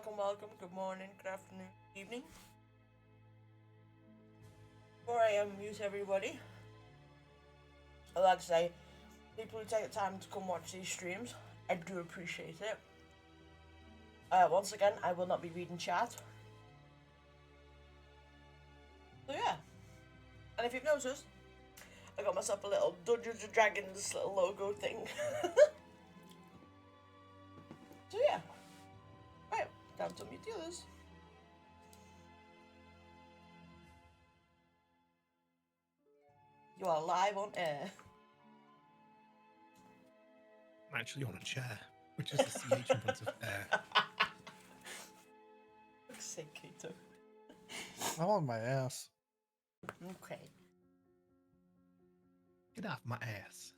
welcome. Good morning, good afternoon, evening. Before I mute everybody, I'd like to say, people who take the time to come watch these streams, I do appreciate it. Once again, I will not be reading chat. So yeah, and if you've noticed, I got myself a little Dungeons and Dragons little logo thing. So yeah, right, time to mute the others. You are live on air. I'm actually on a chair, which is the CH in front of air. Fuck's sake, Kato. I'm on my ass. Okay. Get off my ass.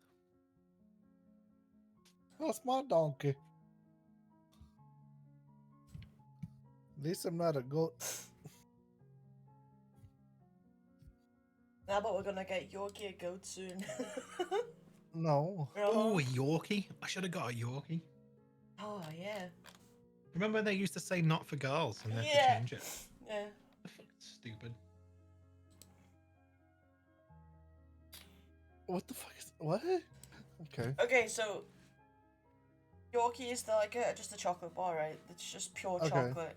That's my donkey. At least I'm not a goat. Now, but we're gonna get Yorkie a goat soon. No. Oh, a Yorkie. I should have got a Yorkie. Oh yeah. Remember when they used to say not for girls and they had Yeah. to change it? Yeah. Stupid. What the fuck is what? Okay. Okay, so Yorkie is just a chocolate bar, right? It's just pure Okay. chocolate,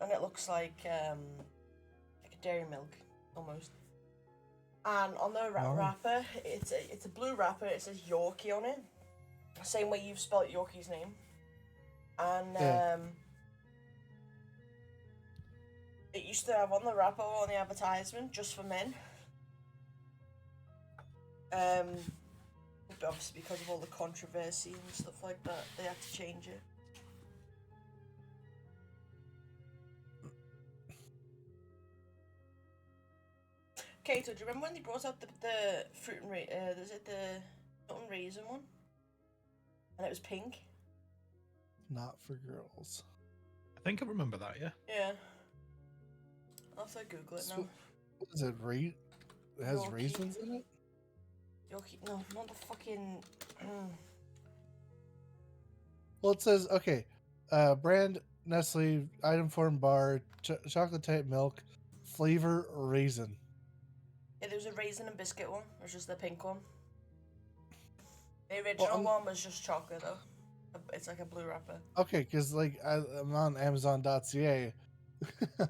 and it looks like a dairy milk almost. And on the Oh. wrapper, it's a blue wrapper. It says Yorkie on it, same way you've spelled Yorkie's name. And Yeah. it used to have on the wrapper on the advertisement just for men. But obviously because of all the controversy and stuff like that, they had to change it. Kato, do you remember when they brought out the fruit and is it the nut and raisin one? And it was pink? Not for girls. I think I remember that, yeah. Yeah. I'll have to Google it now. So, what is it? It has Yorkie. raisins in it? Yorkie, no, not the fucking... Well, it says, okay. Brand Nestle, item form bar, chocolate type milk, flavor raisin. Yeah, there was a raisin and biscuit one. It was just the pink one. The original Well, one was just chocolate though. It's like a blue wrapper. Okay, because like I'm on Amazon.ca. They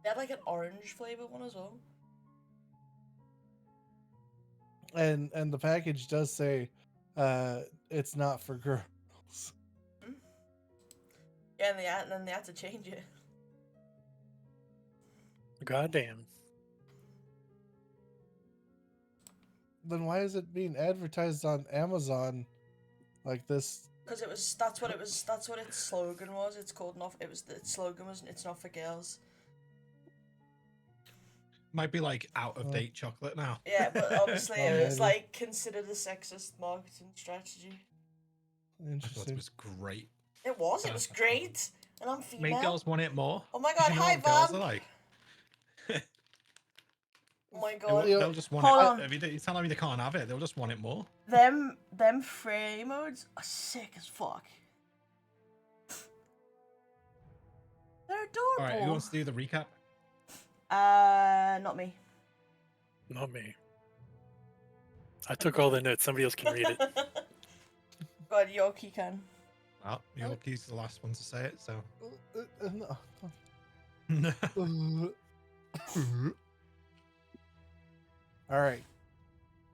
had like an orange flavor one as well. And the package does say it's not for girls. Yeah, and then they had to change it. Goddamn. Then why is it being advertised on Amazon like this? Because that's what its slogan was. It's called not. Its slogan was "It's not for girls." Might be like out of date chocolate now. Yeah, but obviously Oh, it was maybe. like considered a sexist marketing strategy. I thought it Interesting. was great. It was great, and I'm female. Made girls want it more. Oh my 'Cause god, you know hi what girls Van. are like. Oh my They god. Leo- they'll just want Hold it. on. If you tell them they can't have it, they'll just want it more. Them frame modes are sick as fuck. They're adorable. All right, who wants to do the recap? Not me. Not me. I took all the notes. Somebody else can read it. God, Yorkie can. Well, Yorkie's the last one to say it, so. No. All right.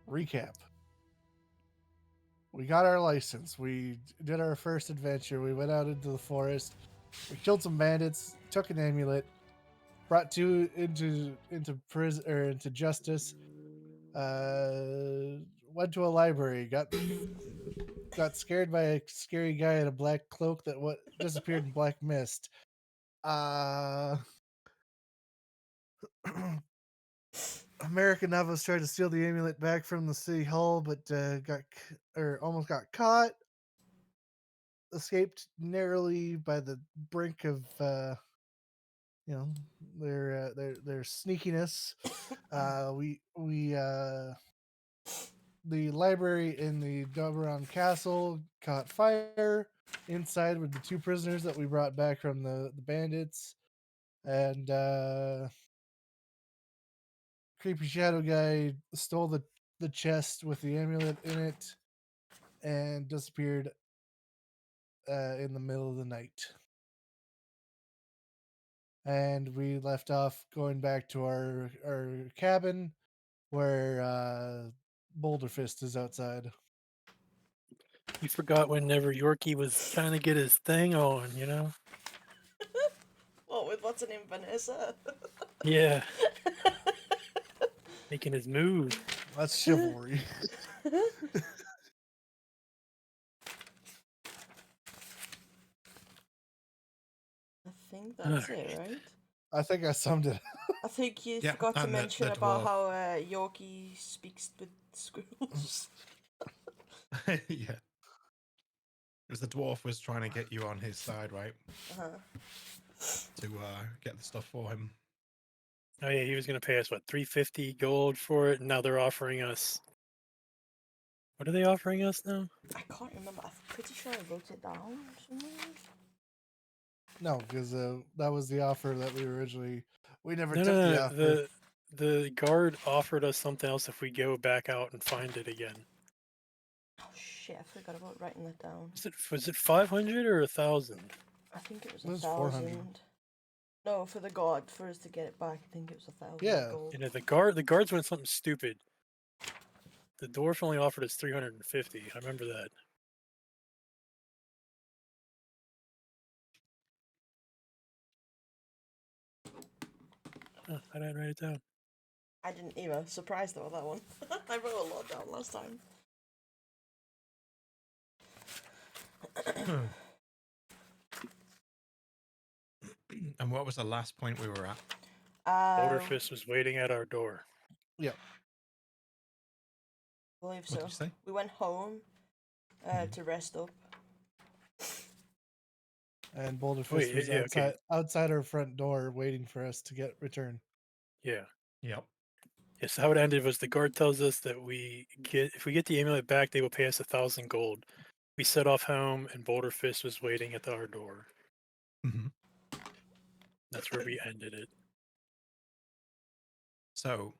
Recap. We got our license. We did our first adventure. We went out into the forest. We killed some bandits. Took an amulet. Brought two into prison or into justice. Went to a library. Got scared by a scary guy in a black cloak that disappeared in black mist. American Novels tried to steal the amulet back from the city hall, but almost got caught. Escaped narrowly by the brink of their sneakiness. The library in the Dobron Castle caught fire. inside with the 2 prisoners that we brought back from the bandits, and creepy shadow guy stole the chest with the amulet in it and disappeared in the middle of the night. And we left off going back to our cabin where Boulder Fist is outside. You forgot whenever Yorkie was trying to get his thing on, you know? What, with what's her name, Vanessa? Yeah, making his move. That's chivalry. I think that's it, right? I think I summed it. I think you Yeah, forgot to and the mention dwarf. about how Yorkie speaks with squirrels. Yeah. Because the dwarf was trying to get you on his side, right? Uh-huh. To get the stuff for him. Oh yeah, he was gonna pay us what, 350 gold for it, and now they're offering us. What are they offering us now? I can't remember. I'm pretty sure I wrote it down somewhere. No, because that was the offer that we originally. We never No, took no, the no. offer. The guard offered us something else if we go back out and find it again. Oh shit! I forgot about writing that down. Was it 500 or 1,000? I think it was It was 1,000. 400. No, for the god, for us to get it back, I think it was 1,000 Yeah. gold. You know, the guards went something stupid. The dwarf only offered us 350. I remember that. Oh, I didn't write it down. I didn't either. Surprised about that one. I wrote a lot down last time. And what was the last point we were at? Boulderfist was waiting at our door. Yep. I believe What so. did you say? We went home to rest up. And Boulder Fist Wait, was yeah, okay. outside our front door waiting for us to get return. Yeah. Yep. Yes, how it ended was the guard tells us that if we get the amulet back, they will pay us 1,000 gold. We set off home, and Boulderfist was waiting at our door. Mm-hmm. That's where we ended it. So,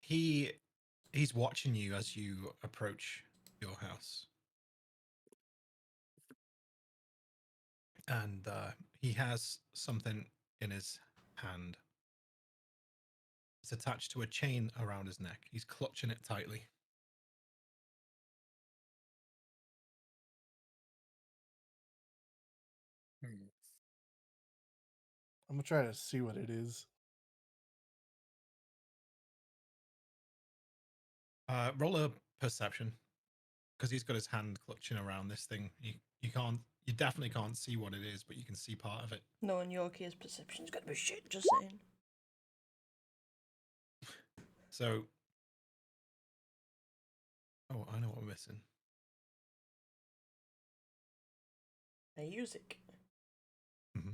he's watching you as you approach your house, and he has something in his hand. It's attached to a chain around his neck. He's clutching it tightly. I'm gonna try to see what it is. Roll a perception, because he's got his hand clutching around this thing. You definitely can't see what it is, but you can see part of it. Knowing Yorkie's perception's gonna be shit, just saying. So, oh, I know what we're missing. Music. Mm-hmm.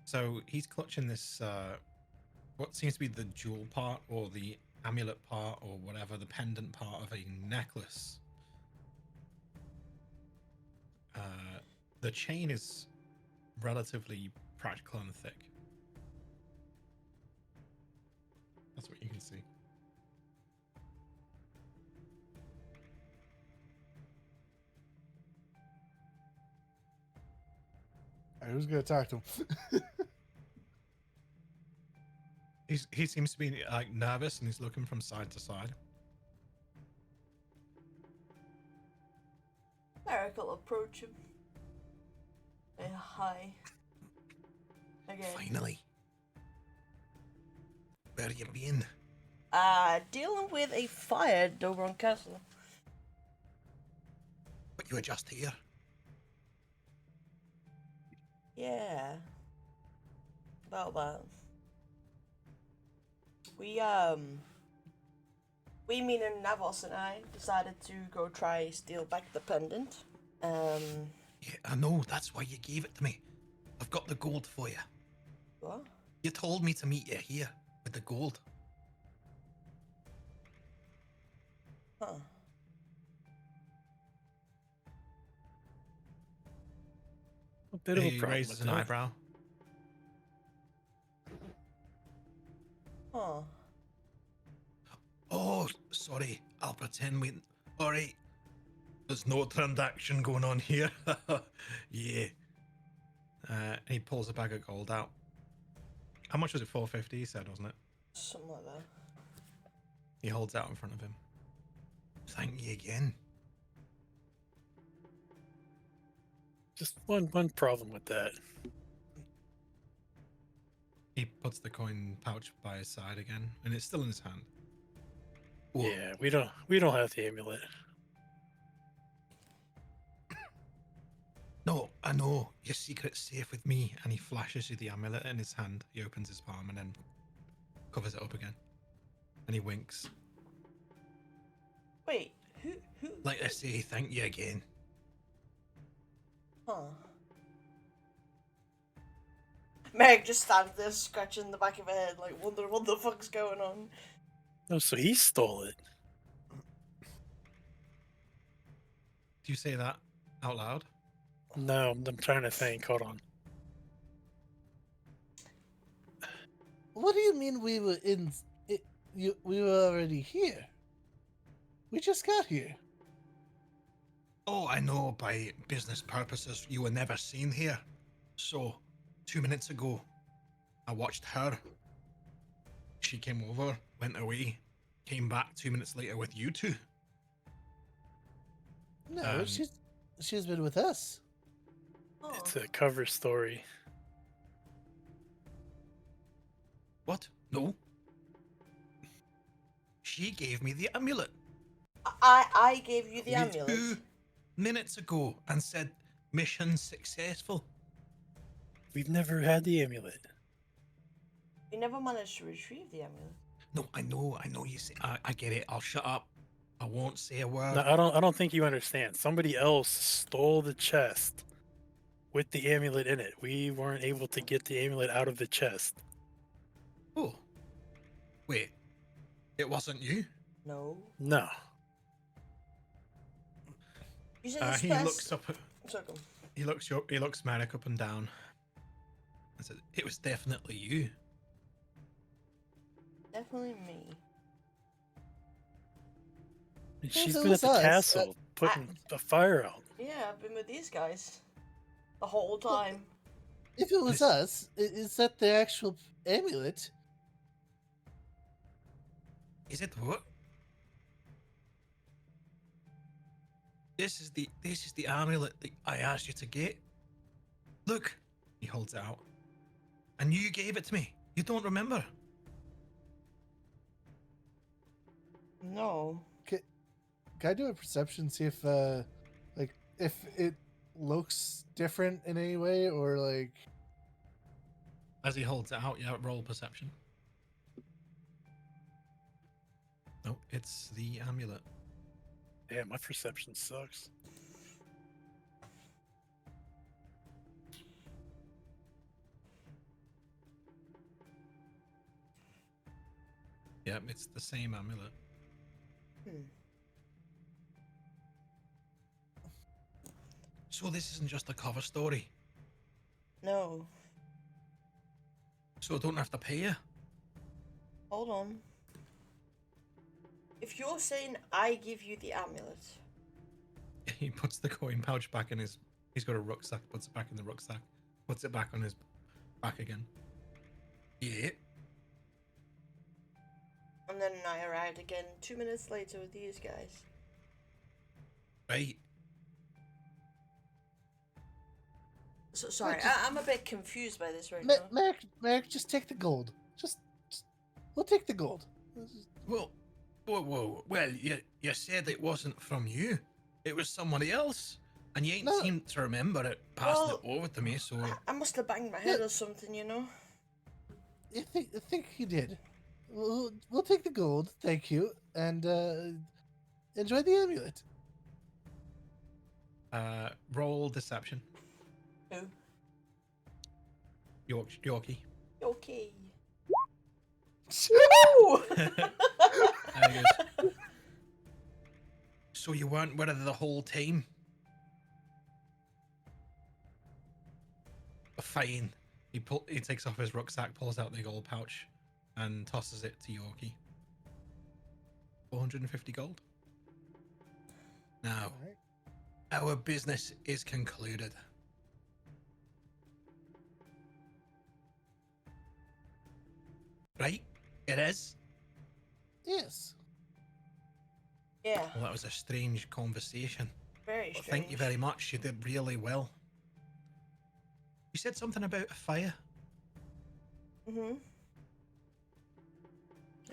So he's clutching this, what seems to be the jewel part, or the amulet part, or whatever, the pendant part of a necklace. The chain is relatively practical and thick. That's what you can see. Alright, who's gonna talk to him? He seems to be like nervous, and he's looking from side to side. Eric will approach him. Say hi. Again. Finally. Where you been? Dealing with a fire at Dobron Castle. But you were just here. Yeah. About that. We meaning Navos and I decided to go try steal back the pendant. Yeah, I know. That's why you gave it to me. I've got the gold for you. What? You told me to meet you here with the gold. Huh. A bit of a He problem raises with an that. eyebrow. Huh. Oh, sorry. I'll pretend we. All right. There's no transaction going on here. Yeah. And he pulls a bag of gold out. How much was it? 450. He said, wasn't it? Something like that. He holds out in front of him. Thank you again. Just one problem with that. He puts the coin pouch by his side again, and it's still in his hand. Whoa. Yeah, we don't have the amulet. No, I know. Your secret's safe with me. And he flashes you the amulet in his hand. He opens his palm and then covers it up again. And he winks. Wait, who? Like I say, thank you again. Huh. Meg just stands there scratching the back of her head, like wondering what the fuck's going on. Oh, so he stole it. Do you say that out loud? No, I'm trying to think. Hold on. What do you mean we were in? We were already here. We just got here. Oh, I know by business purposes you were never seen here. So, 2 minutes ago, I watched her. She came over, went away, came back 2 minutes later with you two. No, she's been with us. Oh. It's a cover story. What? No. She gave me the amulet. I gave you the Me amulet. 2 minutes ago and said mission successful. We've never had the amulet. You never managed to retrieve the amulet. No, I know you say I get it. I'll shut up. I won't say a word. No, I don't think you understand. Somebody else stole the chest with the amulet in it. We weren't able to get the amulet out of the chest. Oh. Wait. It wasn't you? No. No. You said He looks up. Sorry, go on. He looks Merrick up and down. And said, "It was definitely you." Definitely me. And Well, she's if it been at was the us, castle putting the fire out. Yeah, I've been with these guys the whole time. If it was us, is that the actual amulet? Is it what? This is the amulet that I asked you to get. Look, he holds it out. And you gave it to me. You don't remember? No. Can I do a perception, see if like if it looks different in any way, or like As he holds it out, yeah, roll perception. No, it's the amulet. Damn, my perception sucks. Yep, it's the same amulet. Hmm. So this isn't just a cover story. No. So I don't have to pay you. Hold on. If you're saying I give you the amulet, He puts the coin pouch back in his. He's got a rucksack. Puts it back in the rucksack. Puts it back on his back again. Yeah. and then I arrived again 2 minutes later with these guys. Just- Sorry, I'm a bit confused by this right now. Merrick, just take the gold. Just we'll take the gold. Well, whoa. Well, you said it wasn't from you. It was somebody else, and you ain't No. seemed to remember it. Passing it Well, over to me, so I must have banged my head or something, you know? I think he did. We'll take the gold, thank you, and enjoy the amulet. roll deception. Who? Yorkie. Okay. Oh, Woo! And he goes, So you weren't with her the whole time? Fine. He takes off his rucksack, pulls out the gold pouch, and tosses it to Yorkie. 450 gold. Now, All right. our business is concluded. Right? It is? Yes. Yeah, Well, that was a strange conversation. very But strange. thank you very much. You did really well. You said something about a fire. Mm-hmm.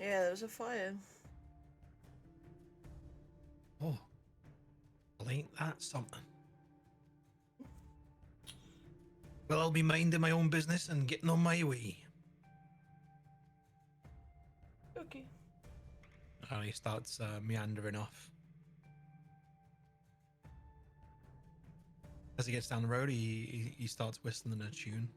Yeah, there was a fire. Oh, well, ain't that something? Well, I'll be minding my own business and getting on my way. Okay. And he starts meandering off. As he gets down the road, he starts whistling a tune.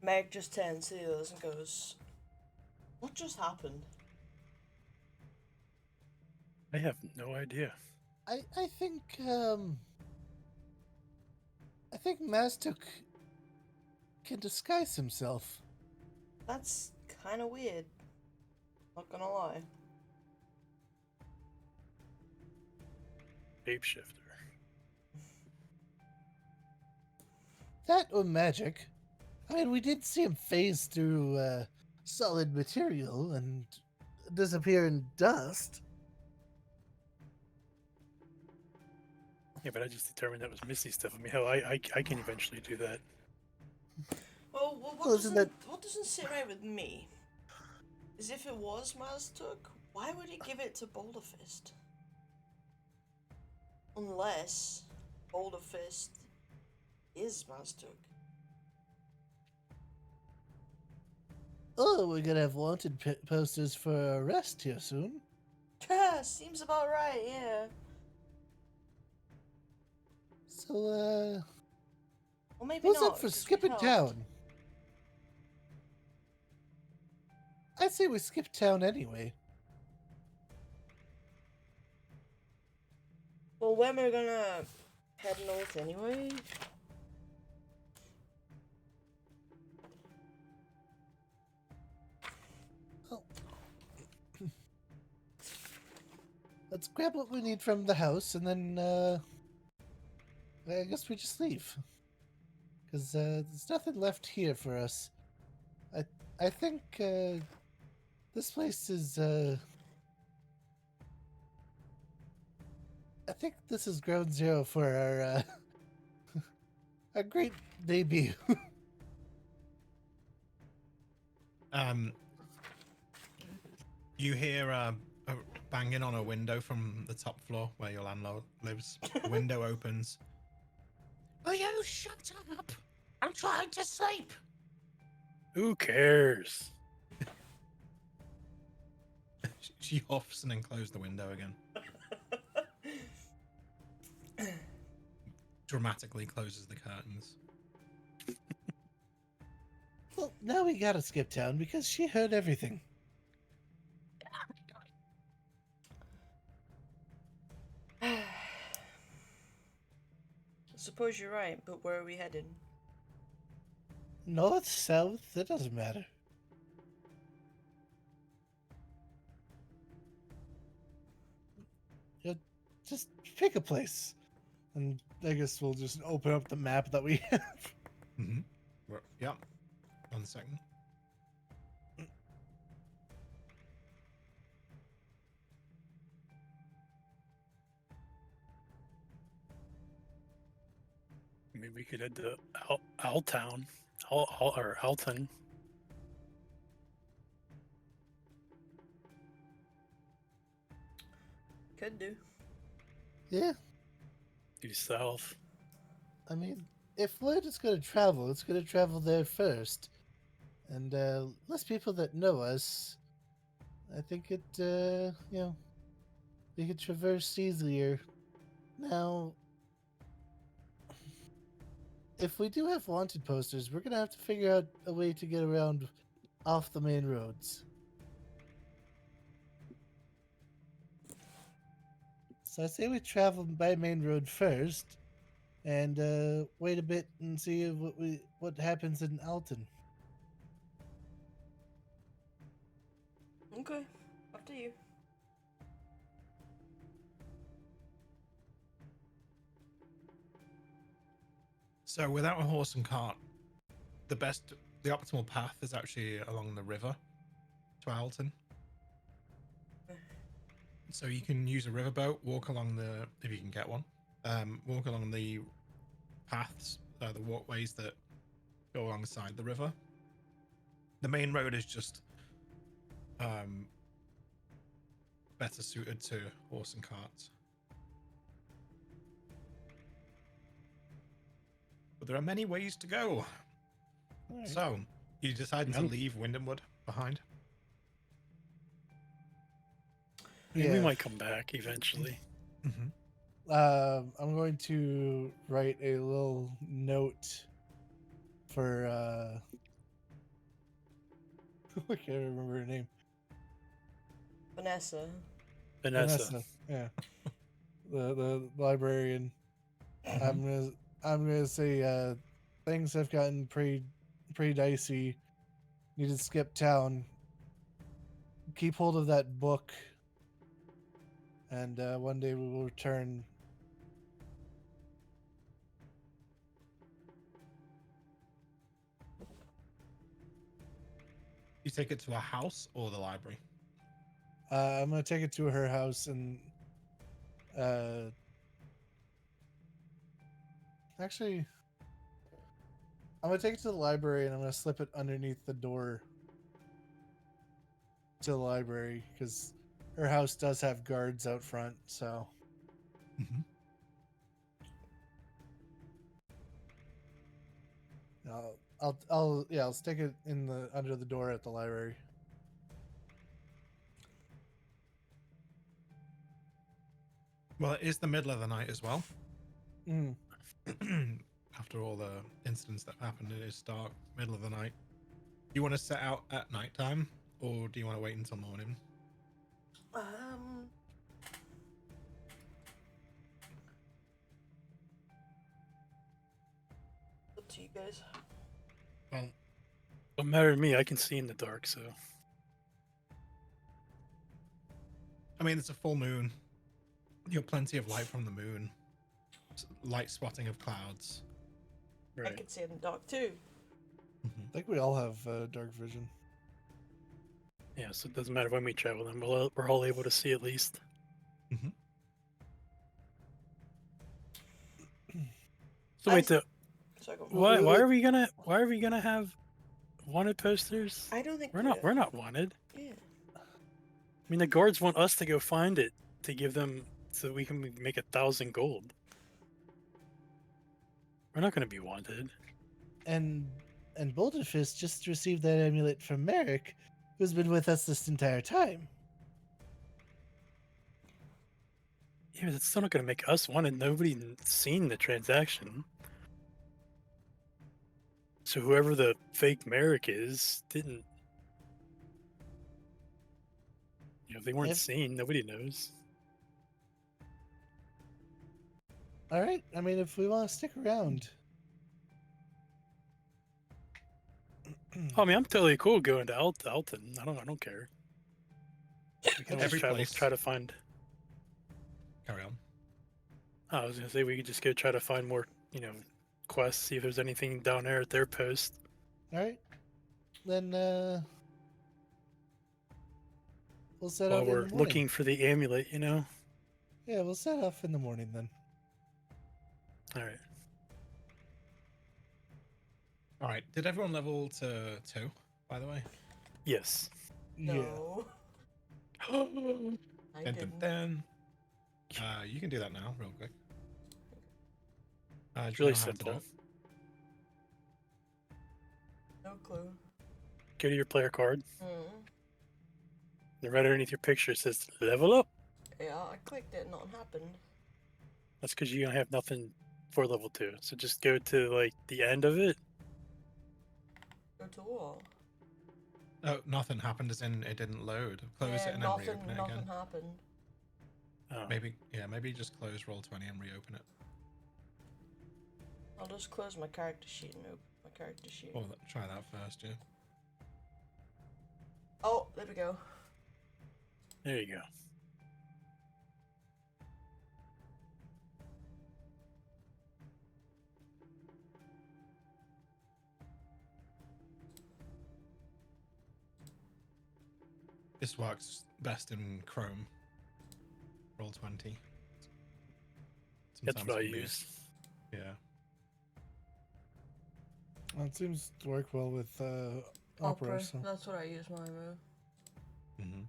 Meg just turns to the others and goes, "What just happened?" I have no idea. I think Maztuk can disguise himself. That's kind of weird. Not gonna lie. Shapeshifter. That or magic. I mean, we did see him phase through solid material and disappear in dust. Yeah, but I just determined that was Misty stuff. I mean, hell, I can eventually do that. Well, Well, isn't that- what doesn't sit right with me is if it was Maztuk, why would he give it to Boulderfist? Unless Boulderfist is Maztuk. Oh, we're gonna have wanted posters for arrest here soon. Seems about right, yeah. So, Well, maybe who's not. up for 'cause we skipping helped. town? I'd say we skip town anyway. Well, when we're gonna head north anyway? Oh. Let's grab what we need from the house and then, I guess we just leave. Because, there's nothing left here for us. I think, this place is, I think this is ground zero for our, our great debut. You hear a banging on a window from the top floor where your landlord lives. The window opens. Will you shut up? I'm trying to sleep. Who cares? She huffs and then closes the window again. Dramatically closes the curtains. Well, now we gotta skip town because she heard everything. I suppose you're right, but where are we headed? North, south, it doesn't matter. Just pick a place. And I guess we'll just open up the map that we have. Mm-hmm. Yep. 1 second. I mean, we could head to Altown, or Alton. Could do. Yeah, Due south. I mean, if word is going to travel, it's going to travel there first. And less people that know us, I think it, we could traverse easier. Now, if we do have wanted posters, we're gonna have to figure out a way to get around off the main roads. So I say we travel by main road first, and wait a bit and see what happens in Alton. Okay, up to you. So without a horse and cart, the optimal path is actually along the river to Alton. So you can use a riverboat, walk along if you can get one, walk along the paths, the walkways that go alongside the river. The main road is just better suited to horse and carts. But there are many ways to go. Alright. So, you decided to None. leave Windhamwood behind? I mean, we Yeah. might come back eventually. Mm-hmm. I'm going to write a little note for I can't remember her name. Vanessa. Vanessa. Yeah. The librarian. I'm gonna say things have gotten pretty dicey. Need to skip town. Keep hold of that book. And one day we will return. You take it to a house or the library? I'm gonna take it to her house and actually I'm gonna take it to the library and I'm gonna slip it underneath the door to the library because her house does have guards out front. So Mm-hmm. I'll stick it in the under the door at the library. Well, it is the middle of the night as well. Mm. After all the incidents that happened, it is dark, middle of the night. Do you want to set out at nighttime, or do you want to wait until morning? Up to you guys. Well, Don't matter to me. I can see in the dark, so I mean, it's a full moon. You have plenty of light from the moon. Light spotting of clouds. I right. can see in the dark too. I think we all have dark vision. Yeah, so it doesn't matter when we travel. Then we're all able to see at least. Mm-hmm. So I wait, s- the, So I go. why are we gonna have wanted posters? I don't think We're not wanted. Yeah. I mean, the guards want us to go find it to give them so we can make 1,000 gold. We're not going to be wanted. And Boulderfist just received that amulet from Merrick, who's been with us this entire time. Yeah, that's still not going to make us wanted. Nobody seen the transaction. So whoever the fake Merrick is didn't. You know, if they weren't If- seen, nobody knows. All right. I mean, if we want to stick around. I mean, I'm totally cool going to Alton. I don't care. We can always Every travel, place. try to find. Carry on. I was gonna say we could just go try to find more, quests. See if there's anything down there at their post. All right. Then we'll set While off we're in the morning. looking for the amulet, Yeah, we'll set off in the morning then. All right. All right. Did everyone level to 2, by the way? Yes. No. I Dun, dun, didn't. dun. You can do that now, real quick. It's do you really know how to do simple. it? No clue. Go to your player card. Mm. And right underneath your picture it says level up. Yeah, I clicked it, nothing happened. That's because you don't have nothing for level 2. So just go to like the end of it. Go to what? Oh, nothing happened as in it didn't load. Close Yeah, it and then nothing, reopen it nothing again. happened. Oh. Maybe just close Roll20 and reopen it. I'll just close my character sheet and open my character sheet. Or try that first, yeah. Oh, there we go. There you go. This works best in Chrome. Roll20. That's Sometimes what I it can be- use. Yeah. Well, it seems to work well with Opera. So. That's what I use my move. Mm-hmm.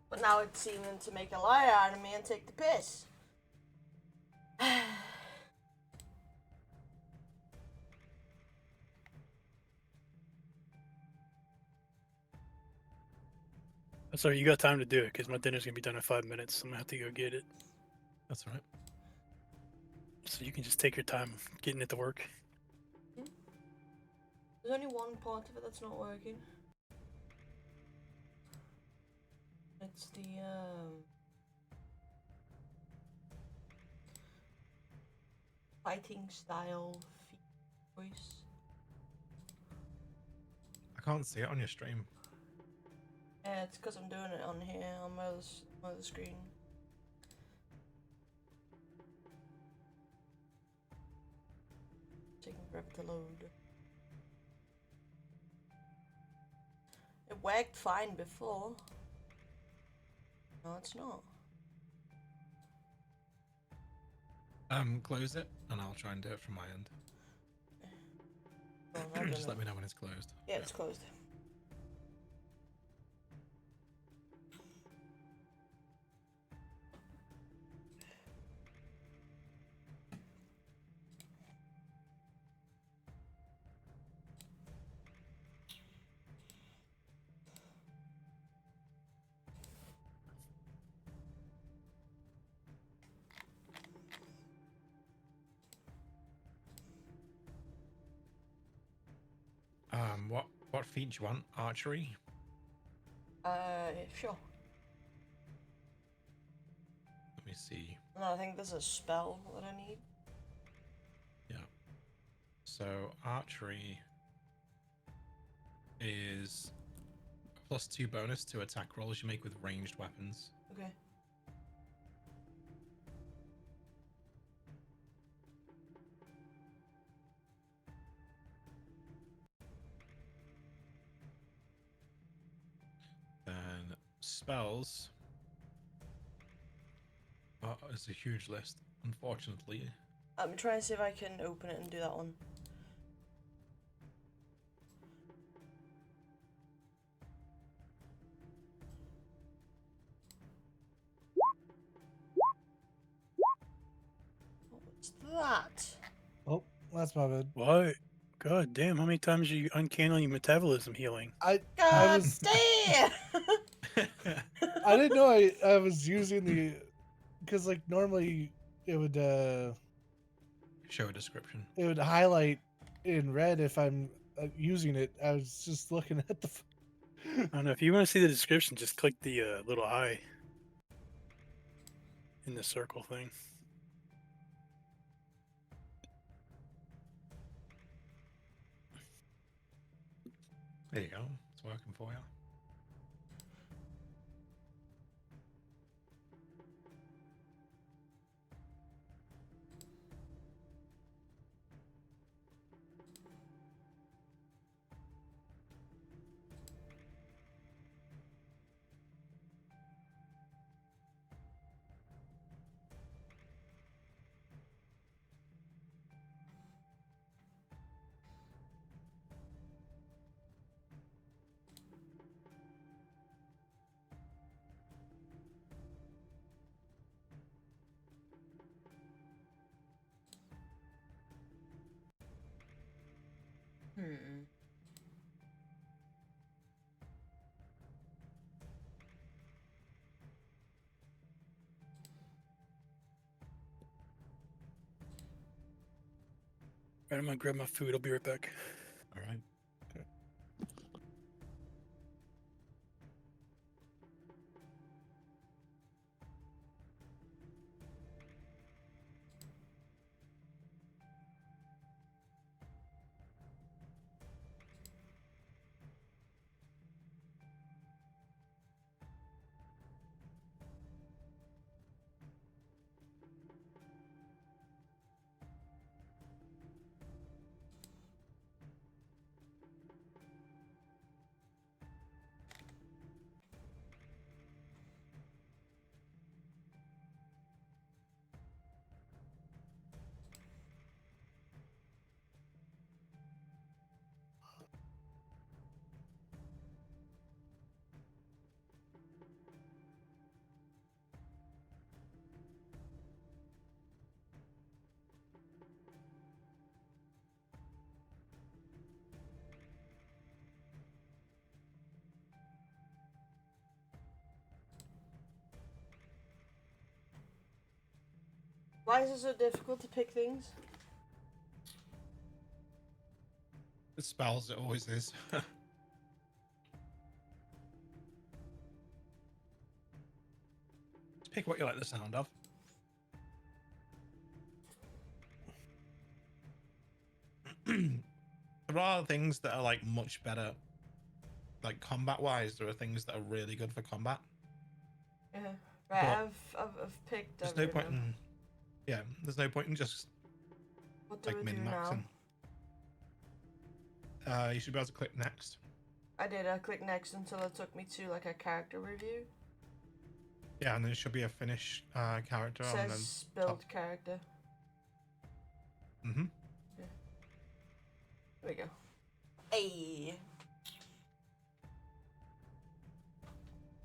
But now it's seeming to make a liar out of me and take the piss. Sorry, you got time to do it because my dinner's gonna be done in 5 minutes. So I'm gonna have to go get it. That's all right. So you can just take your time getting it to work. There's only one part of it that's not working. It's the fighting style voice. I can't see it on your stream. Yeah, it's because I'm doing it on here on my other screen. Taking forever to load. It worked fine before. No, it's not. Close it, and I'll try and do it from my end. Oh, I don't Just know. let me know when it's closed. Yeah, it's closed. What feat do you want? Archery? Sure. Let me see. No, I think there's a spell that I need. Yeah. So archery is a +2 bonus to attack rolls you make with ranged weapons. Okay. Then spells. Oh, it's a huge list, unfortunately. I'm trying to see if I can open it and do that one. What's that? Oh, that's my bad. What? God damn! How many times are you uncannily metabolism healing? I God was damn! I didn't know I was using the because like normally it would Show a description. highlight in red if I'm using it. I was just looking at the. I don't know. If you want to see the description, just click the little eye in the circle thing. There you go. It's working for you. Right, I'm gonna grab my food. I'll be right back. All right. Why is it so difficult to pick things? The spells, it always is. Just pick what you like the sound of. There are things that are like much better, like combat wise. There are things that are really good for combat. Yeah. Right, But I've picked There's no every point of them. in, yeah. There's no point in just What do like we min do now? maxing. You should be able to click next. I did, I clicked next until it took me to like a character review. Yeah, and then it should be a finish character It on the says build character. Mm-hmm. There we go. Hey.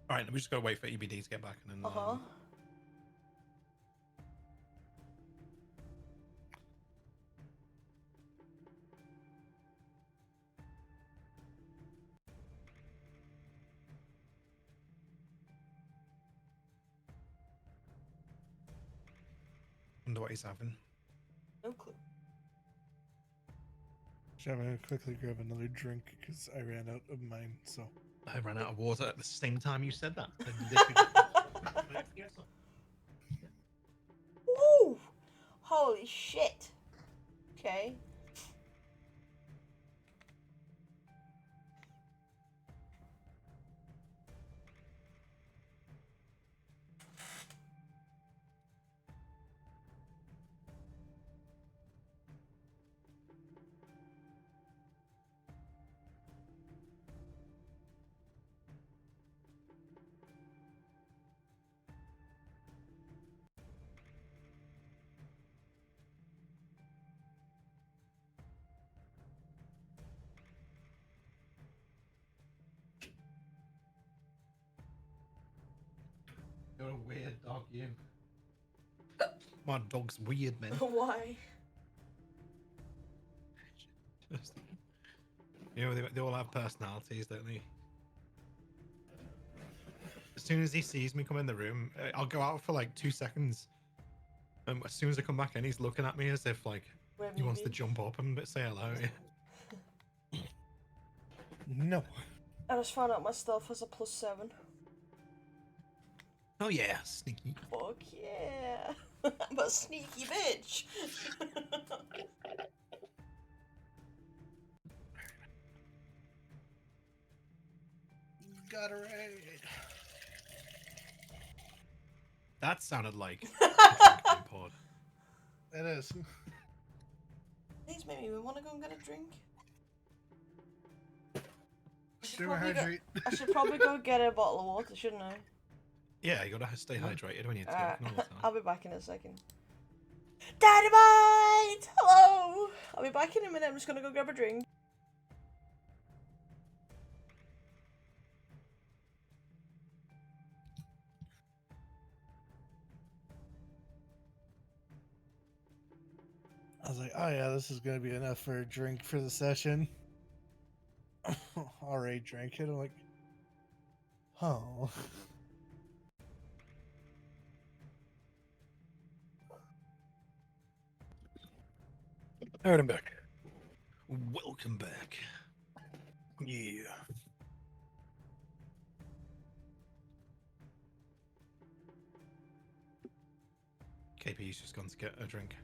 All right, we just gotta wait for EBD to get back and then. Uh-huh. Wonder what he's having. No clue. I'm gonna quickly grab another drink because I ran out of mine. So I ran out of water at the same time you said that. Woo! Holy shit. Okay. You're a weird dog, you. My dog's weird, man. Why? Just, they all have personalities, don't they? As soon as he sees me come in the room, I'll go out for like 2 seconds. And as soon as I come back in, he's looking at me as if like Where have he you wants to been? jump up and say hello. no. I just found out my stealth has a +7. Oh yeah, sneaky. Fuck yeah. I'm a sneaky bitch. Got it right. That sounded like a drinking pod. It is. These make me want to go and get a drink. Sugar hydrate. I should probably go get a bottle of water, shouldn't I? Yeah, you gotta stay hydrated when you're Alright, talking all the time. I'll be back in a second. Dynamite! Hello! I'll be back in a minute, I'm just gonna go grab a drink. I was like, oh yeah, this is gonna be enough for a drink for the session. Already drank it. I'm like, oh. All right, I'm back. Welcome back. Yeah. KP's just gone to get a drink.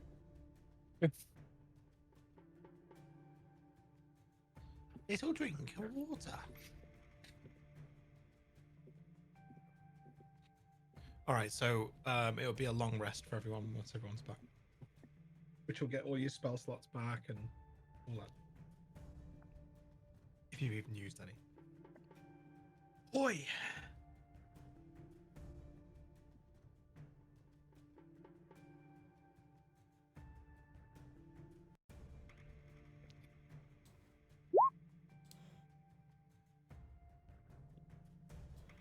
Little drink of water. All right, so it'll be a long rest for everyone once everyone's back, which will get all your spell slots back and all that, if you've even used any. Oi!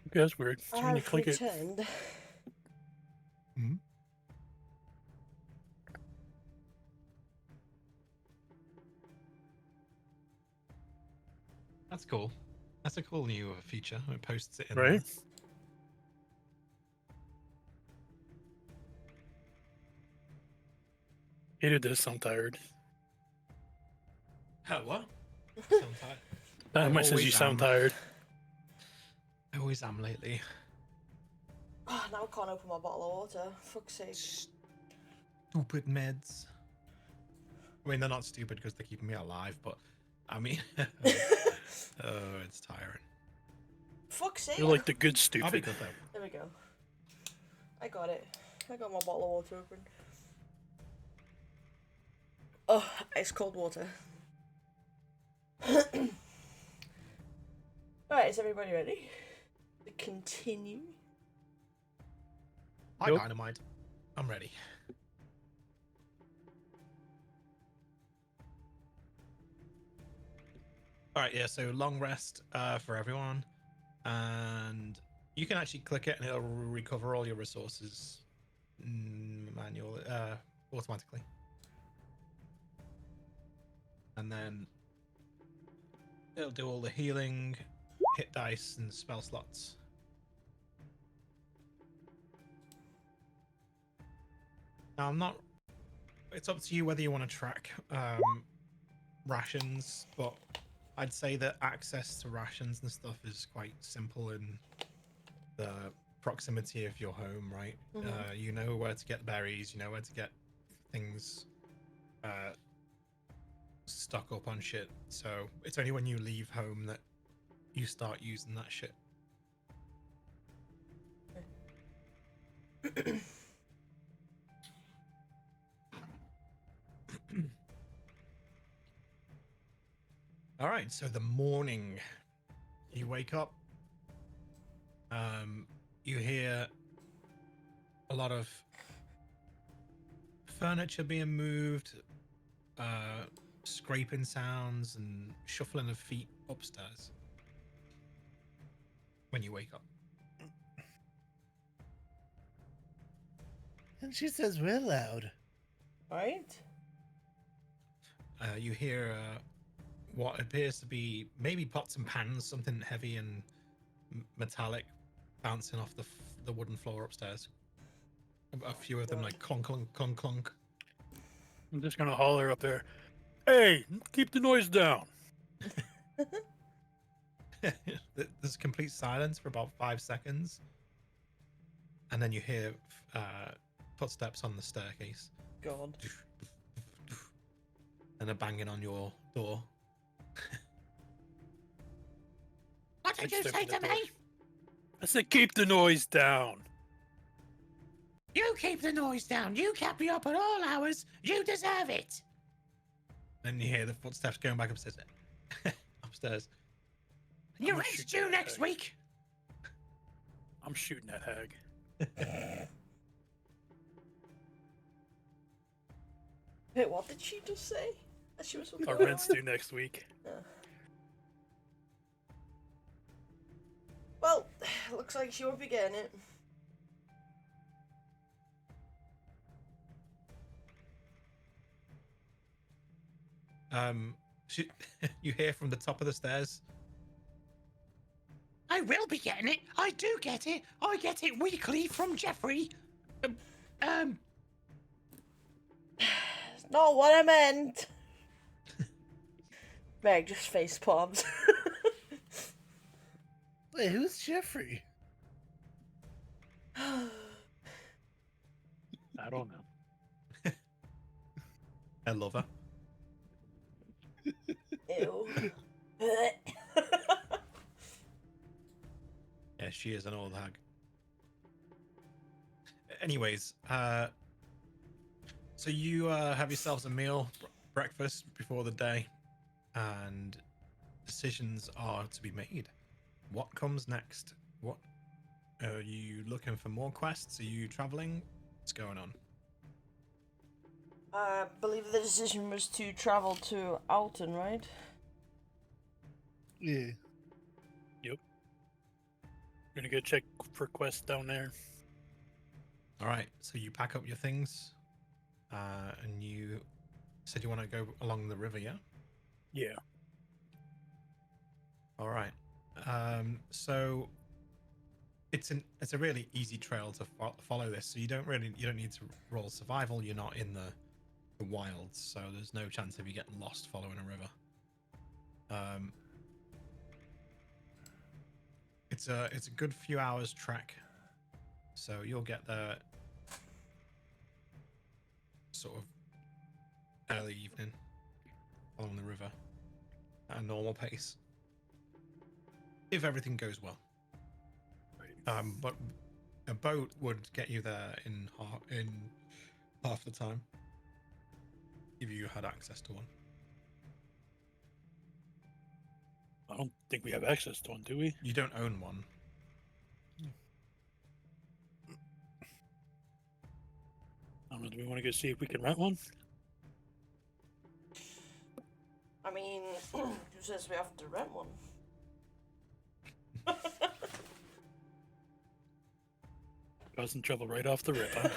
Okay, that's weird. I Trying to have click it. returned. Hmm? That's cool. That's a cool new feature. It posts it in Right? there. Hated this. I'm tired. What? Sound tired. Not I much as you always sound am. tired. I always am lately. Ah, now I can't open my bottle of water. Fuck's sake. Stupid meds. I mean, they're not stupid because they're keeping me alive, but I mean, oh, it's tiring. Fuck's sake. You're like the good I'll be stupid. good though. There we go. I got it. I got my bottle of water open. Oh, ice cold water. Alright, is everybody ready to continue? Hi, Nope. Dynamite. I'm ready. All right, yeah. So long rest for everyone, and you can actually click it, and it'll recover all your resources manually, automatically, and then it'll do all the healing, hit dice, and spell slots. Now, I'm not. It's up to you whether you want to track rations, but I'd say that access to rations and stuff is quite simple in the proximity of your home, right? Mhm. You know where to get berries, you know where to get things stock up on shit. So it's only when you leave home that you start using that shit. All right, so the morning, you wake up, you hear a lot of furniture being moved, scraping sounds and shuffling of feet upstairs when you wake up. And she says we're loud. Right? You hear what appears to be maybe pots and pans, something heavy and metallic, bouncing off the wooden floor upstairs. A few of them like clunk, clunk, clunk, clunk. I'm just gonna holler up there. Hey, keep the noise down. There's complete silence for about 5 seconds, and then you hear footsteps on the staircase God. and a banging on your door. What I'd did you step say in the to door. me? I said keep the noise down. You keep the noise down. You kept me up at all hours. You deserve it. Then you hear the footsteps going back upstairs. Upstairs. And you I'ma rest shoot due that next hag. week. I'm shooting that hag. Wait, what did she just say? That she was Our rent's due next week. Well, looks like she won't be getting it. You hear from the top of the stairs. I will be getting it. I do get it. I get it weekly from Jeffrey. Not what I meant. Meg just face palms. Wait, who's Jeffrey? I don't know. I love her. Ew. Yeah, she is an old hag. Anyways, so you have yourselves a meal, breakfast before the day, and decisions are to be made. What comes next? What are you looking for? More quests? Are you traveling? What's going on? I believe the decision was to travel to Alton, right? Yeah. Gonna go check for quests down there. All right, so you pack up your things, and you said you want to go along the river, yeah? Yeah. All right. So it's a really easy trail to follow this. So you don't need to roll survival. You're not in the wilds, so there's no chance of you getting lost following a river. It's a good few hours trek, so you'll get there sort of early evening along the river at a normal pace, if everything goes well. But a boat would get you there in half the time if you had access to one. I don't think we have access to one, do we? You don't own one. I don't know. Do we want to go see if we can rent one? I mean, who says we have to rent one? Causing trouble right off the rip, huh?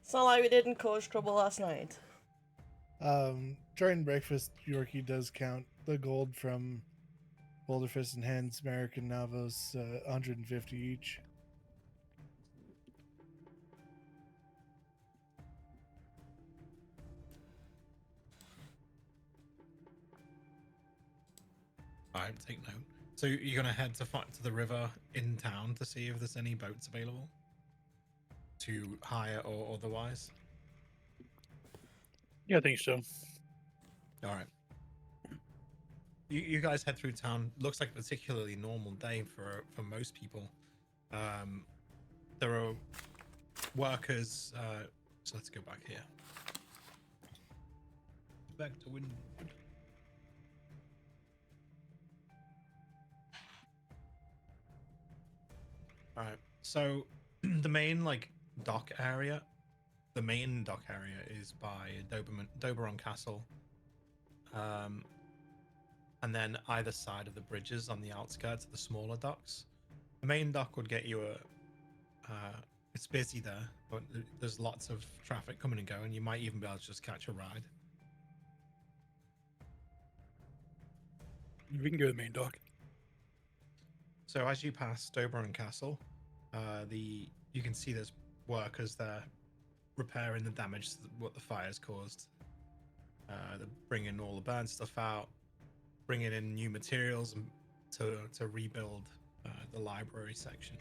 It's not like we didn't cause trouble last night. During breakfast, Yorkie does count the gold from Boulderfist and hands Merrick and Navos 150 each. All right, take note. So you're gonna head to the river in town to see if there's any boats available to hire or otherwise. Yeah, I think so. All right. You guys head through town. Looks like a particularly normal day for most people. There are workers. So let's go back here. Back to Windwood. All right. So the main dock area, is by Doberon Castle. And then either side of the bridges on the outskirts of the smaller docks. The main dock would get you it's busy there, but there's lots of traffic coming and going. You might even be able to just catch a ride. We can go to the main dock. So as you pass Doberon Castle, you can see there's workers there repairing the damage that what the fire's caused. They're bringing all the burned stuff out, bringing in new materials to rebuild the library section.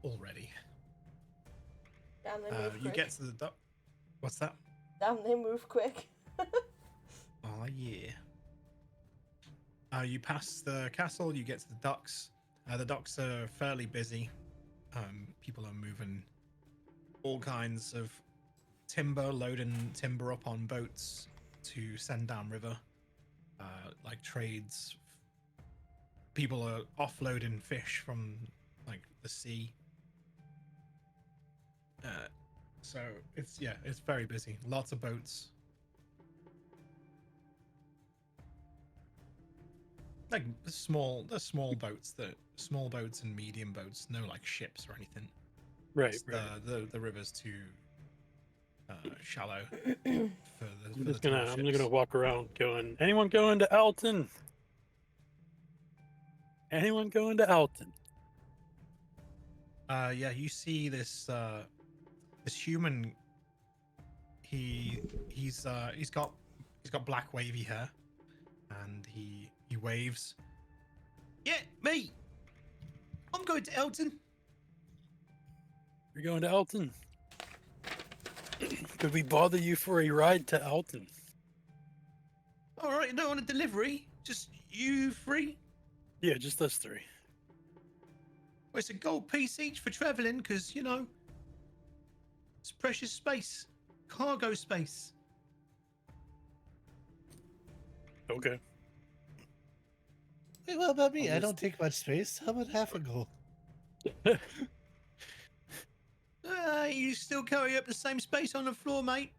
Already. Damn, they move You quick. get to the dock. What's that? Damn, they move quick. Oh yeah. You pass the castle, you get to the docks. The docks are fairly busy. People are moving all kinds of timber, loading timber up on boats to send downriver, like trades. People are offloading fish from the sea. So it's very busy. Lots of boats. Like small boats and medium boats, no ships or anything. Right, It's right. The river's too shallow for the. I'm for just the gonna tall I'm ships. gonna walk around going, anyone going to Alton? Anyone going to Alton? Yeah, you see this human he's got black wavy hair, and he waves. Yeah, me. I'm going to Elton. You're going to Elton. Could we bother you for a ride to Elton? All right, no, on a delivery. Just you three. Yeah, just us three. Well, it's a gold piece each for traveling, because you know it's precious space, cargo space. Okay. Wait, what about me? I'll I don't take much space. How about half a goal? You still carry up the same space on the floor, mate.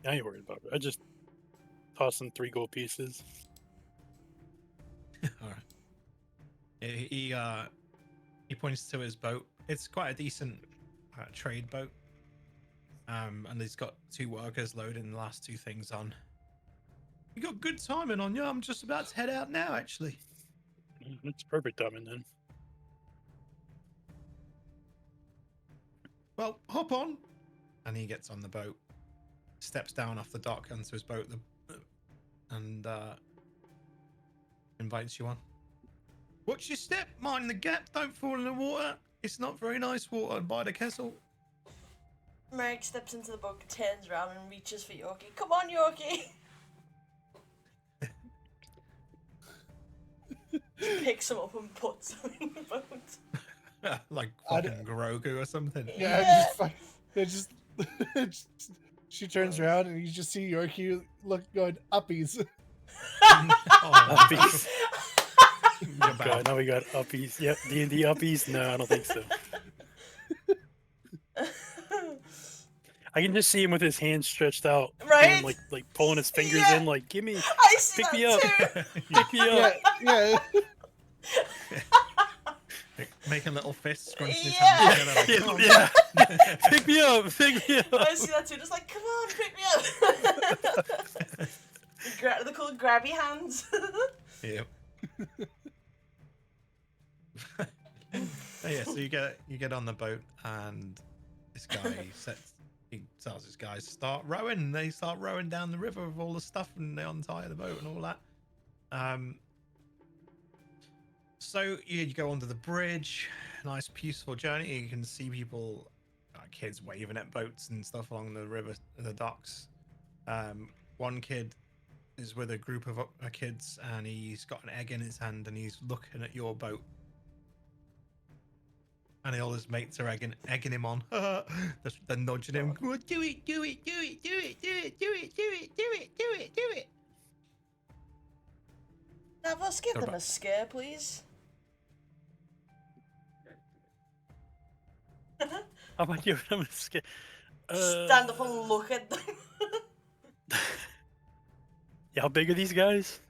I ain't worried about it. I just toss in 3 gold pieces. All right. He points to his boat. It's quite a decent trade boat. And he's got 2 workers loading the last 2 things on. You got good timing on you. I'm just about to head out now, actually. It's perfect timing then. Well, hop on. And he gets on the boat, steps down off the dock onto his boat, and invites you on. Watch your step, mind the gap, don't fall in the water. It's not very nice water by the Kessel. Merrick steps into the boat, turns around and reaches for Yorkie. Come on, Yorkie! Picks him up and puts him in the boat. Like I fucking Grogu or something. Yeah, she turns around and you just see Yorkie going uppies. Uppies. You're bad. God, now we got uppies. Yep, D&D uppies? No, I don't think so. I can just see him with his hands stretched out. Right? And like pulling his fingers Yeah. in, like, give me, I see pick that me up. too! Pick me up. Yeah. Making little fists, scrunching his Yeah. hands together. Like, "Come on." Yeah. Pick me up. Pick me up. I see that too, just like, come on, pick me up! They're called grabby hands. Yep. Yeah, so you get on the boat, and this guy tells his guys to start rowing, and they start rowing down the river with all the stuff, and they untie the boat and all that. So you go onto the bridge, nice peaceful journey. You can see people, kids waving at boats and stuff along the river, the docks. One kid is with a group of kids, and he's got an egg in his hand, and he's looking at your boat. And all his mates are egging him on. They're nudging him. "Go on, do it, do it, do it, do it, do it, do it, do it, do it, do it, do it." Now, let's give They're them a scare, please. How about giving him a scare? Stand up and look at them. Yeah, how big are these guys?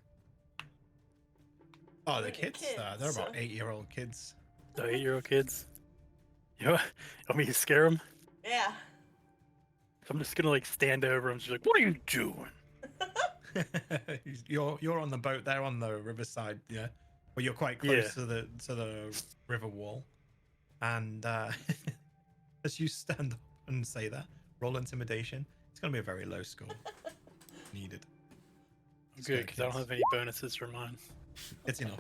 Oh, the They're kids. kids. They're about 8-year-old kids. The 8-year-old kids. You want me to scare them? Yeah. I'm just gonna like stand over them. She's like, "What are you doing?" You're on the boat. They're on the riverside. Yeah, well, you're quite close to the river wall, and as you stand up and say that, roll intimidation. It's gonna be a very low score needed. Good, because I don't have any bonuses for mine. It's enough.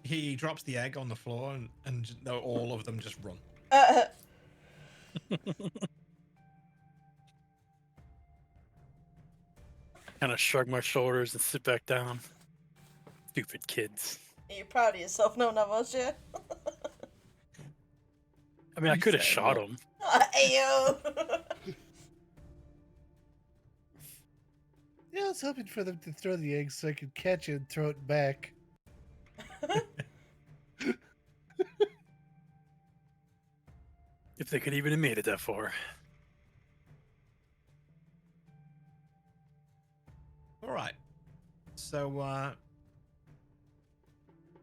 He drops the egg on the floor, and all of them just run. Kind of shrug my shoulders and sit back down. Stupid kids. Are you proud of yourself? No, not much, yeah. I mean, I You could have said shot what? him. Ayo! Yeah, I was hoping for them to throw the egg so I could catch it and throw it back. If they could even have made it that far. All right. So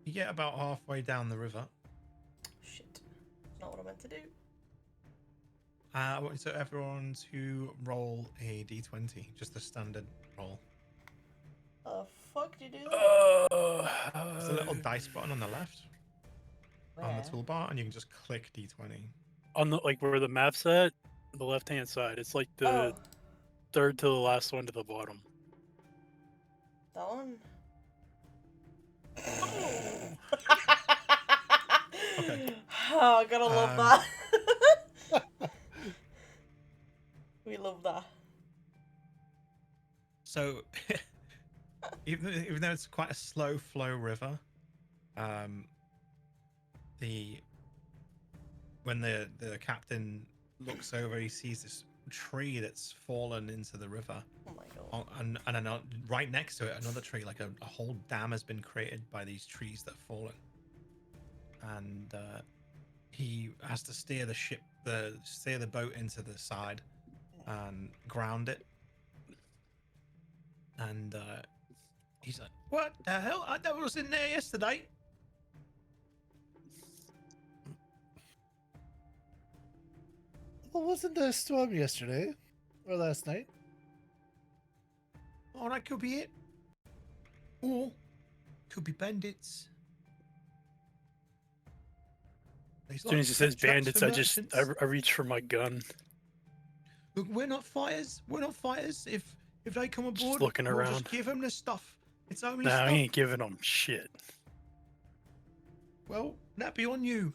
you get about halfway down the river. Shit. It's not what I meant to do. I want everyone to roll a d20, just a standard roll. The fuck do you do that? There's a little dice button on the left on the Where? toolbar, and you can just click d20. on the like where the map's at, the left-hand side. It's like the Oh, third to the last one to the bottom. that one. Okay. Oh, gotta love that. We love that. So, even though it's quite a slow flow river, when the captain looks over, he sees this tree that's fallen into the river. Oh my god. And right next to it, another tree, like a whole dam has been created by these trees that have fallen. And he has to steer the boat into the side and ground it. And he's like, "What the hell? I never was in there yesterday." Well, wasn't there a storm yesterday or last night? Oh, that could be it. Or could be bandits. As soon as he says bandits, I reach for my gun. Look, we're not fighters. We're not fighters. If they come aboard, Just looking we'll around. just give them the stuff. It's only Nah, stuff. I ain't giving them shit. Well, that'd be on you.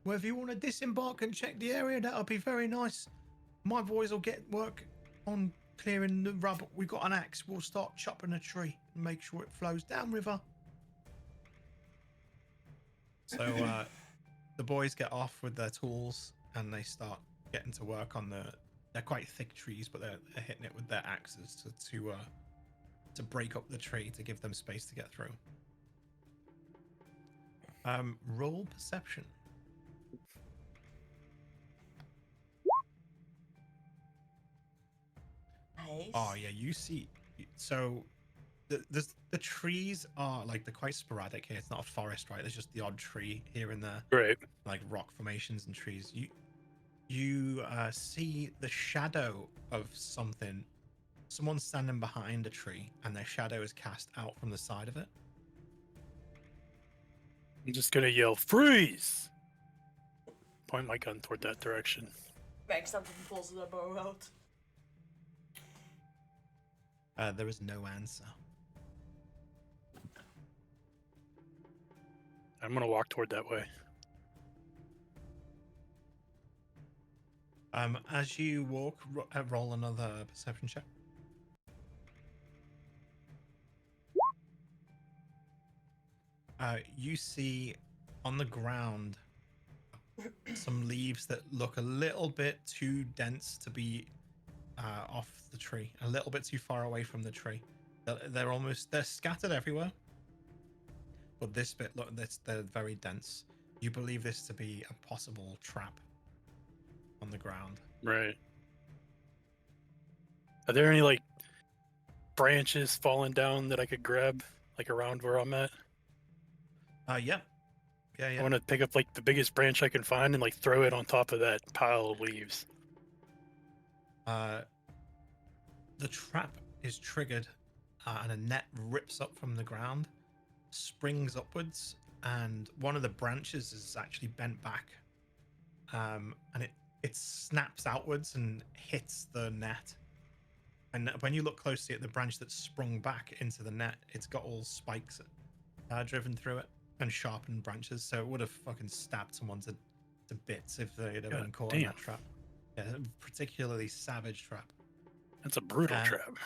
Well, if you want to disembark and check the area, that'll be very nice. My boys will get work on clearing the rubble. We got an axe. We'll start chopping a tree and make sure it flows downriver. So the boys get off with their tools and they start getting to work on they're quite thick trees, but they're hitting it with their axes to break up the tree to give them space to get through. Roll perception. Nice. Oh yeah, you see. So the trees are like they're quite sporadic here. It's not a forest, right? There's just the odd tree here and there, Right. like rock formations and trees. You see the shadow of something. Someone's standing behind a tree, and their shadow is cast out from the side of it. I'm just gonna yell, freeze! Point my gun toward that direction. Max something pulls the bow out. There is no answer. I'm gonna walk toward that way. As you walk, roll another perception check. You see on the ground some leaves that look a little bit too dense to be off the tree, a little bit too far away from the tree. They're scattered everywhere, but this bit, look, they're very dense. You believe this to be a possible trap on the ground. Right. Are there any like branches falling down that I could grab, like around where I'm at? Yeah. I want to pick up like the biggest branch I can find and like throw it on top of that pile of leaves. The trap is triggered, and a net rips up from the ground, springs upwards, and one of the branches is actually bent back, and it snaps outwards and hits the net. And when you look closely at the branch that's sprung back into the net, it's got all spikes driven through it and sharpened branches, so it would have fucking stabbed someone to bits if they'd have been caught in that trap. Yeah, a particularly savage trap. That's a brutal trap.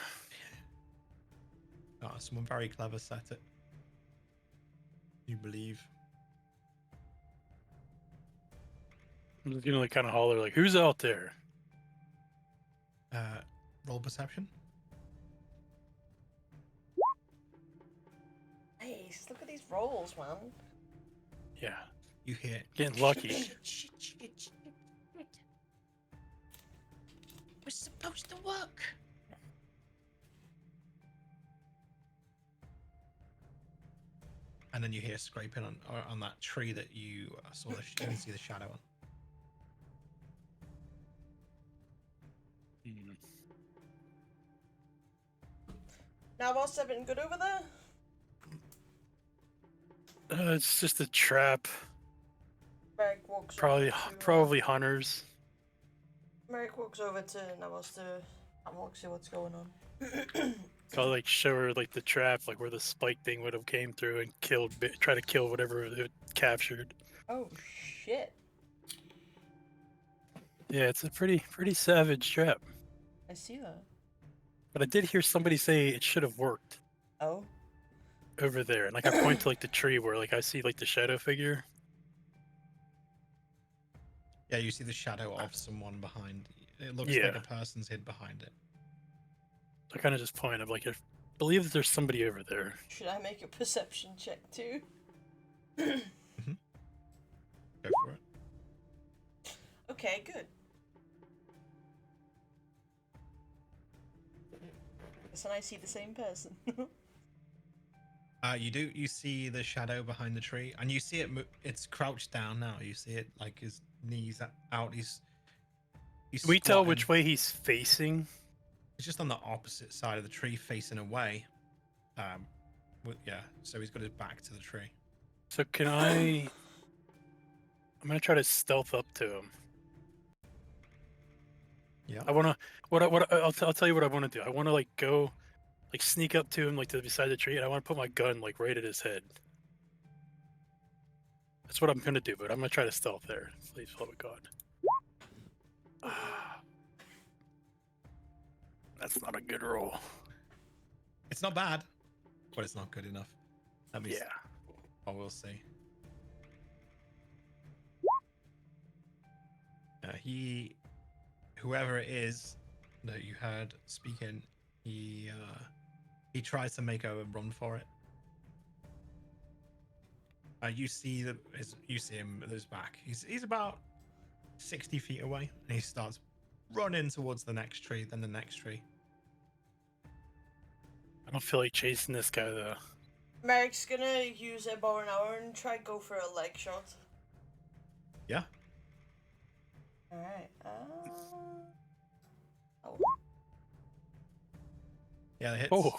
Oh, someone very clever set it. You believe. I'm just gonna like kind of holler like, "Who's out there?" Roll perception. Nice. Look at these rolls, man. Yeah, You hear getting lucky. We're supposed to work. And then you hear scraping on that tree that you saw. You can see the shadow on. Now, what's everything good over there? It's just a trap. Merrick walks Probably over to, probably hunters. Merrick walks over to Namos to have a look, see what's going on. So I'll like show her like the trap, like where the spike thing would have came through and killed, try to kill whatever it captured. Oh shit! Yeah, it's a pretty savage trap. I see that. But I did hear somebody say it should have worked Oh. over there, and like I point to like the tree where like I see like the shadow figure. Yeah, you see the shadow of someone behind. It looks Yeah. like a person's hid behind it. I kind of just point. I'm like, I believe that there's somebody over there. Should I make a perception check too? Go for it. Okay, good. So I see the same person. You do. You see the shadow behind the tree, and you see it. It's crouched down now. You see it like his knees out. He's Can we tell squatting. which way he's facing? He's just on the opposite side of the tree, facing away. Yeah. So he's got his back to the tree. So can I? I'm gonna try to stealth up to him. Yeah. I wanna. I'll tell you what I want to do. I want to like go, like sneak up to him, like to beside the tree, and I want to put my gun like right at his head. That's what I'm gonna do, but I'm gonna try to stealth there. Please, Father God. That's not a good roll. It's not bad, but it's not good enough. Let me. Yeah. I will see. Whoever it is that you heard speaking, he tries to make a run for it. You see him at his back. He's about 60 feet away, and he starts running towards the next tree, then the next tree. I don't feel like chasing this guy though. Merrick's gonna use a bow and arrow and try to go for a leg shot. Yeah. Alright, oh. Yeah, it hits. Oh,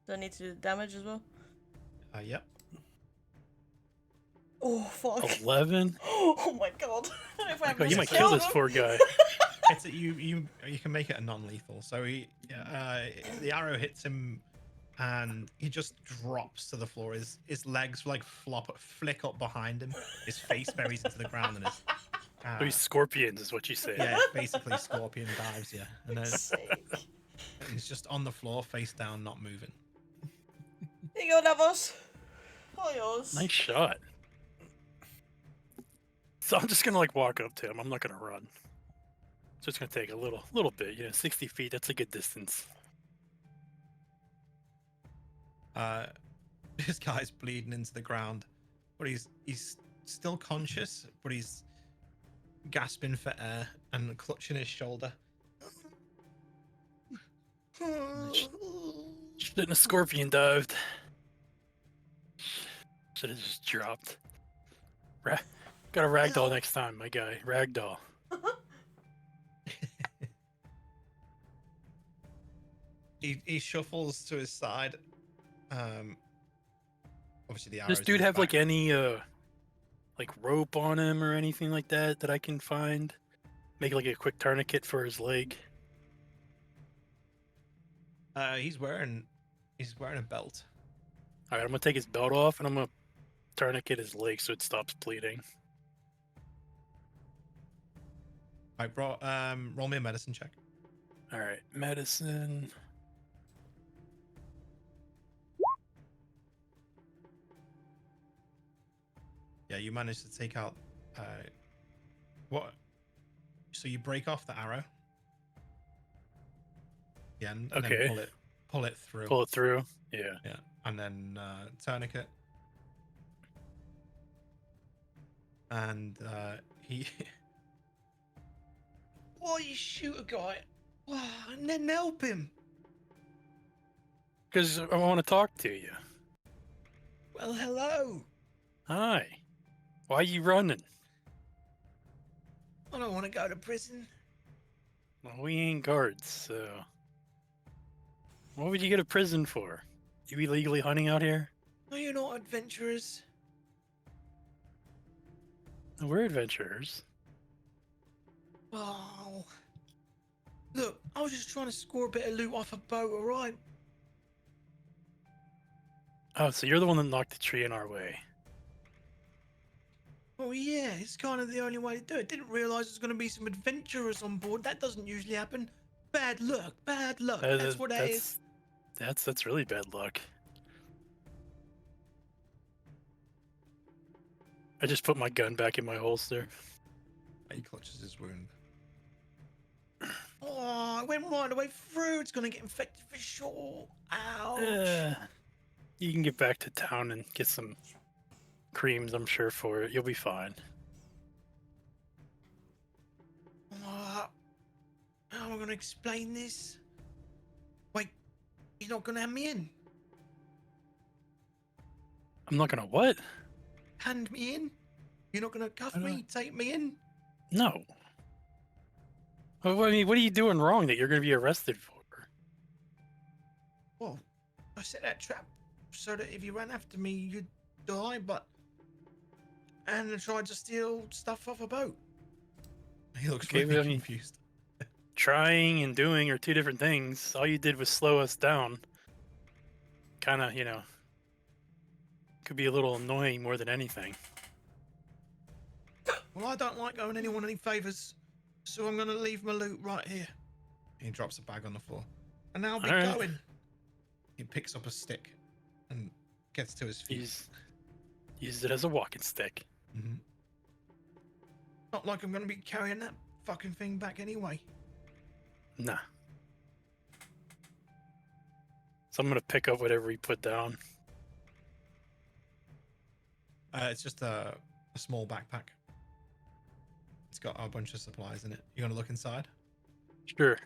Do I need to do damage as well? Yep. Oh, fuck. 11. Oh my god. If I Oh, you might missed kill all this of poor guy. It's you can make it a non-lethal. So the arrow hits him, and he just drops to the floor. His legs like flick up behind him. His face buries into the ground, and his So he's scorpions, is what you say. yeah, basically scorpion dives. Yeah, and then sake. he's just on the floor, face down, not moving. Here you go, Davos. All yours. Nice shot. So I'm just gonna like walk up to him. I'm not gonna run. So it's gonna take a little bit. 60 feet. That's a good distance. This guy's bleeding into the ground, but he's still conscious, but he's gasping for air and clutching his shoulder. Shouldn't have scorpion dived. Should have just dropped. Got a ragdoll next time, my guy. Ragdoll. He shuffles to his side. Obviously the arrow. Does dude have like any like rope on him or anything like that I can find? Make like a quick tourniquet for his leg. He's wearing a belt. All right, I'm gonna take his belt off and I'm gonna tourniquet his leg so it stops bleeding. Right, roll me a medicine check. All right, medicine. Yeah, you managed to take out what? So you break off the arrow. Yeah, and Okay. then pull it through. Pull it through. Yeah. Yeah, and then tourniquet. And he. Why you shoot a guy? And then help him. Because I want to talk to you. Well, hello. Hi. Why are you running? I don't want to go to prison. Well, we ain't guards, so. What would you go to prison for? You illegally hunting out here? Are you not adventurers? We're adventurers. Oh. Look, I was just trying to score a bit of loot off a boat, alright? Oh, so you're the one that knocked the tree in our way. Oh yeah, it's kind of the only way to do it. Didn't realise there's going to be some adventurers on board. That doesn't usually happen. Bad luck, bad luck. That's what that is. That's really bad luck. I just put my gun back in my holster. He clutches his wound. Oh, it went right the way through. It's going to get infected for sure. Ouch. You can get back to town and get some creams, I'm sure, for it. You'll be fine. How am I going to explain this? Wait, you're not going to hand me in? I'm not gonna what? Hand me in? You're not going to cuff I don't- me, take me in? No. Well, I mean, what are you doing wrong that you're gonna be arrested for? Well, I set that trap so that if you ran after me, you'd die, but... And I tried to steal stuff off a boat. He looks Okay, really but I mean- confused. Trying and doing are two different things. All you did was slow us down. Kind of, could be a little annoying more than anything. Well, I don't like owing anyone any favours, so I'm going to leave my loot right here. He drops a bag on the floor. And I'll be All right. going. He picks up a stick and gets to his feet. Use it as a walking stick. Mhm. Not like I'm going to be carrying that fucking thing back anyway. Nah. So I'm gonna pick up whatever he put down. It's just a small backpack. It's got a bunch of supplies in it. You going to look inside? Sure.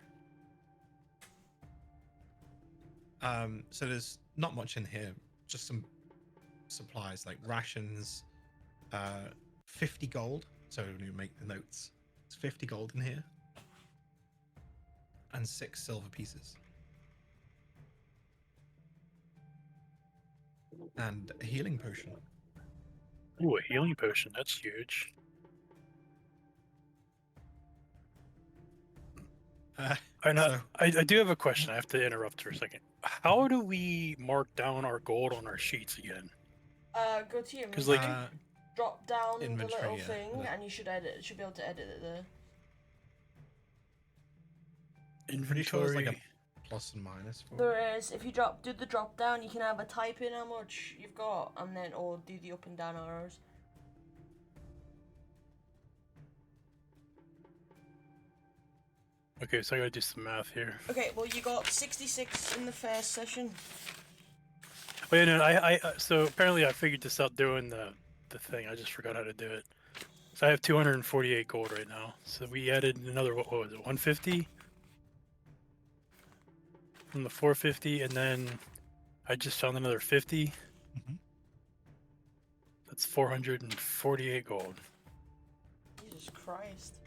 So there's not much in here. Just some supplies like rations, 50 gold. So when you make the notes, it's 50 gold in here, and 6 silver pieces, and a healing potion. Ooh, a healing potion. That's huge. I know. so- I do have a question. I have to interrupt for a second. How do we mark down our gold on our sheets again? Go to your 'Cause, menu, like- drop down the inventory, little yeah, thing, look. and you should be able to edit it there. Pretty sure there's Inventory. like a plus and minus for it. There is, if you do the drop down, you can have a type in how much you've got, and then or do the up and down arrows. Okay, so I gotta do some math here. Okay, well you got 66 in the first session. Wait, no, so apparently I figured this out doing the thing. I just forgot how to do it. So I have 248 gold right now. So we added another, what was it, 150? From the 450, and then I just found another 50. Mhm. That's 448 gold. Jesus Christ.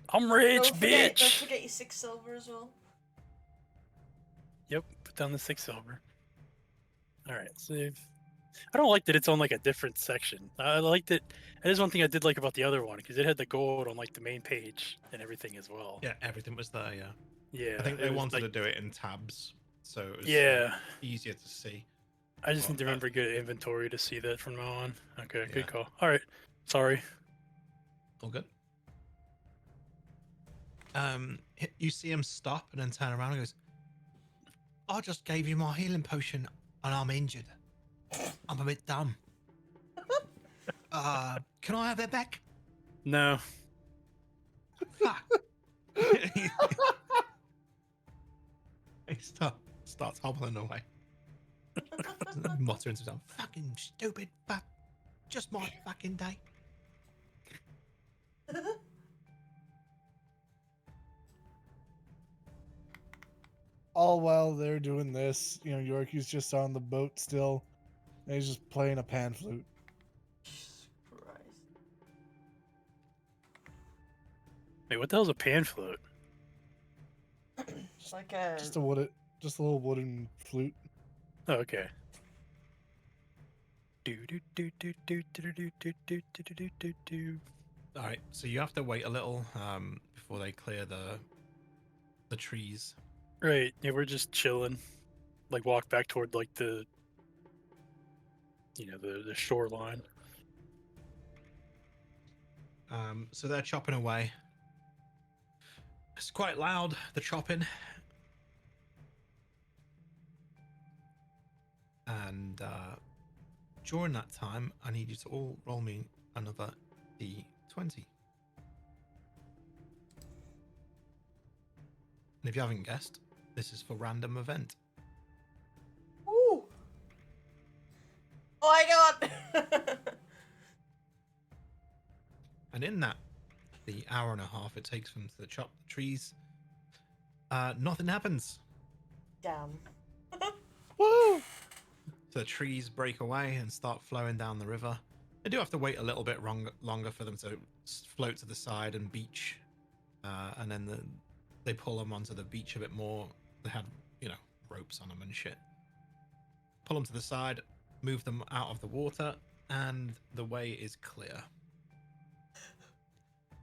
I'm rich, Don't bitch! forget your 6 silver as well. Yep, put down the 6 silver. Alright, save. I don't like that it's on like a different section. I liked it. That is one thing I did like about the other one, because it had the gold on like the main page and everything as well. Yeah, everything was there. Yeah, Yeah. I think it they was, wanted like- to do it in tabs, so it was Yeah. easier to see. I just need to Well, remember good inventory to see that from now on. Okay, Yeah. good call. Alright. Sorry. All good. You see him stop and then turn around and goes, "I just gave you my healing potion and I'm injured. I'm a bit dumb. Can I have it back?" No. Fuck. He starts hobbling away, muttering to himself, "Fucking stupid fuck. Just my fucking day." All while they're doing this, Yorkie's just on the boat still, and he's just playing a pan flute. Jesus Christ. Wait, what the hell's a pan float? It's like a... Just a little wooden flute. Oh, okay. All right, so you have to wait a little before they clear the trees. Right, yeah, we're just chilling. Like walk back toward like the the shoreline. So they're chopping away. It's quite loud, the chopping. And during that time, I need you to all roll me another d20. And if you haven't guessed, this is for random event. Ooh. Oh my god. And in that, the hour and a half it takes them to chop the trees, nothing happens. Damn. Woo! So the trees break away and start flowing down the river. They do have to wait a little bit longer for them to float to the side and beach, and then they pull them onto the beach a bit more. They had, ropes on them and shit. Pull them to the side, move them out of the water, and the way is clear.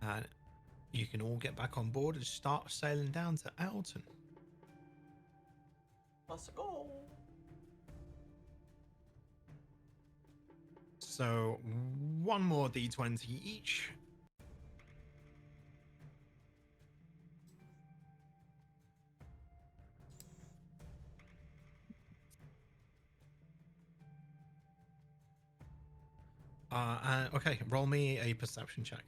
And you can all get back on board and start sailing down to Alton. Let's go. So one more d20 each. Okay, roll me a perception check.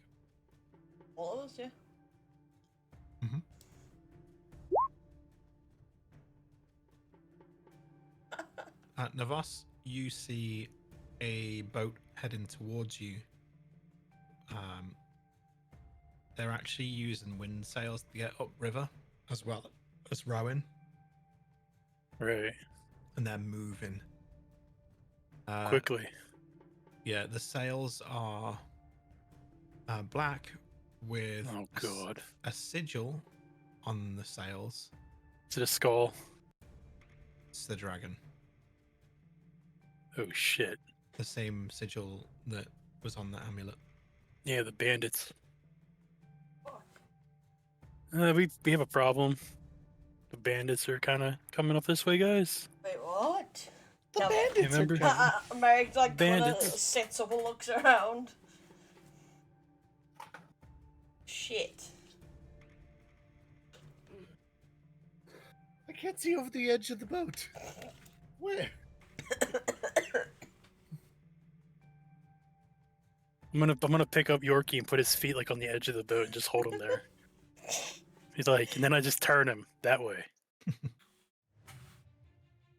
All of us, yeah. Mm-hmm. Navas, you see a boat heading towards you. They're actually using wind sails to get upriver as well as rowing, Right. and they're moving Quickly. Yeah, the sails are black with Oh god. a sigil on the sails. Is it a skull? It's the dragon, Oh shit. the same sigil that was on the amulet. Yeah, the bandits. We have a problem. The bandits are kind of coming up this way, guys. Wait, what? The No. bandits are Remember? coming. Meg like kinda Bandits. sits up and looks around. Shit. I can't see over the edge of the boat. Where? I'm gonna pick up Yorkie and put his feet like on the edge of the boat and just hold him there. He's like, and then I just turn him that way.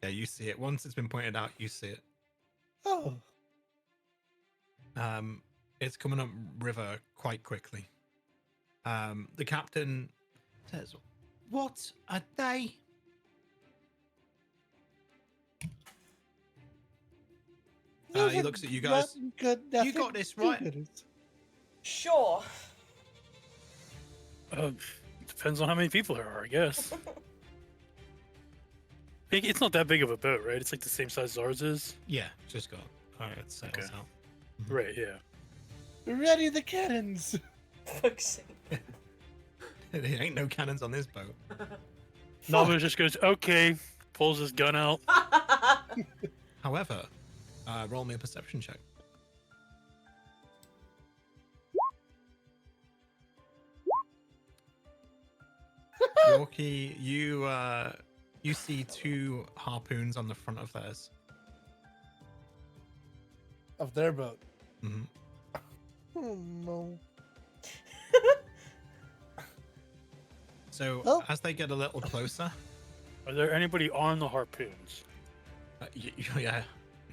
Yeah, you see it. Once it's been pointed out, you see it. Oh, It's coming up river quite quickly. The captain says, "What are they?" He looks at you guys. Nothing good, You nothing got this, right? good. Sure. Depends on how many people there are, I guess. It's not that big of a boat, right? It's like the same size as ours is. Yeah, just got. All right, sails Okay. out. Right, yeah. Ready the cannons. Fuck's sake. There ain't no cannons on this boat. Naldo just goes, okay, pulls his gun out. However, roll me a perception check. Yorkie, you see two harpoons on the front of theirs. Of their boat. hmm Oh no. So Oh. as they get a little closer, Are there anybody on the harpoons? yeah,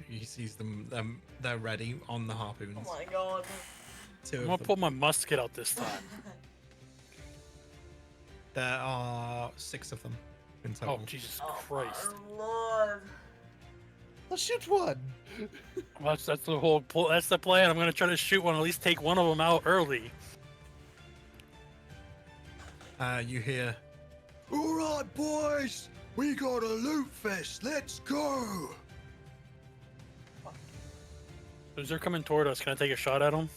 he sees them. They're ready on the harpoons. Oh my god. Two I'm of gonna them. pull my musket out this time. There are 6 of them in Oh, total. Jesus Oh Christ. my lord. Let's shoot one. Well, that's the whole that's the plan. I'm gonna try to shoot one, at least take one of them out early. You hear, "All right, boys, we got a loot fest. Let's go." As they're coming toward us, can I take a shot at them?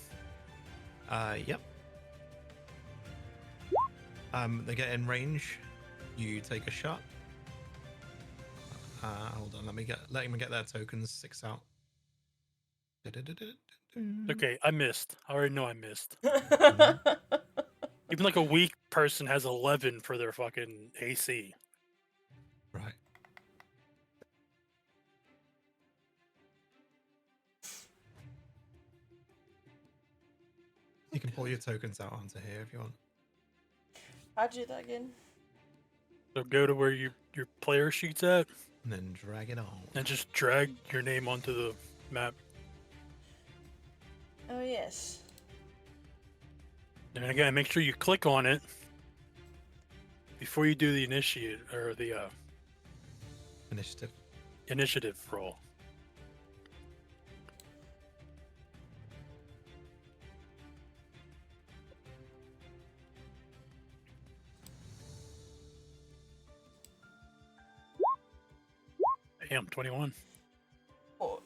Yep. They get in range. You take a shot. Hold on. Let me get their tokens. 6 out. Okay, I missed. I already know I missed. Even like a weak person has 11 for their fucking AC. Right. You can pull your tokens out onto here if you want. How'd you do that again? So go to where your player sheet's at And then drag it on. and just drag your name onto the map. Oh, yes. And again, make sure you click on it before you do the initiate or the Initiative. initiative roll. Damn, 21. Oh,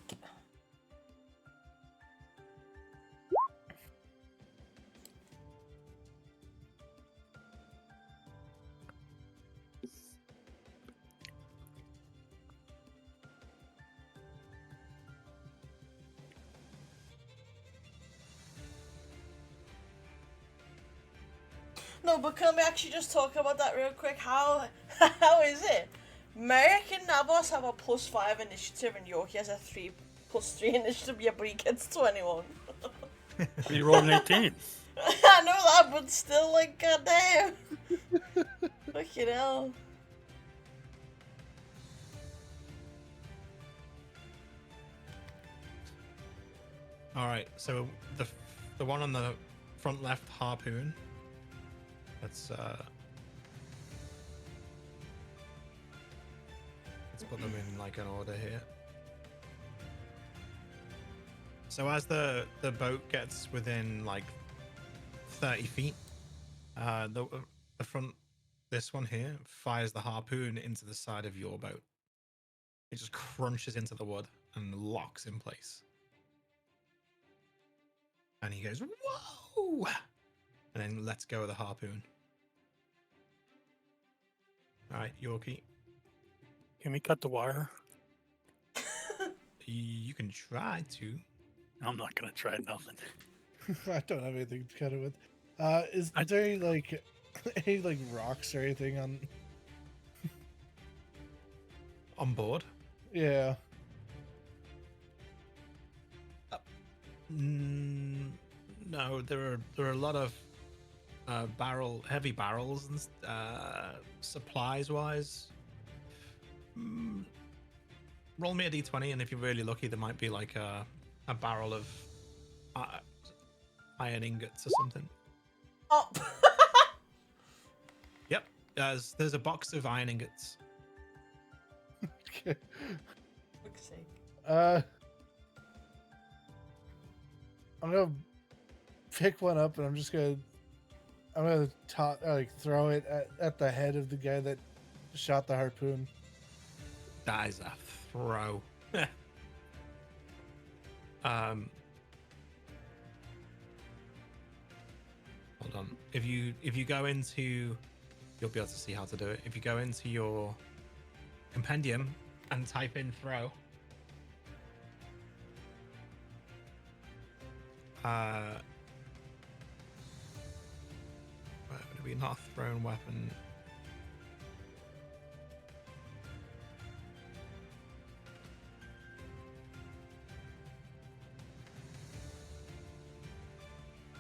no, but can we actually just talk about that real quick? How is it? Merrick and Navos have a +5 initiative and Yorkie has a 3+3 initiative, yeah, but he gets 21. You rolled an 18. I know that, but still, like, goddamn. Fucking hell. All right. So the one on the front left harpoon. Let's put them in like an order here. So as the boat gets within like 30 feet, the front, this one here, fires the harpoon into the side of your boat. It just crunches into the wood and locks in place. And he goes, whoa! And then lets go of the harpoon. All right, Yorkie, Can we cut the wire? you can try to. I'm not gonna try nothing. I don't have anything to cut it with. Is I- there any like any like rocks or anything on? On board? Yeah. No, there are a lot of heavy barrels and supplies wise. Roll me a d20, and if you're really lucky, there might be like a barrel of iron ingots or something. Oh. Yep, there's a box of iron ingots. Okay. Fuck's sake. I'm gonna pick one up and I'm gonna throw it at the head of the guy that shot the harpoon. That is a throw. Hold on. If you go into, you'll be able to see how to do it. If you go into your compendium and type in throw, where would it be? Not a thrown weapon.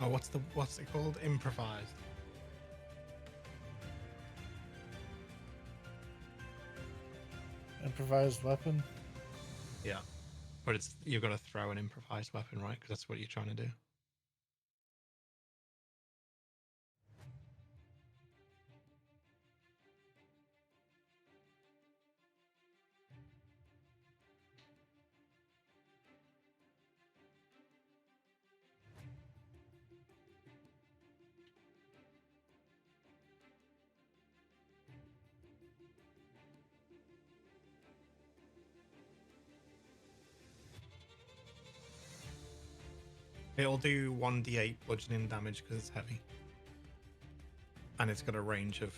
Oh, what's it called? Improvised. Improvised weapon. Yeah, but you're gonna throw an improvised weapon, right? Because that's what you're trying to do. It'll do 1d8 bludgeoning damage because it's heavy. And it's got a range of...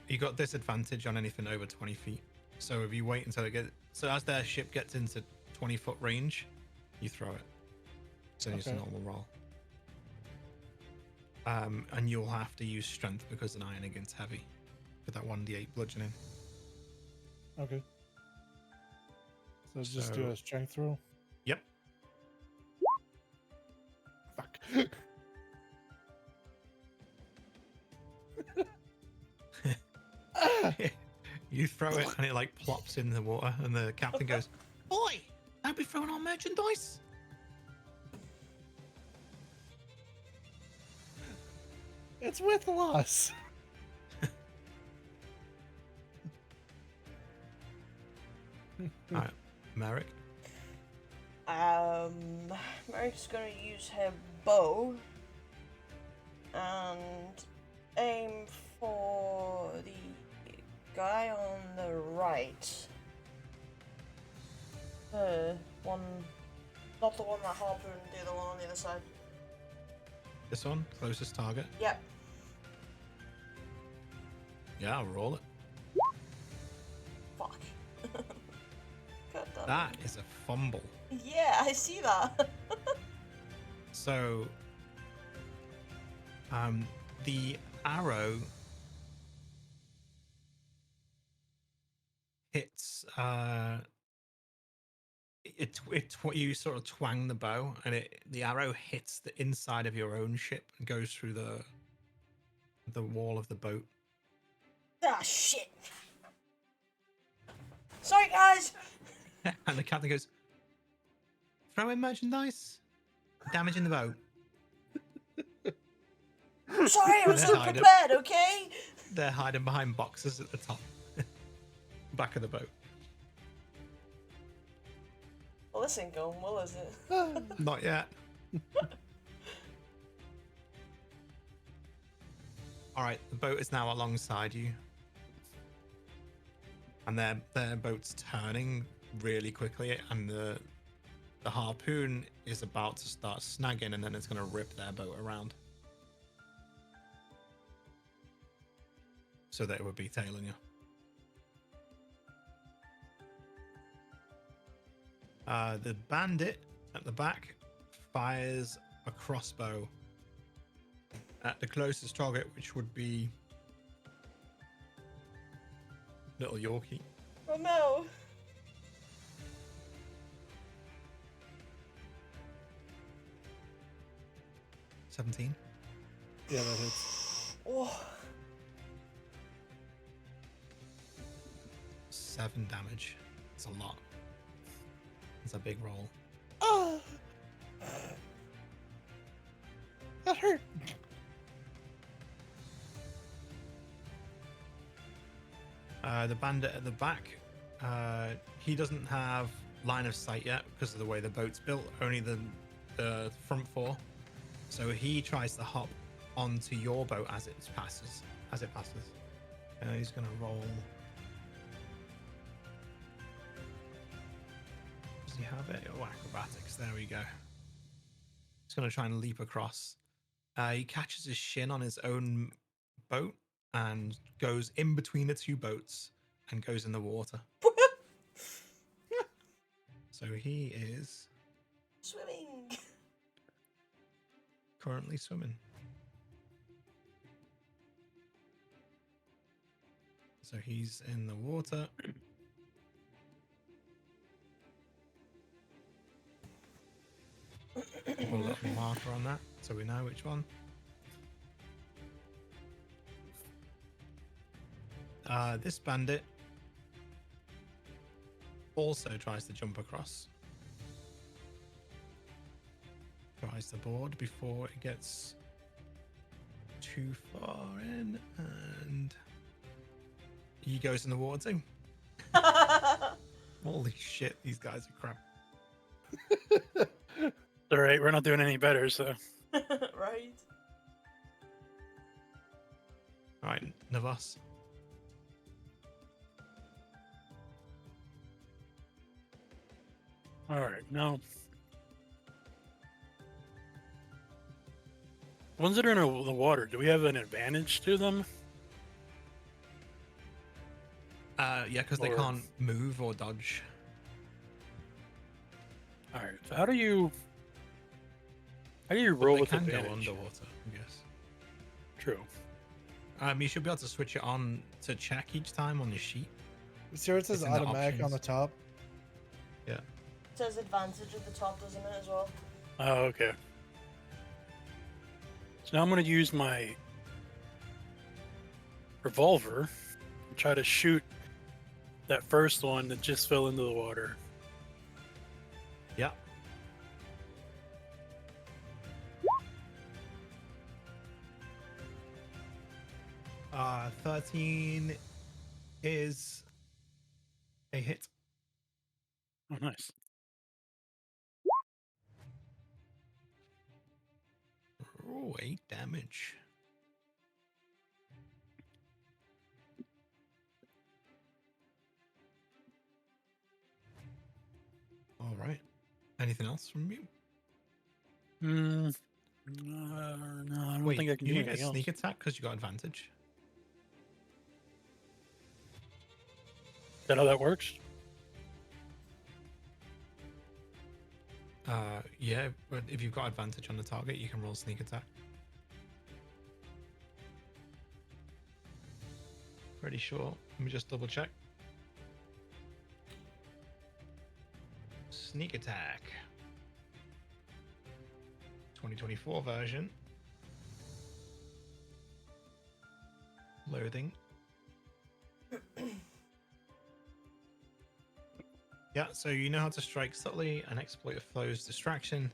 you got disadvantage on anything over 20 feet. So if you wait until it gets... So as their ship gets into 20-foot range, you throw it. So it's a Okay. normal roll. And you'll have to use strength because an iron against heavy for that 1d8 bludgeoning. Okay. So just do So- a strength roll. Yep. Fuck. Ah! You throw it and it like plops in the water, and the captain goes, "Oi, don't be throwing our merchandise." It's with loss. All right, Merrick. Merrick's gonna use her bow and aim for the guy on the right. One, not the one that harpooned, the other one on the other side. This one, closest target. Yep. Yeah, I'll roll it. Fuck. God damn. That is a fumble. Yeah, I see that. So, the arrow hits. You sort of twang the bow, and the arrow hits the inside of your own ship and goes through the wall of the boat. Ah, shit. Sorry, guys. And the captain goes, "Throw in merchandise, damaging the boat." Sorry, I was Yeah, still I know. prepared, okay? They're hiding behind boxes at the top, back of the boat. Well, this ain't going well, is it? Not yet. All right, the boat is now alongside you, and their boat's turning really quickly, and the harpoon is about to start snagging, and then it's going to rip their boat around, so that it would be tailing you. The bandit at the back fires a crossbow at the closest target, which would be little Yorkie. Oh no. 17. Yeah, that hits. Oh, 7 damage. It's a lot. It's a big roll. Oh, that hurt. The bandit at the back, he doesn't have line of sight yet because of the way the boat's built, only the front four. So he tries to hop onto your boat as it passes. He's gonna roll. Does he have it? Oh, acrobatics. There we go. He's gonna try and leap across. He catches his shin on his own boat and goes in between the two boats and goes in the water. So he is swimming. currently swimming. So he's in the water. Put a little marker on that so we know which one. This bandit also tries to jump across. Tries to board before it gets too far in, and he goes in the water too. Holy shit, these guys are crap. All right, we're not doing any better, so Right? Alright, Navas. all right. Now, Ones that are in the water, do we have an advantage to them? Yeah, because they Or- can't move or dodge. All right. So how do you But roll they with can advantage? go underwater, I guess. True. You should be able to switch it on to check each time on your sheet. See where it says It's in the automatic on the options. top? Yeah. It says advantage at the top, doesn't it, as well? Oh, okay. So now I'm going to use my revolver and try to shoot that first one that just fell into the water. Yeah. Uh, 13 is a hit. Oh, nice. Oh, 8 damage. All right. Anything else from you? No, I don't Wait, think I can you do get anything else. sneak attack because you got advantage. Is that how that works? Yeah, but if you've got advantage on the target, you can roll sneak attack. Pretty sure. Let me just double check. Sneak attack. 2024 version. Loading. Yeah, so you know how to strike subtly and exploit a flow's distraction.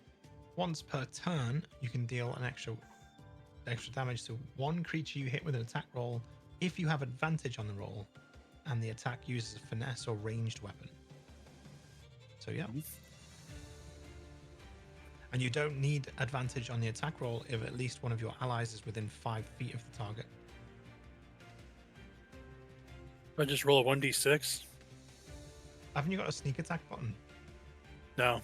Once per turn, you can deal an extra damage to one creature you hit with an attack roll if you have advantage on the roll, and the attack uses a finesse or ranged weapon. So yeah. And you don't need advantage on the attack roll if at least one of your allies is within 5 feet of the target. I just roll a 1d6. Haven't you got a sneak attack button? No. It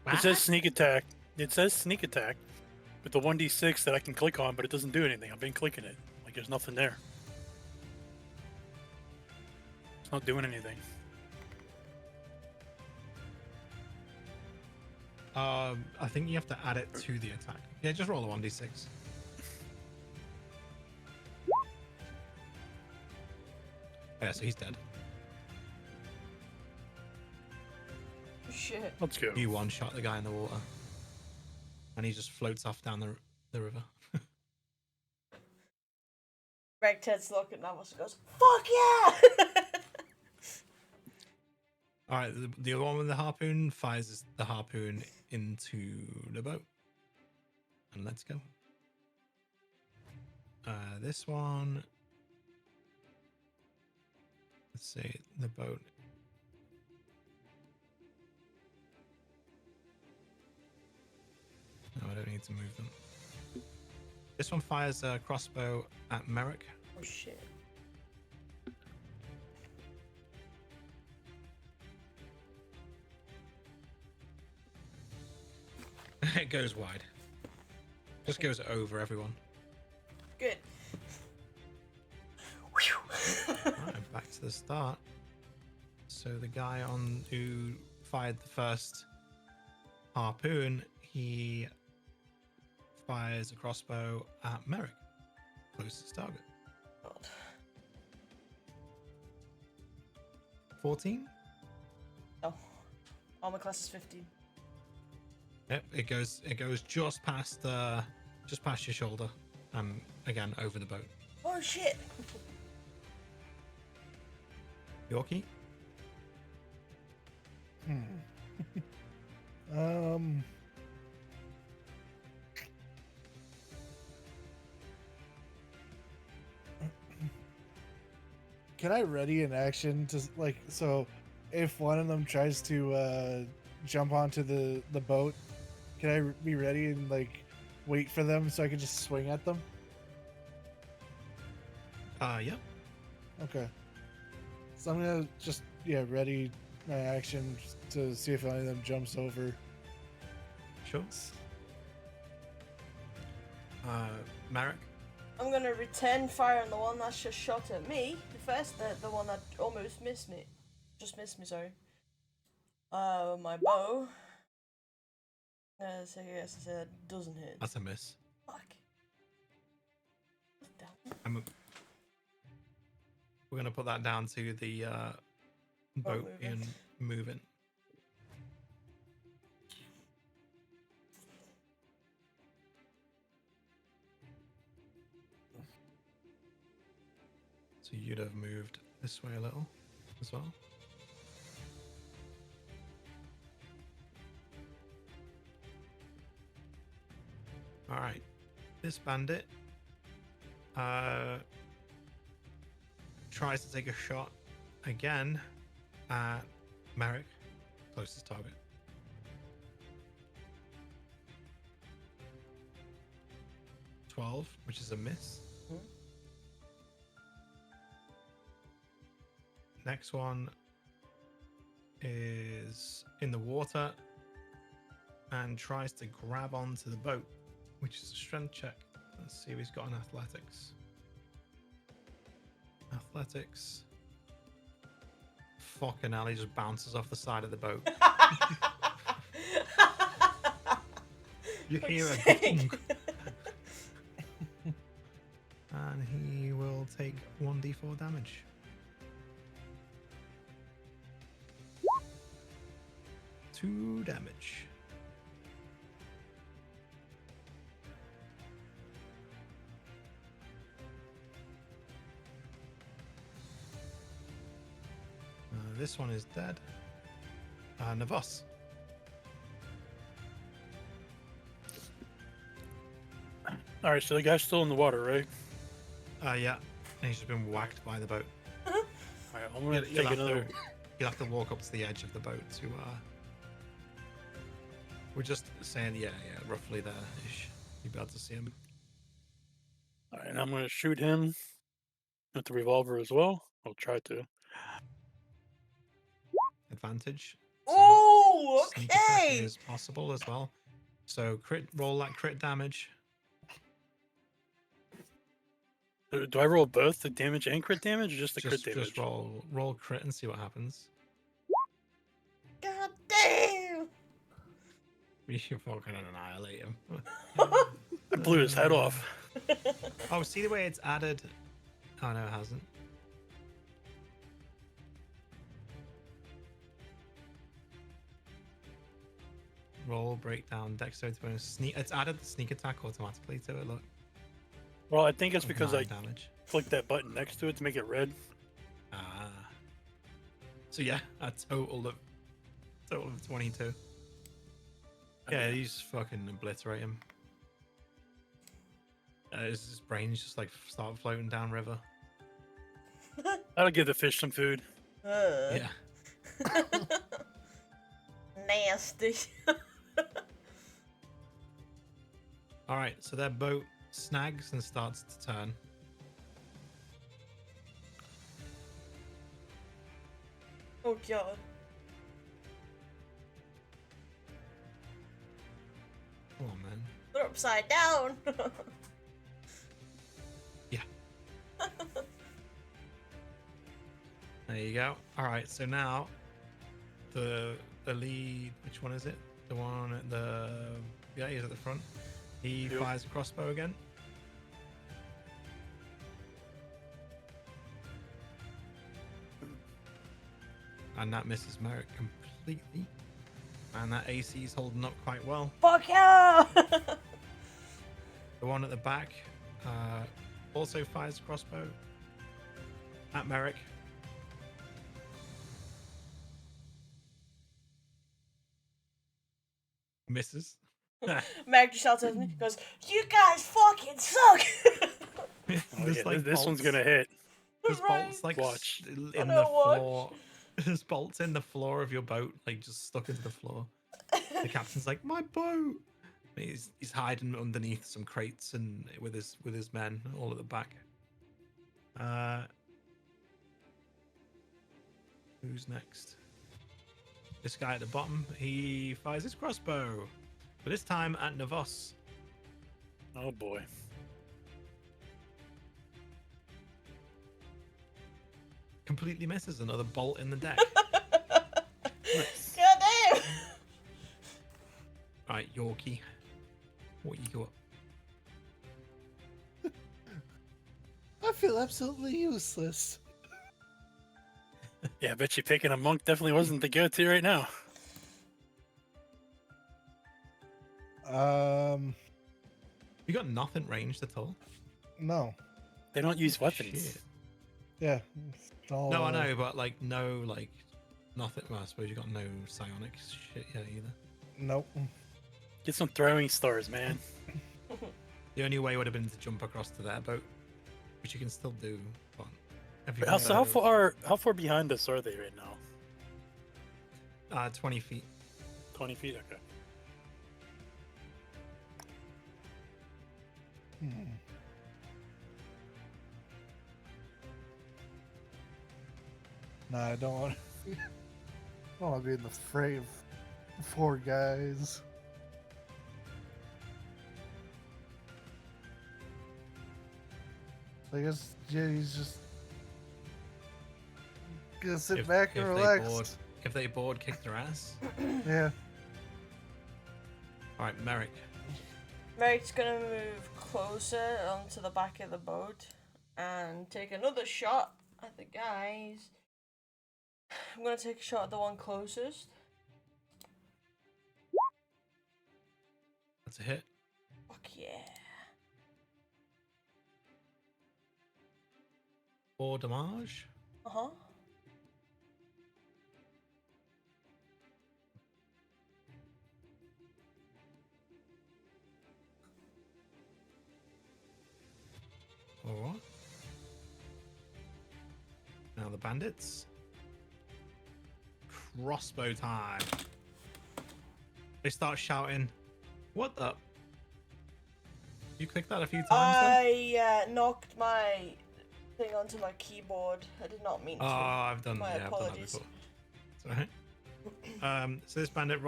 What? says sneak attack. It says sneak attack with the 1d6 that I can click on, but it doesn't do anything. I've been clicking it. Like there's nothing there. It's not doing anything. I think you have to add it to the attack. Yeah, just roll a 1d6. Yeah, so he's dead. Shit. Let's go. You one-shot the guy in the water. And he just floats off down the river. Greg Ted's looking at us and goes, "Fuck yeah!" Alright, the other one with the harpoon fires the harpoon into the boat. And let's go. This one... Let's see, the boat... No, I don't need to move them. This one fires a crossbow at Merrick. Oh shit. It goes wide. Just goes over everyone. Good. Right, back to the start. So the guy who fired the first harpoon, he fires a crossbow at Merrick, closest target. God. 14. No. Armor class is 15. Yep, it goes just past your shoulder, again over the boat. Oh shit. Yorkie. Can I ready an action to like so if one of them tries to jump onto the boat, can I be ready and like wait for them so I can just swing at them? Yep. Okay. So I'm gonna just ready my action to see if any of them jumps over. Sure. Merrick. I'm gonna return fire on the one that's just shot at me. The one that almost missed me. Just missed me, sorry. My bow. So yes, I said doesn't hit. That's a miss. Fuck. We're gonna put that down to the boat moving. being moving. So you'd have moved this way a little as well. All right, this bandit tries to take a shot again at Merrick, closest target. Which is a miss. Next one is in the water and tries to grab onto the boat, which is a strength check. Let's see if he's got an athletics. Athletics. Fucking hell, he just bounces off the side of the boat. You hear a boom. And he will take 1d4 damage. Two damage. This one is dead. Navos. All right, so the guy's still in the water, right? Yeah. And he's just been whacked by the boat. All right, I'm gonna take another. You'll have to walk up to the edge of the boat to. We're just saying, yeah, roughly there-ish. You'll be able to see him. All right, and I'm gonna shoot him with the revolver as well. I'll try to. Advantage. Oh, Sneak attack okay. is possible as well. So roll that crit damage. Do I roll both the damage and crit damage, or just the crit damage? Just roll crit and see what happens. God damn. You should fucking annihilate him. I blew his head off. Oh, see the way it's added? Oh no, it hasn't. Roll, breakdown, dexterity bonus, sneak. It's added the sneak attack automatically to it. Look. Well, I think it's Of because 9 I damage. clicked that button next to it to make it red. Ah. So yeah, a total of 22. Yeah, he's fucking obliterate him. His brain's just like start floating down river. That'll give the fish some food. Yeah. Nasty. All right, so their boat snags and starts to turn. Oh god. Come on, man. They're upside down. Yeah. There you go. All right, so now the lead. Which one is it? The one at the. Yeah, he's at the front. He Yep. fires a crossbow again. And that misses Merrick completely. And that AC is holding up quite well. Fuck yeah. The one at the back also fires a crossbow at Merrick. Misses. Meg just shouts at me, goes, "You guys fucking suck." Oh, There's, yeah, like, this one's bolts. gonna hit. There's Right. bolts like Watch. in I the know, watch. floor. There's bolts in the floor of your boat, like just stuck into the floor. The captain's like, "My boat!" He's hiding underneath some crates and with his men all at the back. Who's next? This guy at the bottom. He fires his crossbow, but this time at Navos. Oh boy. Completely misses another bolt in the deck. Nice. God damn! Right, Yorkie. What you got? I feel absolutely useless. Yeah, I bet you picking a monk definitely wasn't the go-to right now. You got nothing ranged at all? No. They don't use weapons. Shit. Yeah. It's all, No, I know, but like no, like nothing. Well, I suppose you got no psionic shit yet either. Nope. Get some throwing stars, man. The only way would have been to jump across to their boat, which you can still do. But have you Wait, so how got, how far behind us are they right now? 20 feet. 20 feet. Okay. Hmm. Nah, I don't want. I don't want to be in the fray of 4 guys. I guess yeah, he's just gonna sit back and They relax. board, if they board, kick their ass. Yeah. All right, Merrick. Merrick's gonna move closer onto the back of the boat and take another shot at the guys. I'm gonna take a shot at the one closest. That's a hit. Fuck yeah. 4 damage. Uh-huh. All right. Now the bandits. Crossbow time. They start shouting, "What the?" You clicked that a few times then? I knocked my thing onto my keyboard. I did not mean to. Oh, I've done, My I've done that apologies. before. It's alright. So this bandit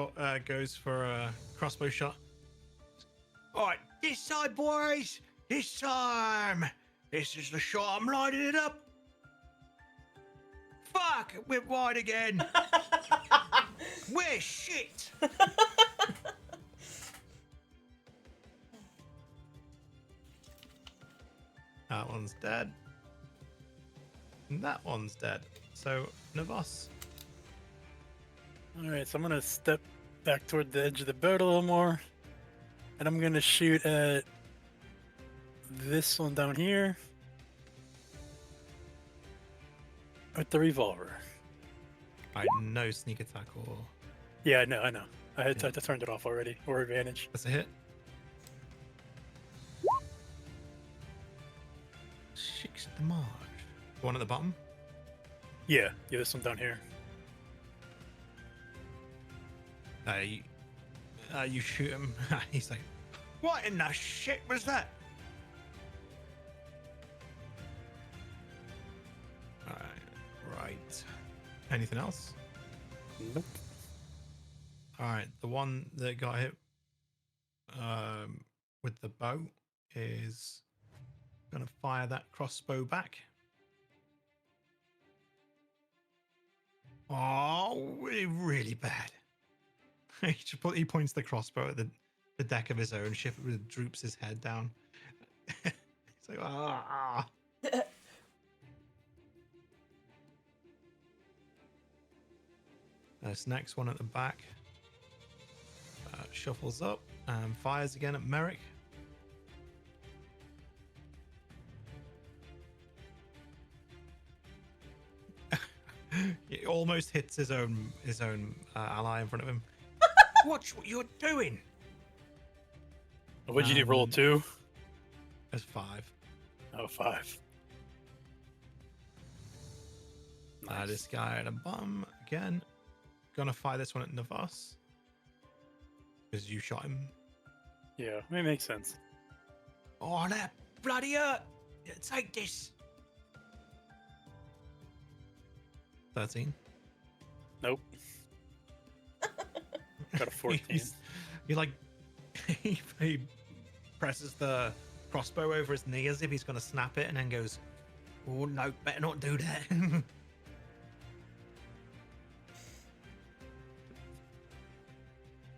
goes for a crossbow shot. Alright, this side, boys! This time! This is the shot, I'm lighting it up! Fuck! We're wide again! We're shit! That one's dead. And that one's dead. So, Navas. All right, so I'm gonna step back toward the edge of the boat a little more, and I'm gonna shoot at this one down here with the revolver. Alright, no sneak attack or... Yeah, I know. I had Yeah. I turned it off already, or advantage. That's a hit. 6 damage. The one at the bottom? Yeah, this one down here. You shoot him. He's like, "What in the shit was that?" Right. Anything else? Nope. All right. The one that got hit with the bow is gonna fire that crossbow back. Oh, really bad. He points the crossbow at the deck of his own ship. It droops his head down. He's like, ah. This next one at the back shuffles up and fires again at Merrick. It almost hits his own ally in front of him. Watch what you're doing. What'd you do? Roll 2? That's 5. Oh, 5. Nice. This guy at the bottom again. Gonna fire this one at Navas because you shot him. Yeah, it makes sense. Oh, that bloody hurt! Take this. 13. Nope. Got a 14. You're like, he presses the crossbow over his knee as if he's going to snap it, and then goes, "Oh no, better not do that."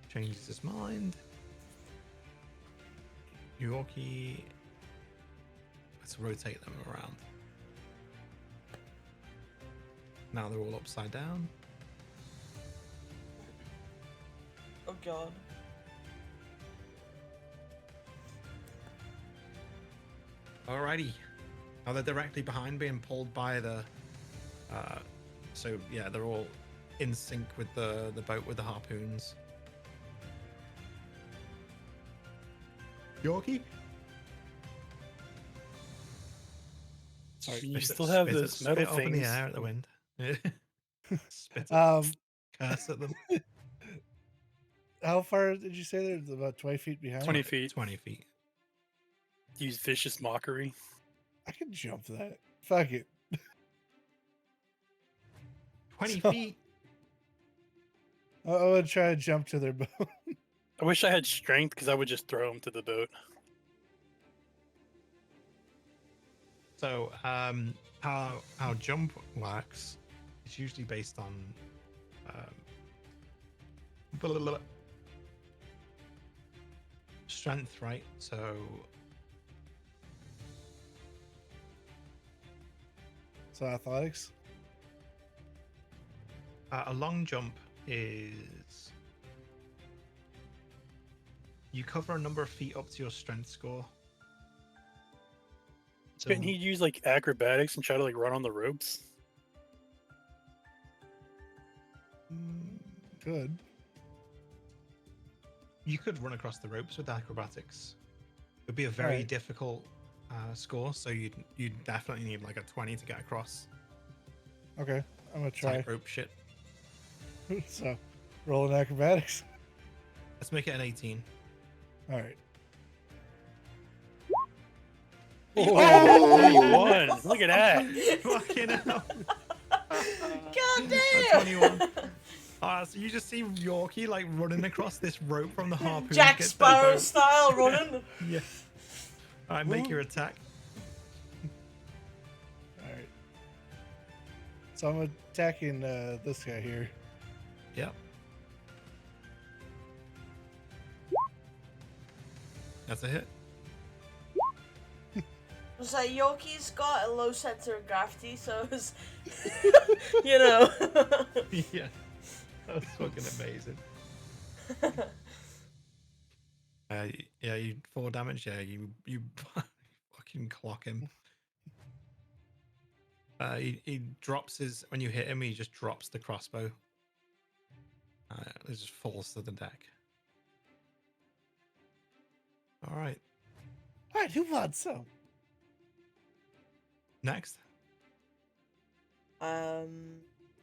Changes his mind. Yorkie. Let's rotate them around. Now they're all upside down. Oh god. Alrighty. Now they're directly behind, being pulled by the. So yeah, they're all in sync with the boat with the harpoons. Yorkie. Sorry, You Spit still it- have spit it- those metal spit up in things. the air at the wind. Spit it. Curse at them. How far did you say they're about 20 feet behind? 20 feet. 20 feet. Use vicious mockery. I can jump that. Fuck it. 20 So- feet. I would try to jump to their boat. I wish I had strength because I would just throw him to the boat. So, how jump works? It's usually based on blah, blah, blah. Strength, right? So, So athletics. a long jump is you cover a number of feet up to your strength score. So, Couldn't he use like acrobatics and try to like run on the ropes? Good. you could run across the ropes with acrobatics. It would be a very Alright. difficult score, so you'd definitely need like a 20 to get across. Okay, I'm gonna try. Tightrope shit. So, rolling acrobatics. Let's make it an 18. All right. Oh, 21. Look at that. Fucking hell. God A damn! 21. So you just see Yorkie like running across this rope from the harpoon. Jack gets to the Sparrow boat. style running. Yeah. All right, make your attack. All right. So I'm attacking this guy here. Yep. That's a hit. So Yorkie's got a low center of gravity, so it's, you know. Yeah. That's fucking amazing. Yeah, you 4 damage. Yeah, you fucking clock him. He drops his when you hit him. He just drops the crossbow. It just falls to the deck. All right. All right, who wants some? Next,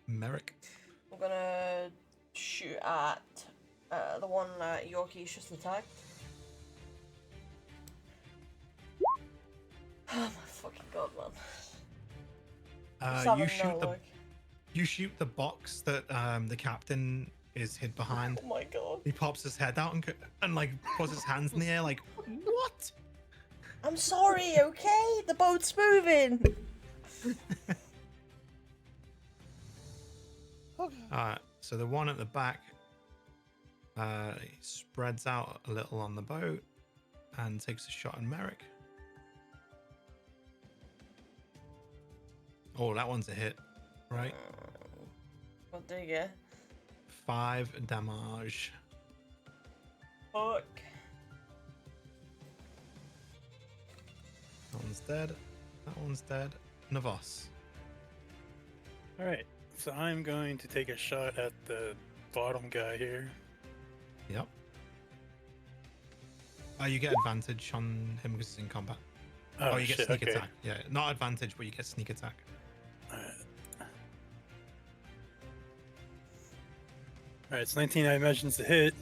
Merrick. I'm gonna shoot at the one that Yorkie's just attacked. Oh my fucking god, man. Just You having shoot no the luck. you shoot the box that the captain is hid behind. Oh my god. He pops his head out and like puts his hands in the air like, what? I'm sorry, okay? The boat's moving. Okay. So the one at the back spreads out a little on the boat and takes a shot at Merrick. Oh, that one's a hit, right? What do you get? 5 damage. Fuck. That one's dead. That one's dead. Navos. All right. So I'm going to take a shot at the bottom guy here. Yep. You get advantage on him because he's in combat. Oh, You get shit, sneak okay. attack. Yeah, not advantage, but you get sneak attack. All right, it's 19. I imagine it's a hit.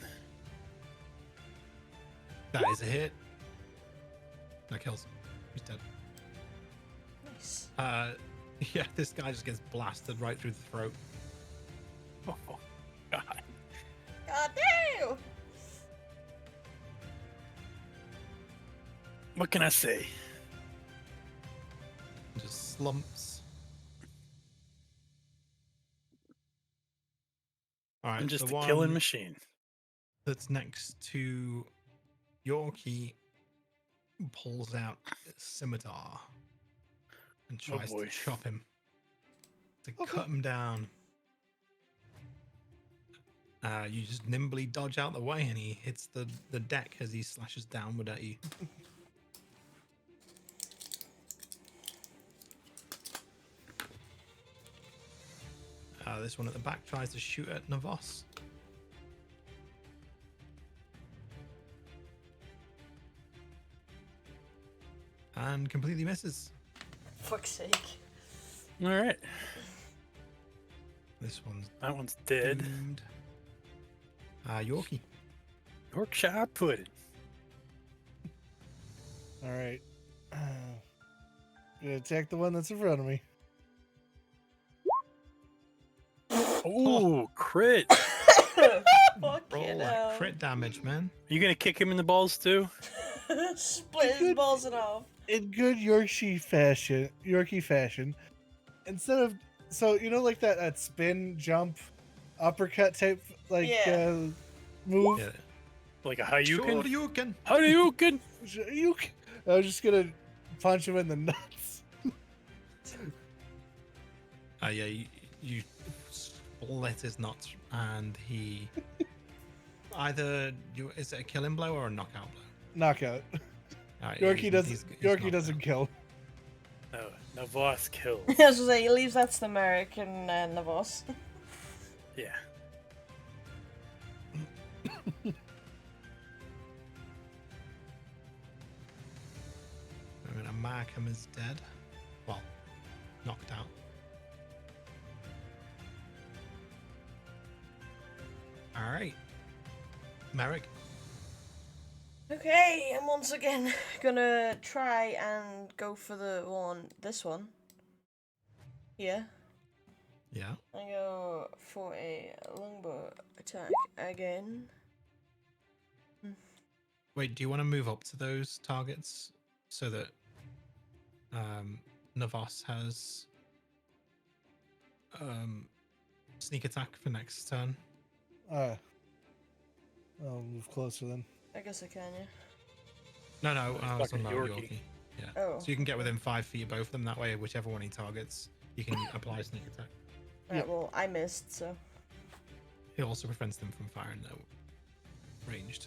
That is a hit. That kills him. He's dead. Nice. Yeah, this guy just gets blasted right through the throat. Oh, God. God damn! What can I say? Just slumps. All right, I'm just the a killing one machine. that's next to Yorkie pulls out a scimitar and tries to boy. chop him, to Okay. cut him down. You just nimbly dodge out the way, and he hits the deck as he slashes downward at you. This one at the back tries to shoot at Navos. And completely misses. Fuck's sake. All right, This one's that one's dead. doomed. Yorkie. Yorkshire pudding. All right. Gonna attack the one that's in front of me. Ooh, crit. Fuck Roll it that crit damage, man. You gonna kick him in the balls too? Split his balls in half. In good Yorkie fashion, instead of like that spin jump uppercut type Yeah. move. Yeah. Like a Hayukin? Shoryuken. Hayukin! I was just gonna punch him in the nuts. Yeah, you split his nuts, and he is it a killing blow or a knockout blow? Knockout. Alright, Yorkie he's Yorkie knocked doesn't out. kill. No, Navas kills. I was gonna say, he leaves that to the American Navos. Yeah. I'm gonna mark him as dead. Well, knocked out. Alright. Merrick. Okay, I'm once again gonna try and go for this one. Here. Yeah. I go for a longbow attack again. Wait, do you want to move up to those targets so that Navos has sneak attack for next turn? I'll move closer then. I guess I can, yeah. No, I was Fucking on about Yorkie. Yorkie. Yeah. Oh. So you can get within 5 feet of both of them. That way, whichever one he targets, you can apply sneak attack. Right, well, I missed, so. It also prevents them from firing though ranged.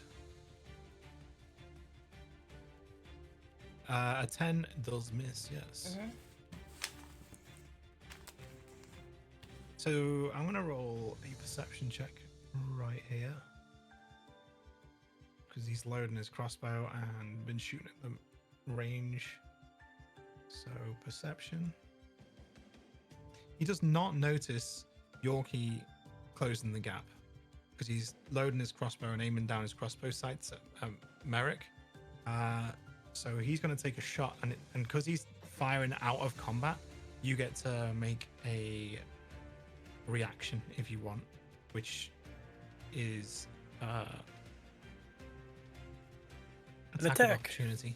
A 10 does miss, yes. Mhm. So I'm gonna roll a perception check right here. Because he's loading his crossbow and been shooting at the range. So perception. He does not notice Yorkie closing the gap. Because he's loading his crossbow and aiming down his crossbow sights at Merrick. So he's going to take a shot, and because he's firing out of combat, you get to make a reaction if you want, which is attack of attack. opportunity.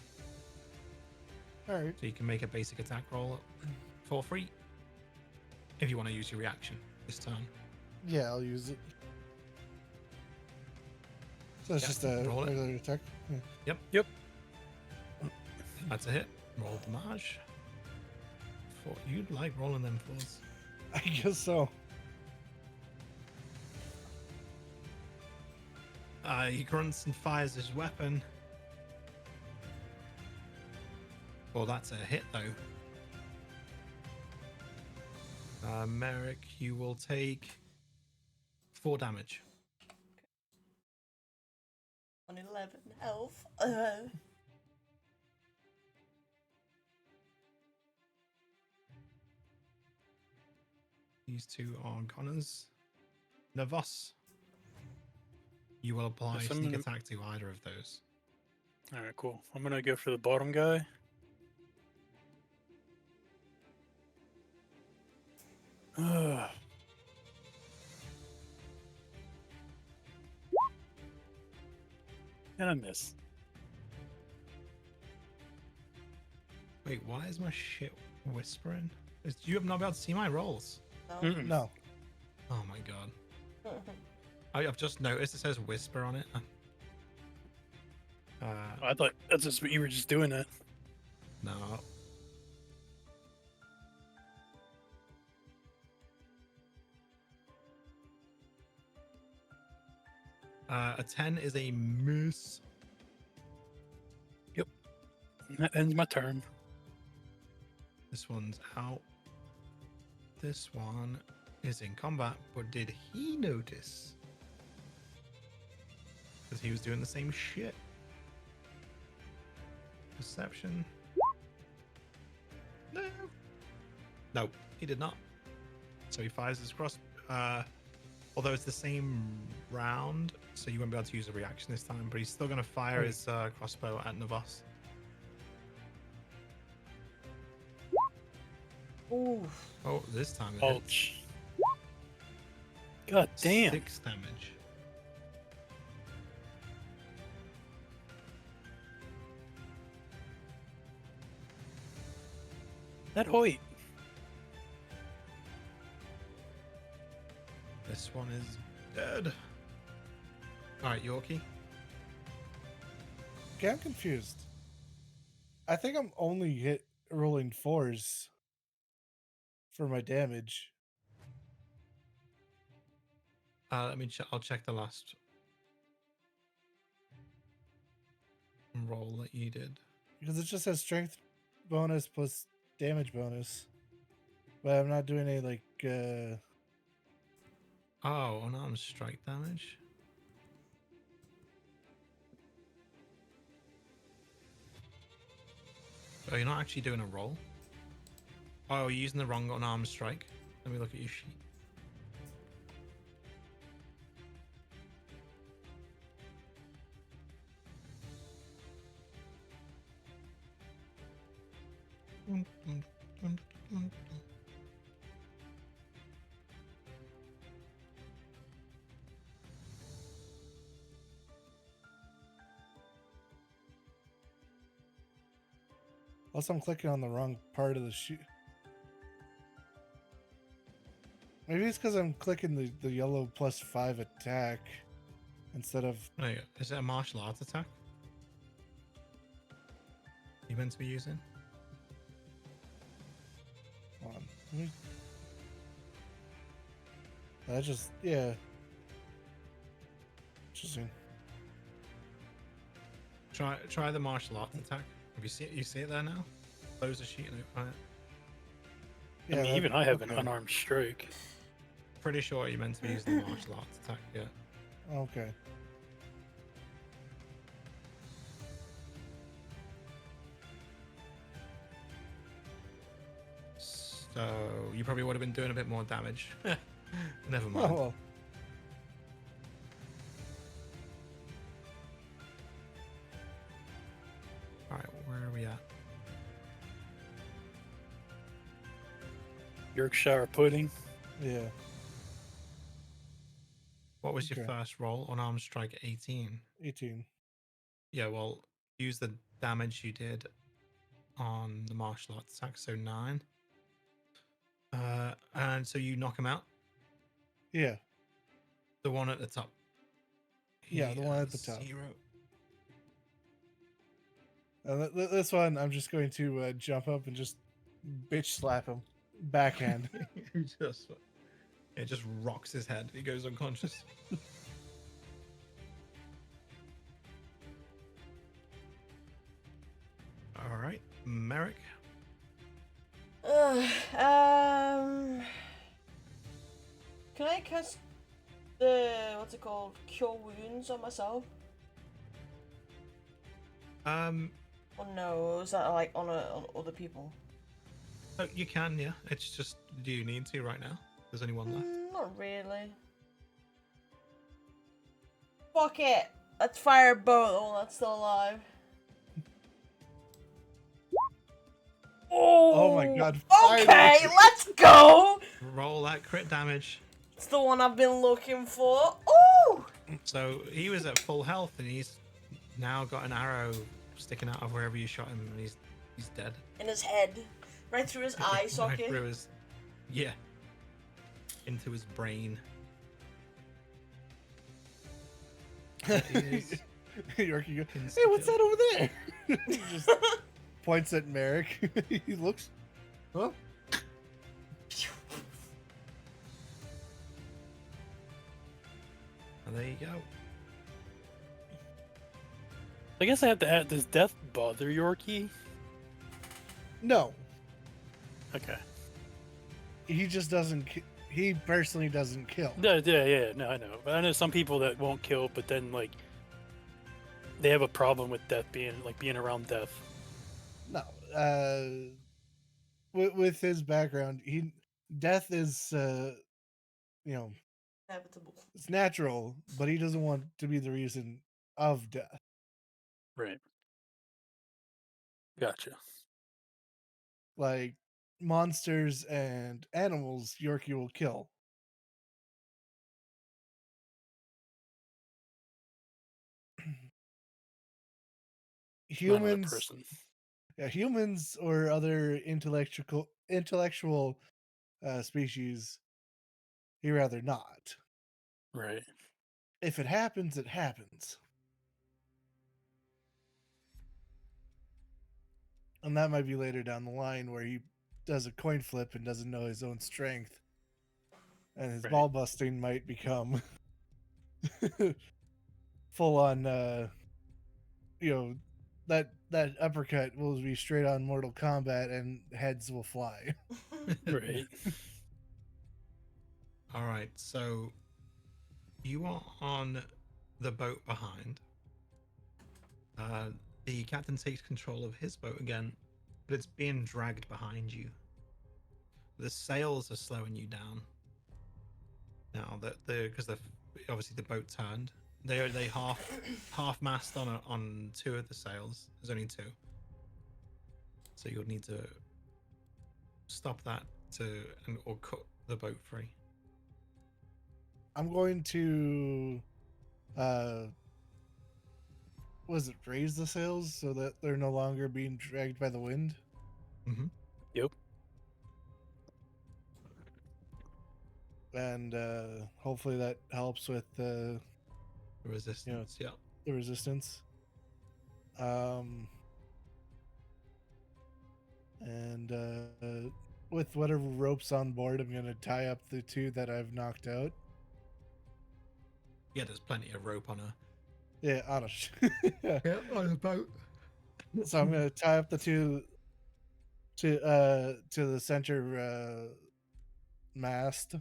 All right. So you can make a basic attack roll for free if you want to use your reaction this turn. Yeah, I'll use it. So it's Yeah, just a roll it. regular attack. Yeah. Yep. That's a hit. Roll damage. You'd like rolling them fours. I guess so. He grunts and fires his weapon. Well, that's a hit, though. Merrick, you will take 4 damage. On 11 health. These two are goners. Navos, you will apply Yes, I'm sneak gonna- attack to either of those. All right, cool. I'm gonna go for the bottom guy. And I miss. Wait, why is my shit whispering? Is you have not been able to see my rolls? No. Mm-mm. No. Oh my god. I've just noticed it says whisper on it. I thought that's just what you were just doing that. No. A 10 is a miss. That ends my turn. This one's out. This one is in combat, but did he notice? Because he was doing the same shit. Perception. No. Nope, he did not. So he fires his cross. Although it's the same round, so you won't be able to use a reaction this time, but he's still going to fire his crossbow at Navas. Ooh. Oh, this time it hits. Ouch. God damn. 6 damage. That Hoyt. This one is dead. Alright, Yorkie. Okay, I'm confused. I think I'm only rolling 4s for my damage. Let me I'll check the last roll that you did. Because it just has strength bonus plus damage bonus. But I'm not doing any like Oh, unarmed strike damage. Oh, you're not actually doing a roll? Oh, you're using the wrong unarmed strike. Let me look at your sheet. also I'm clicking on the wrong part of the sheet. Maybe it's because I'm clicking the yellow +5 attack instead of There you go. Is it a martial arts attack? You meant to be using? hold on. Let me- I just yeah. Interesting. Try the martial arts attack. Have you see it there now? Close the sheet and open it. Yeah, I mean, that- even I have an okay. unarmed strike. Pretty sure you're meant to be using the martial arts attack, yeah. Okay. So you probably would have been doing a bit more damage. Never Oh mind. well. Alright, where are we at? Yorkshire pudding. Yeah. What was your Okay. first roll? Unarmed strike 18. 18. Yeah, well, use the damage you did on the martial arts attack, so 9. And so you knock him out. Yeah. The one at the top. Yeah, the one at the has top. 0. This one, I'm just going to jump up and just bitch slap him. Backhand. It just rocks his head. He goes unconscious. All right, Merrick. Can I cast the what's it called? Cure wounds on myself? Or no? Is that like on other people? Oh, you can, yeah. It's just, do you need to right now? There's only one left. Not really. Fuck it. Let's fire a bolt. Oh, that's still alive. Oh my god. Okay, finally. let's go. Roll that crit damage. It's the one I've been looking for. Ooh. So he was at full health, and he's now got an arrow sticking out of wherever you shot him, and he's He's dead. In his head. Right through his eye Right socket. through his, yeah, into his brain. Is Yorkie goes, insta hey, what's kill. that over there? He just points at Merrick. He looks, huh? And there you go. I guess I have to add, does death bother Yorkie? No, Okay. he just doesn't. He personally doesn't kill. Yeah, no, I know. But I know some people that won't kill, but then, like, they have a problem with death being around death. No, with his background, death is, you know, Inevitable. it's natural, but he doesn't want to be the reason of death. Right. Gotcha. Like monsters and animals, Yorkie will kill. Not another Humans, person. yeah, humans or other intellectual species, he rather not. Right. If it happens, it happens. And that might be later down the line where he does a coin flip and doesn't know his own strength. And his Right. ball busting might become full on, that uppercut will be straight on Mortal Kombat and heads will fly. Right. All right, so you are on the boat behind. The captain takes control of his boat again, but it's being dragged behind you. The sails are slowing you down. Now that because obviously the boat turned, they half mast on two of the sails. There's only two, so you'll need to stop that or cut the boat free. I'm going to, raise the sails so that they're no longer being dragged by the wind? Mm-hmm. Yep. And hopefully that helps with the Resistance, yeah. resistance. And with whatever ropes on board, I'm going to tie up the two that I've knocked out. Yeah, there's plenty of rope on her. Yeah, on a Yeah, on the boat. So I'm going to tie up the two to the center mast.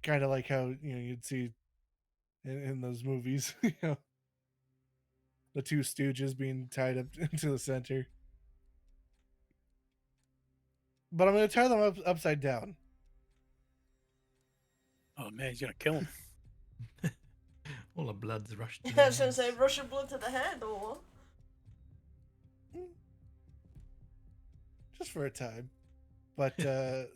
Kind of like how you'd see in those movies, the two stooges being tied up into the center. But I'm going to tie them upside down. Oh man, he's gonna kill him. All the blood's rushed. I was gonna say Russian blood to the head or what? Just for a time. But I'm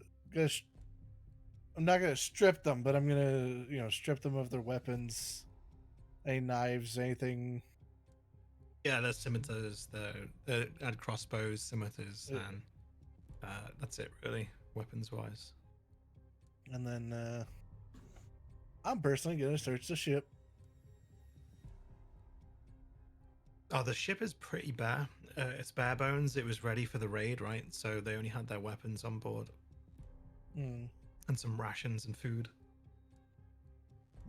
not gonna strip them, but I'm gonna strip them of their weapons, any knives, anything. Yeah, there's scimitars. They add crossbows, scimitars, and that's it really, weapons wise. And then I'm personally gonna search the ship. Oh, the ship is pretty bare. It's bare bones. It was ready for the raid, right? So they only had their weapons on board Hmm. and some rations and food.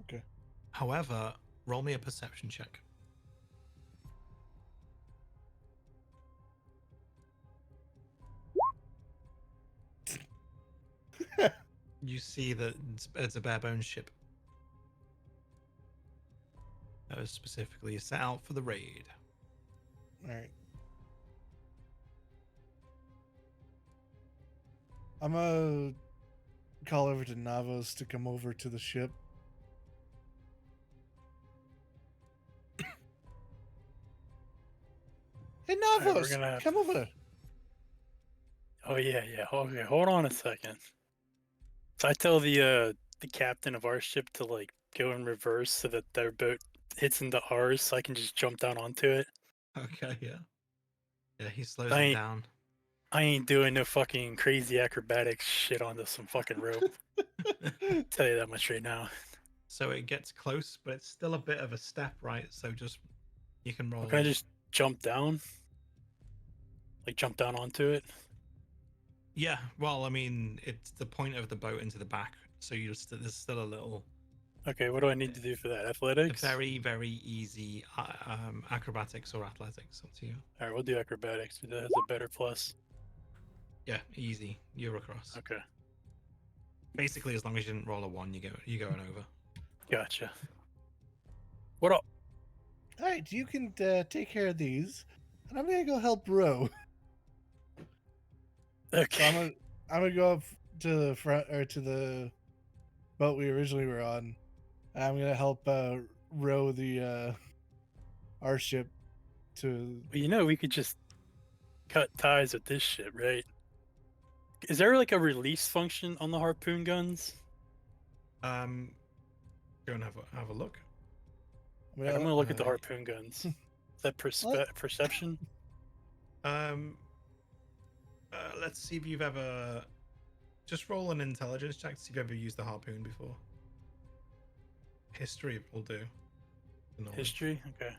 Okay. However, roll me a perception check. You see that it's a bare bones ship. That was specifically set out for the raid. All right. I'm gonna call over to Navos to come over to the ship. Hey right, we're Navos, gonna have come to- over. Oh yeah. Okay, hold on a second. So I tell the captain of our ship to like go in reverse so that their boat hits into ours, so I can just jump down onto it. Okay, yeah. Yeah, he slows I it ain't- down. I ain't doing no fucking crazy acrobatics shit onto some fucking rope. Tell you that much right now. So it gets close, but it's still a bit of a step, right? So just you can roll. Can I just jump down? Like jump down onto it? Yeah, well, I mean, it's the point of the boat into the back, so there's still a little, Okay, what do I need to do for that? a Athletics? very very easy acrobatics or athletics. Up to you. Alright, we'll do acrobatics. That has a better plus. Yeah, easy. You're across. Okay, Basically, as long as you didn't roll a 1, you going over. gotcha. What up? All right, you can take care of these, and I'm gonna go help row. So Okay. I'm gonna go up to the front or to the boat we originally were on. And I'm gonna help row the our ship to. Well, you know, we could just cut ties with this shit, right? Is there like a release function on the harpoon guns? Go and have a look. I'm Like, I'm gonna look at the Uh, harpoon guns. Is that What? perception? Let's see if you've ever just roll an intelligence check to see if you've ever used the harpoon before. History will do. Knowledge. History? Okay.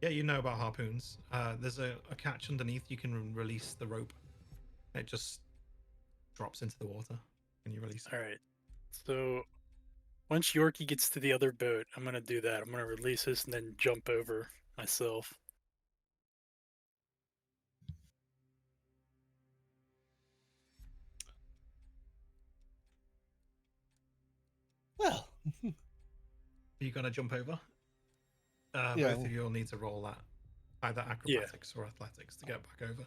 Yeah, you know about harpoons. There's a catch underneath. You can release the rope. It just drops into the water, and you release it. Alright. So once Yorkie gets to the other boat, I'm gonna do that. I'm gonna release this and then jump over myself. Well, Are you gonna jump over? Yeah. Both of you will need to roll that, either acrobatics or athletics, to get back over.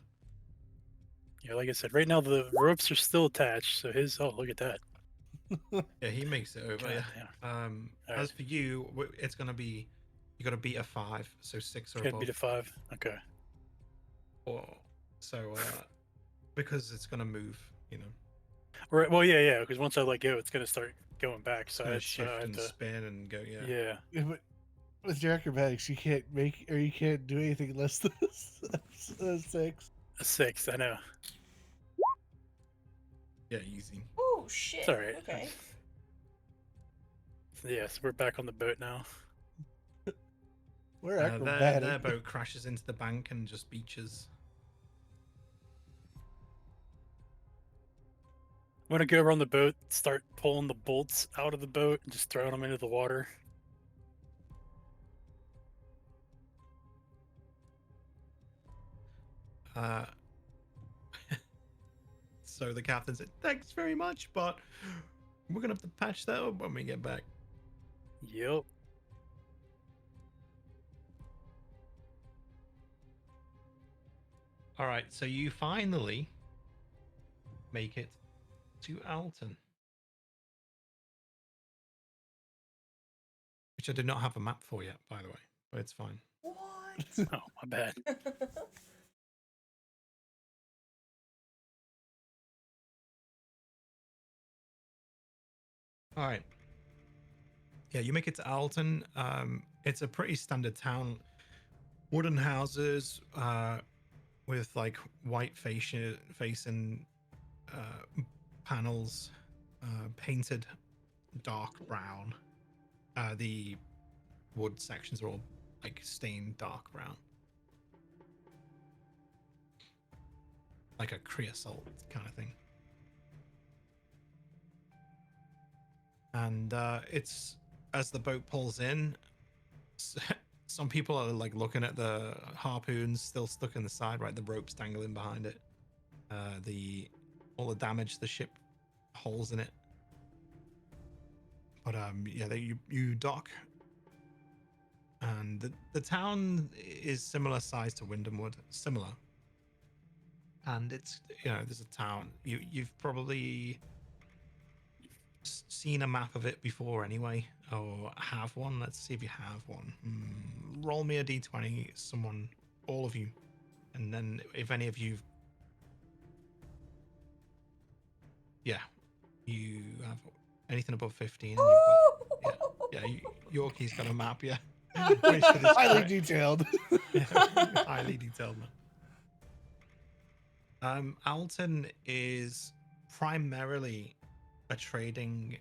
Yeah, like I said, right now the ropes are still attached, so his look at that. Yeah, he makes it over. God Yeah. damn. As Alright. for you, it's gonna be you got to beat a 5, so 6 or Gotta above. beat a 5. Okay. So because it's gonna move, you know, Right. Well, yeah, because once I let go, it's gonna start going back. it's So gonna I shift have and to. spin and go. Yeah. Yeah. yeah, but with your acrobatics, you can't make or you can't do anything less than a 6. A 6. I know. Yeah, easy. Oh shit. It's alright. Okay. Yeah, so we're back on the boat now. We're Their acrobatic. boat crashes into the bank and just beaches. I'm gonna go around the boat, start pulling the bolts out of the boat, and just throwing them into the water. So the captain said, "Thanks very much, but we're gonna have to patch that up when we get back." Yep. All right, so you finally make it to Alton, which I did not have a map for yet, by the way, but it's fine. What? Oh, my bad. All right. Yeah, you make it to Alton. It's a pretty standard town. Wooden houses with like white facing panels, painted dark brown. The wood sections are all like stained dark brown, like a creosote kind of thing. And it's as the boat pulls in, some people are like looking at the harpoons still stuck in the side, right? The rope's dangling behind it. All the damage, the ship, holes in it. But yeah, you dock, and the town is similar size to Windhamwood, similar. And it's, you know, there's a town. You've probably seen a map of it before anyway, or have one. Let's see if you have one. Roll me a d20, someone, all of you, and then if any of you, yeah, you have anything above 15. You've got, yeah, Yorkie's got a map, yeah. We should Highly describe- detailed. Highly detailed, man. Alton is primarily a trading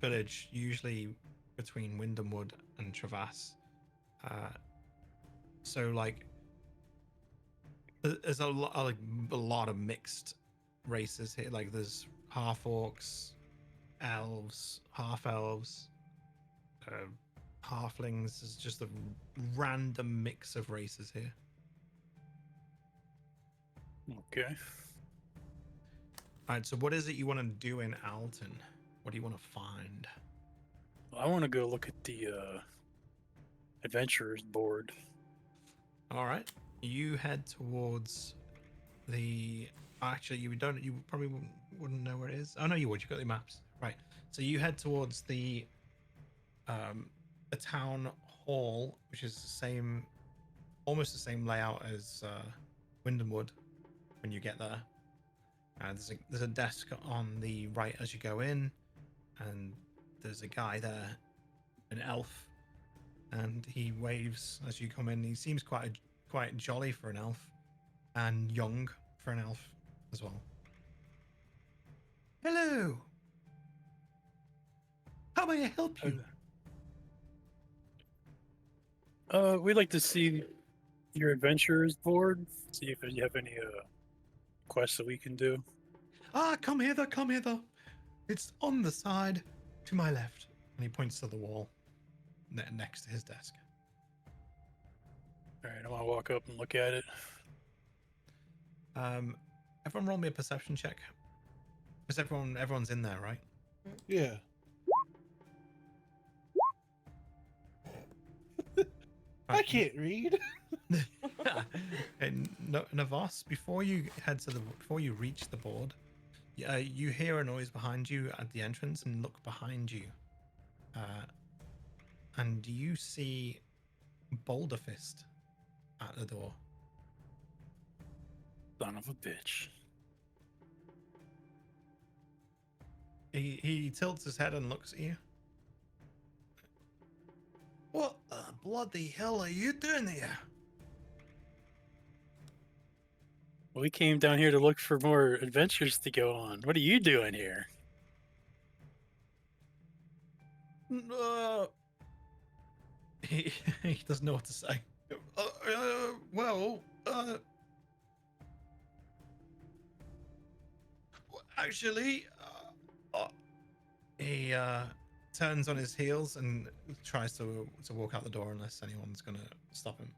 village, usually between Windhamwood and Travasse. So like, there's a lot of mixed races here. Like there's half orcs, elves, half elves, halflings. There's just a random mix of races here. Okay. All right. So what is it you want to do in Alton? What do you want to find? I want to go look at the adventurers board. All right. You head towards the. Actually, you don't. You probably wouldn't know where it is. Oh no, you would. You got the maps, right? So you head towards the town hall, which is the same, almost the same layout as Windhamwood. When you get there, there's a desk on the right as you go in, and there's a guy there, an elf, and he waves as you come in. He seems quite jolly for an elf, and young for an elf as well. Hello. How may I help you? We'd like to see your adventurers board. See if you have any quests that we can do. Come hither, come hither. It's on the side to my left. And he points to the wall next to his desk. All right, I want to walk up and look at it. Everyone roll me a perception check. Because everyone's in there, right? Yeah. I Right. can't read. And Navas, before you reach the board, you hear a noise behind you at the entrance and look behind you, and you see Boulder Fist at the door. Son of a bitch. He tilts his head and looks at you. What the bloody hell are you doing here? We came down here to look for more adventures to go on. What are you doing here? He doesn't know what to say. Actually, he turns on his heels and tries to walk out the door unless anyone's gonna stop him.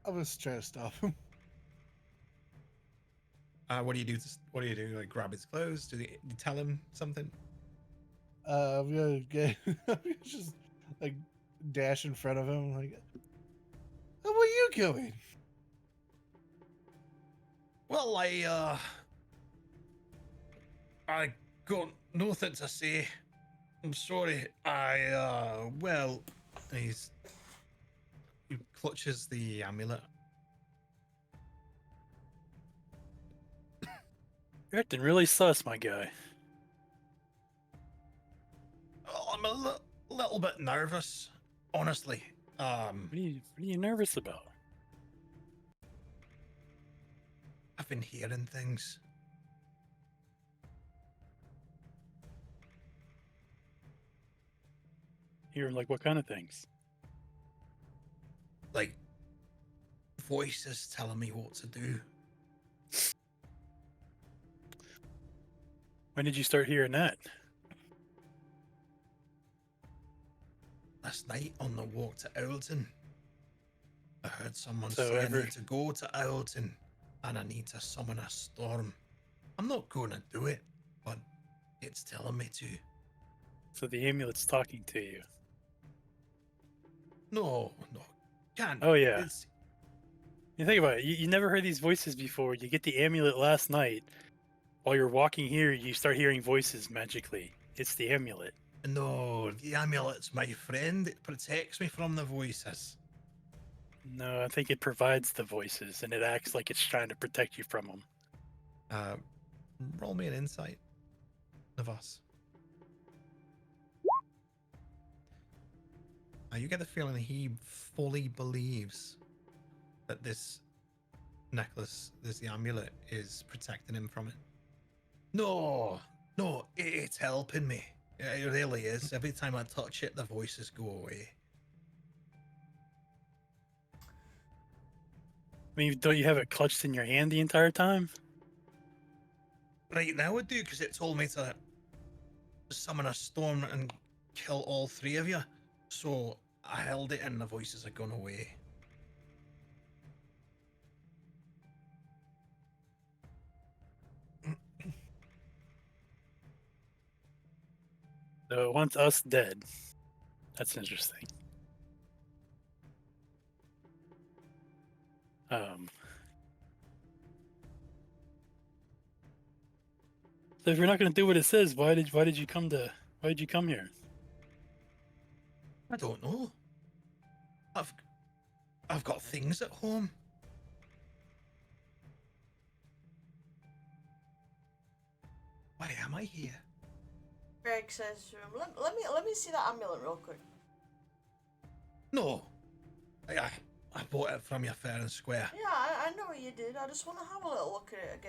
I'm just trying to stop him. What do you do? What do you do? Like grab his clothes? Do you tell him something? I'm gonna get just like dash in front of him. Like, where are you going? Well, I got nothing to say. I'm sorry. He clutches the amulet. You're acting really sus, my guy. Oh, I'm a little bit nervous, honestly. What are you nervous about? I've been hearing things. Hearing like what kind of things? Like voices telling me what to do. When did you start hearing that? Last night on the walk to Owlton, I heard someone So say I every- need to go to Owlton and I need to summon a storm. I'm not going to do it, but it's telling me to. So the amulet's talking to you. No, can't. Oh, yeah. It's, You think about it. You never heard these voices before. You get the amulet last night. While you're walking here, you start hearing voices magically. It's the amulet. no, the amulet's my friend. It protects me from the voices. No, I think it provides the voices, and it acts like it's trying to protect you from them. Roll me an insight, Navas. You get the feeling he fully believes that this necklace, the amulet, is protecting him from it. No, no, it's helping me. It really is. Every time I touch it, the voices go away. I mean, don't you have it clutched in your hand the entire time? Right now I do, because it told me to summon a storm and kill all three of you. So I held it and the voices had gone away. So it wants us dead. That's interesting. So if you're not going to do what it says, why did you come here? I don't know. I've got things at home. Why am I here? Greg says to him, let me see that amulet real quick. No. I bought it from you fair and square. Yeah, I know what you did. I just want to have a little look at it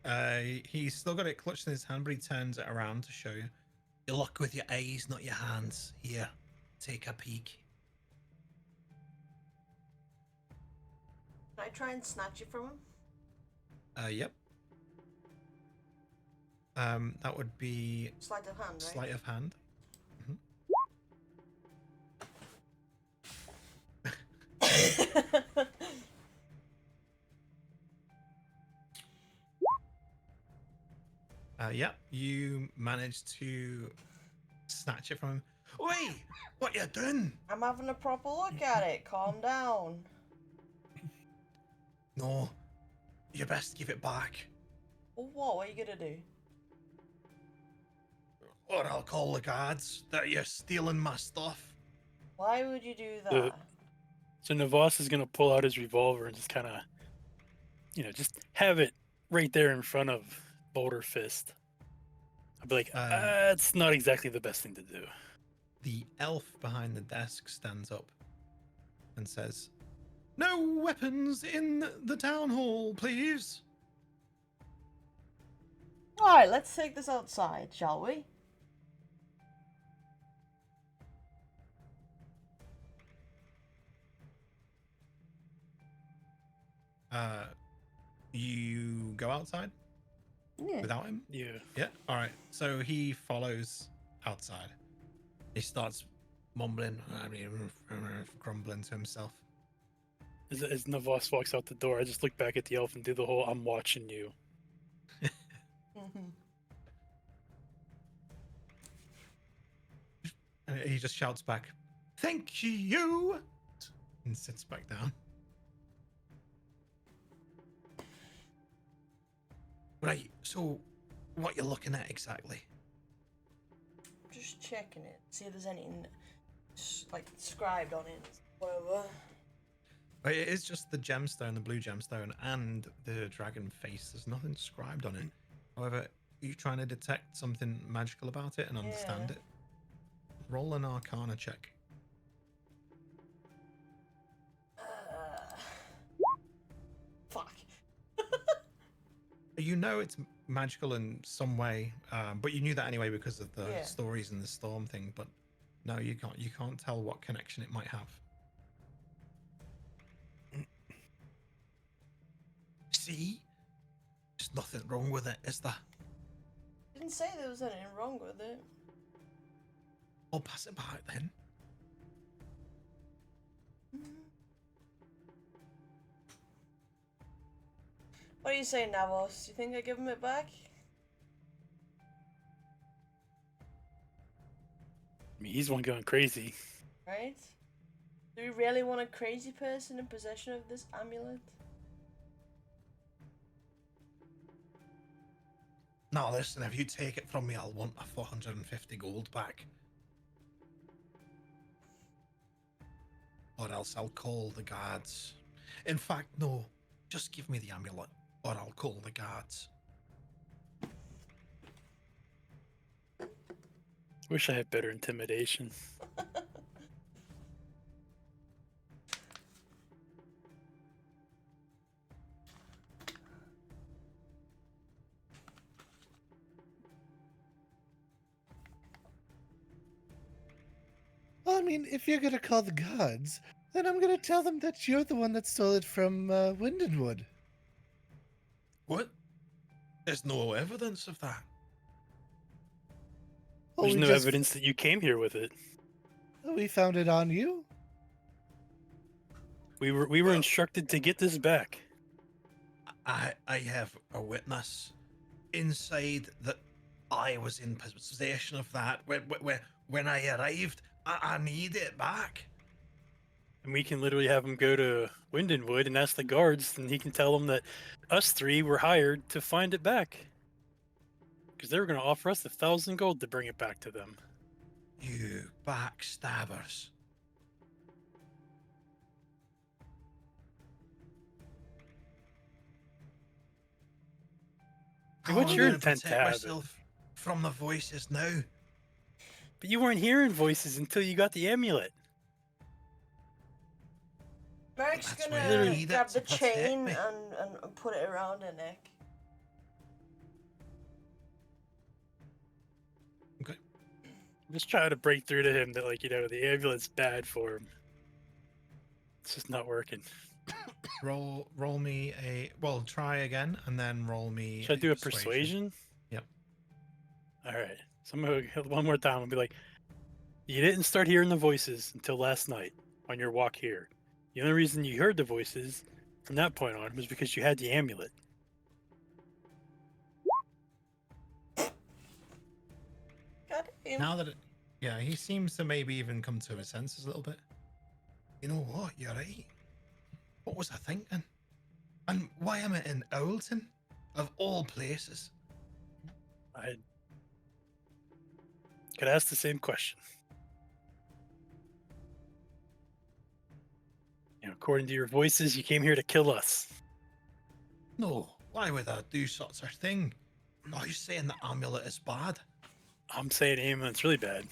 again. He's still got it clutched in his hand, but he turns it around to show you. You look with your eyes, not your hands. Here, take a peek. Can I try and snatch it from him? Yep. That would be Sleight of hand, right? sleight of hand. Yep, you managed to snatch it from him. Oi! What you doing? I'm having a proper look at it. Calm down. No, you best give it back, Well, what? What are you gonna do? or I'll call the guards that you're stealing my stuff. Why would you do that? So Navas is going to pull out his revolver and just kind of, just have it right there in front of Boulder Fist. I'd be like, that's not exactly the best thing to do. The elf behind the desk stands up and says, "No weapons in the town hall, please." Alright, let's take this outside, shall we? You go outside Yeah. without him? Yeah. Yeah. All right. So he follows outside. He starts mumbling, grumbling to himself. As Navas walks out the door, I just look back at the elf and do the whole "I'm watching you." And he just shouts back, "Thank you," and sits back down. Right. So, what you're looking at exactly? Just checking it. See if there's anything like inscribed on it. Whatever. Right, it is just the gemstone, the blue gemstone, and the dragon face. There's nothing inscribed on it. However, are you trying to detect something magical about it and understand Yeah. it? Roll an Arcana check. Fuck. You know it's magical in some way, but you knew that anyway because of the Yeah. stories and the storm thing. But no, you can't. You can't tell what connection it might have. See, there's nothing wrong with it, is there? Didn't say there was anything wrong with it. I'll pass it back then. What do you say, Navos? You think I give him it back? I mean, he's the one going crazy. Right? Do we really want a crazy person in possession of this amulet? Now listen, if you take it from me, I'll want a 450 gold back. Or else I'll call the guards. In fact, no, just give me the amulet, or I'll call the guards. Wish I had better intimidation. mean, if you're gonna call the gods, then I'm gonna tell them that you're the one that stole it from Windenwood. What? There's no evidence of that. Oh, There's we no just- evidence that you came here with it. We found it on you. We were instructed to get this back. I have a witness inside that I was in possession of that when I arrived. I need it back. And we can literally have him go to Windenwood and ask the guards, and he can tell them that us three were hired to find it back. Because they were going to offer us 1,000 gold to bring it back to them. You backstabbers. Hey, How what's am I your gonna intent to protect have it? myself from the voices now? But you weren't hearing voices until you got the amulet. Merrick's That's why I gonna need it grab to the protect chain me. and put it around her neck. I'm just trying to break through to him that, like, the amulet's bad for him. It's just not working. Roll me a try again and then roll me. Should I do a persuasion? Yep. All right. So I'm gonna go one more time and be like, you didn't start hearing the voices until last night on your walk here. The only reason you heard the voices from that point on was because you had the amulet. God damn. Now that he seems to maybe even come to his senses a little bit. You know what? You're right. What was I thinking? And why am I in Owlton? Of all places. I could ask the same question. According to your voices, you came here to kill us. No, why would I do such a thing? Are you saying the amulet is bad? I'm saying amulet's really bad.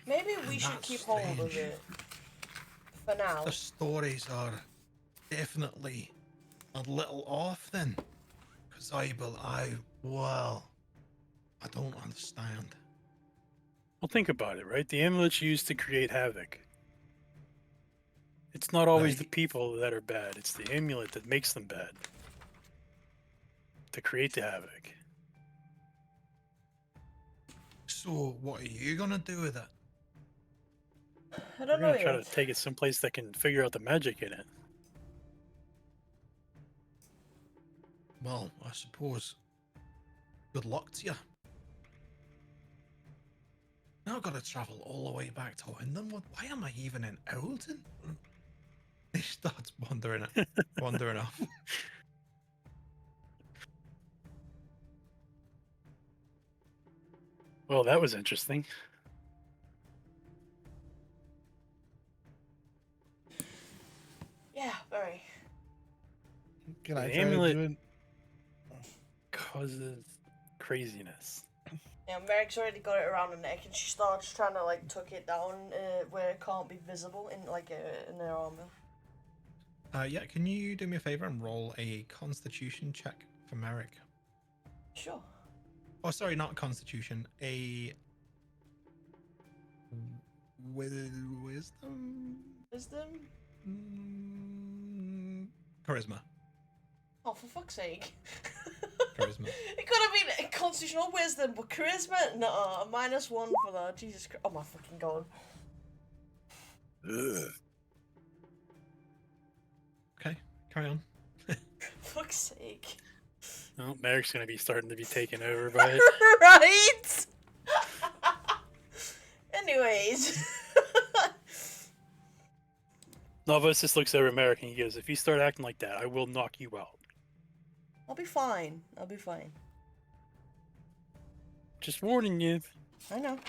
Maybe we should That's keep hold of strange. it. For now. The stories are definitely a little off then. Because I don't understand. Well, think about it, right? The amulet's used to create havoc. It's not always the Right. people that are bad. It's the amulet that makes them bad. To create the havoc. So what are you gonna do with it? I We're don't know gonna try to yet. take it someplace that can figure out the magic in it. Well, I suppose. Good luck to you. Now I've got to travel all the way back to Windenwood. Why am I even in Owlton? He starts wandering off. Well, that was interesting. Yeah, very. Can I The try amulet- to do it? Causes craziness. Yeah, Merrick's already got it around her neck, and she starts trying to like tuck it down where it can't be visible in in her armor. Yeah, can you do me a favor and roll a Constitution check for Merrick? Sure. Oh, sorry, not Constitution. A wisdom. Wisdom? Charisma. Oh, for fuck's sake. Charisma. It could have been a constitutional wisdom, but charisma? No, a -1 for that. Jesus Christ. Oh my fucking god. Ugh. Okay, carry on. Fuck's sake. Well, Merrick's gonna be starting to be taken over by it. Right? Anyways. Novus just looks over at Merrick and he goes, if you start acting like that, I will knock you out. I'll be fine. I'll be fine. Just warning you. I know.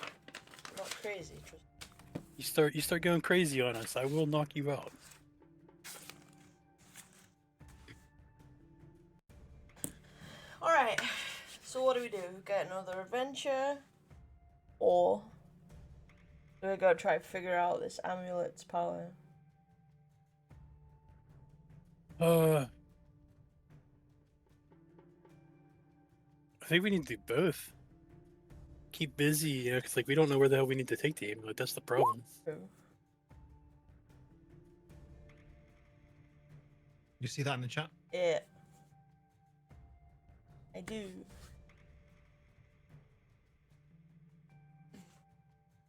I'm not crazy. Trust You start going crazy on us, I will knock you out. Alright. So what do? Get another adventure? Or do we go try to figure out this amulet's power? I think we need to do both. keep busy, you know, because like we don't know where the hell we need to take the amulet. That's the problem. True. You see that in the chat? Yeah. I do.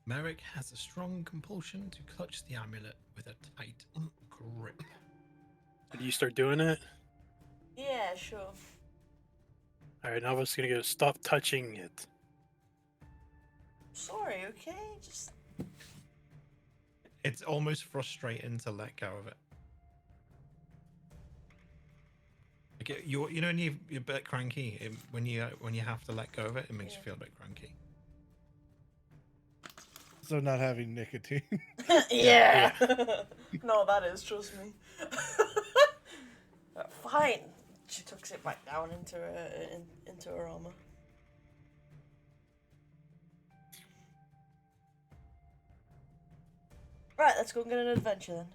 Merrick has a strong compulsion to clutch the amulet with a tight grip. Did you start doing it? Yeah, sure. All right, now I'm just gonna go. Stop touching it. Sorry, okay? Just. It's almost frustrating to let go of it. Like you know, when you're a bit cranky, when you have to let go of it, it makes you feel a bit cranky. So not having nicotine. Yeah. No, that is, trust me. Fine. She tucks it back down into her armor. Right, let's go and get an adventure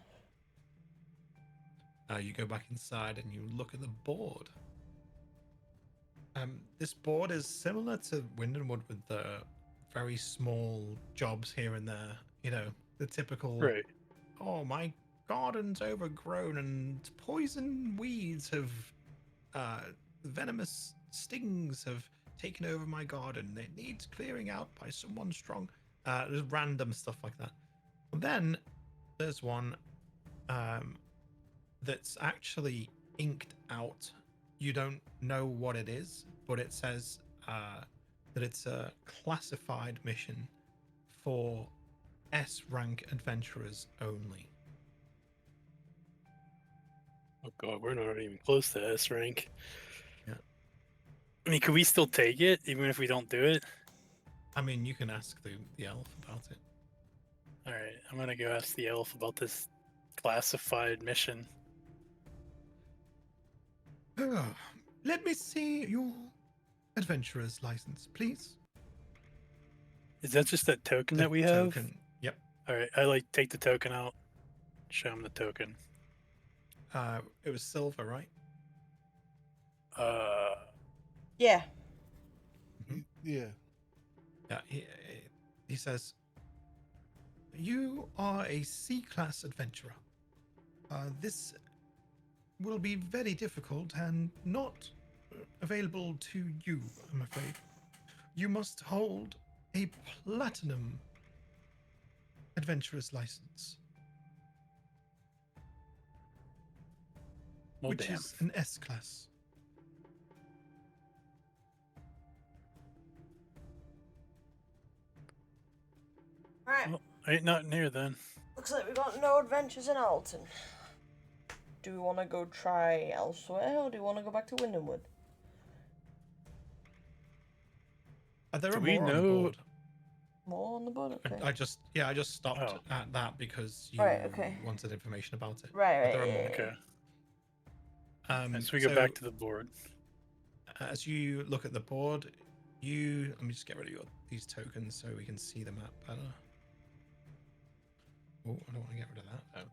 then. You go back inside and you look at the board. This board is similar to Windenwood with the very small jobs here and there. You know, the typical. Right. Oh, my garden's overgrown and poison weeds have, venomous stings have taken over my garden. It needs clearing out by someone strong. There's random stuff like that. And then there's one that's actually inked out. You don't know what it is, but it says that it's a classified mission for S rank adventurers only. Oh god, we're not even close to S rank. Yeah. I mean, can we still take it even if we don't do it? I mean, you can ask the elf about it. All right, I'm gonna go ask the elf about this classified mission. Let me see your adventurer's license, please. Is that just that token that we have? Token. Yep. All right, I like take the token out. Show him the token. It was silver, right? Yeah. Yeah. Yeah. He says, "You are a C-class adventurer. This will be very difficult and not available to you, I'm afraid. You must hold a platinum adventurer's license, Well, which damn. is an S-class. Right. Well, I ain't not near then. Looks like we got no adventures in Alton. Do we want to go try elsewhere, or do we want to go back to Windenwood? There Do are we more on the know- board. More on the board? Okay. I just stopped Oh. at that because you Right, okay. wanted information about it. Right, But there are right, more. yeah, Okay. Um, So we go back to the board. As you look at the board, let me just get rid of these tokens so we can see the map better. Oh, I don't want to get rid of that though.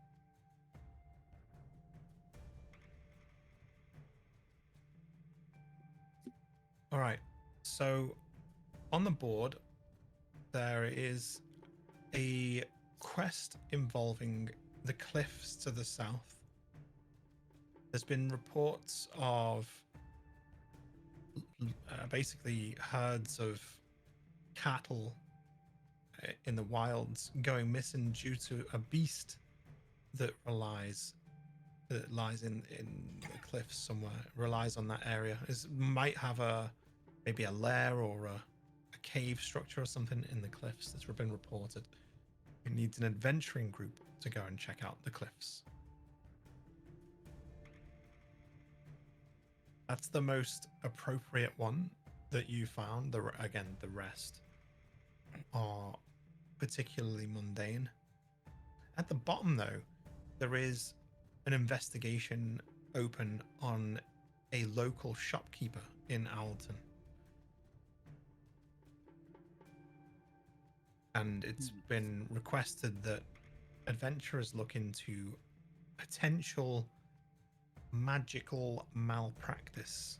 All right, so on the board there is a quest involving the cliffs to the south. There's been reports of basically herds of cattle in the wilds going missing due to a beast that lies in the cliffs somewhere. Relies on that area. Might have maybe a lair or a cave structure or something in the cliffs that's been reported. It needs an adventuring group to go and check out the cliffs. That's the most appropriate one that you found. The rest are particularly mundane. At the bottom, though, there is an investigation open on a local shopkeeper in Alton. And it's been requested that adventurers look into potential magical malpractice.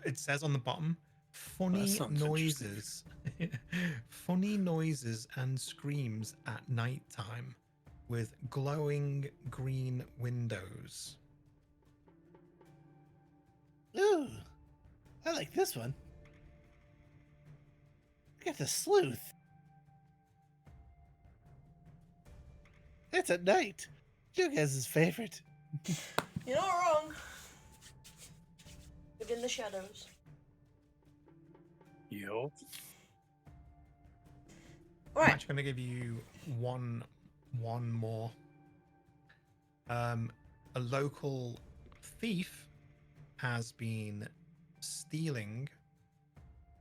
It says on the bottom, funny sounds interesting. noises, funny noises and screams at night time with glowing green windows. Ooh, I like this one. Look at the sleuth. It's at night. You guys' favorite. You're not wrong. Within the shadows. Yo. I'm Right. actually going to give you one more. A local thief has been stealing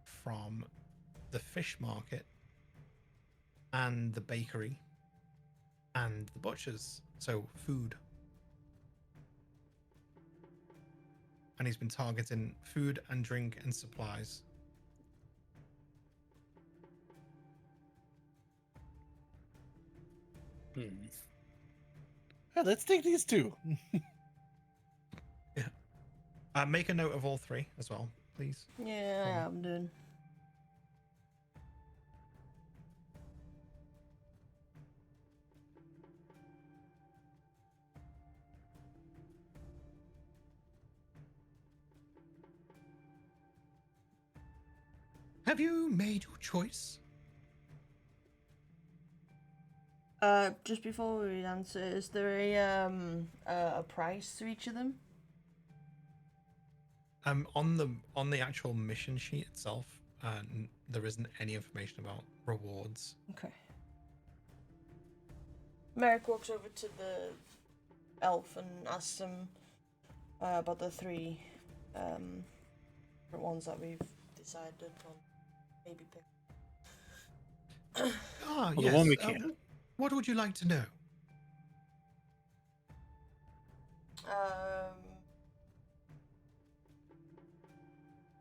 from the fish market and the bakery and the butchers, so food. And he's been targeting food and drink and supplies. Well, let's take these two. Make a note of all three as well, please. Yeah, I'm doing. Have you made your choice? Just before we answer, is there a price to each of them? On the actual mission sheet itself, there isn't any information about rewards. Okay. Merrick walks over to the elf and asks him about the three different ones that we've decided on. Maybe pick. Ah, Well, yes. the one we can. What would you like to know?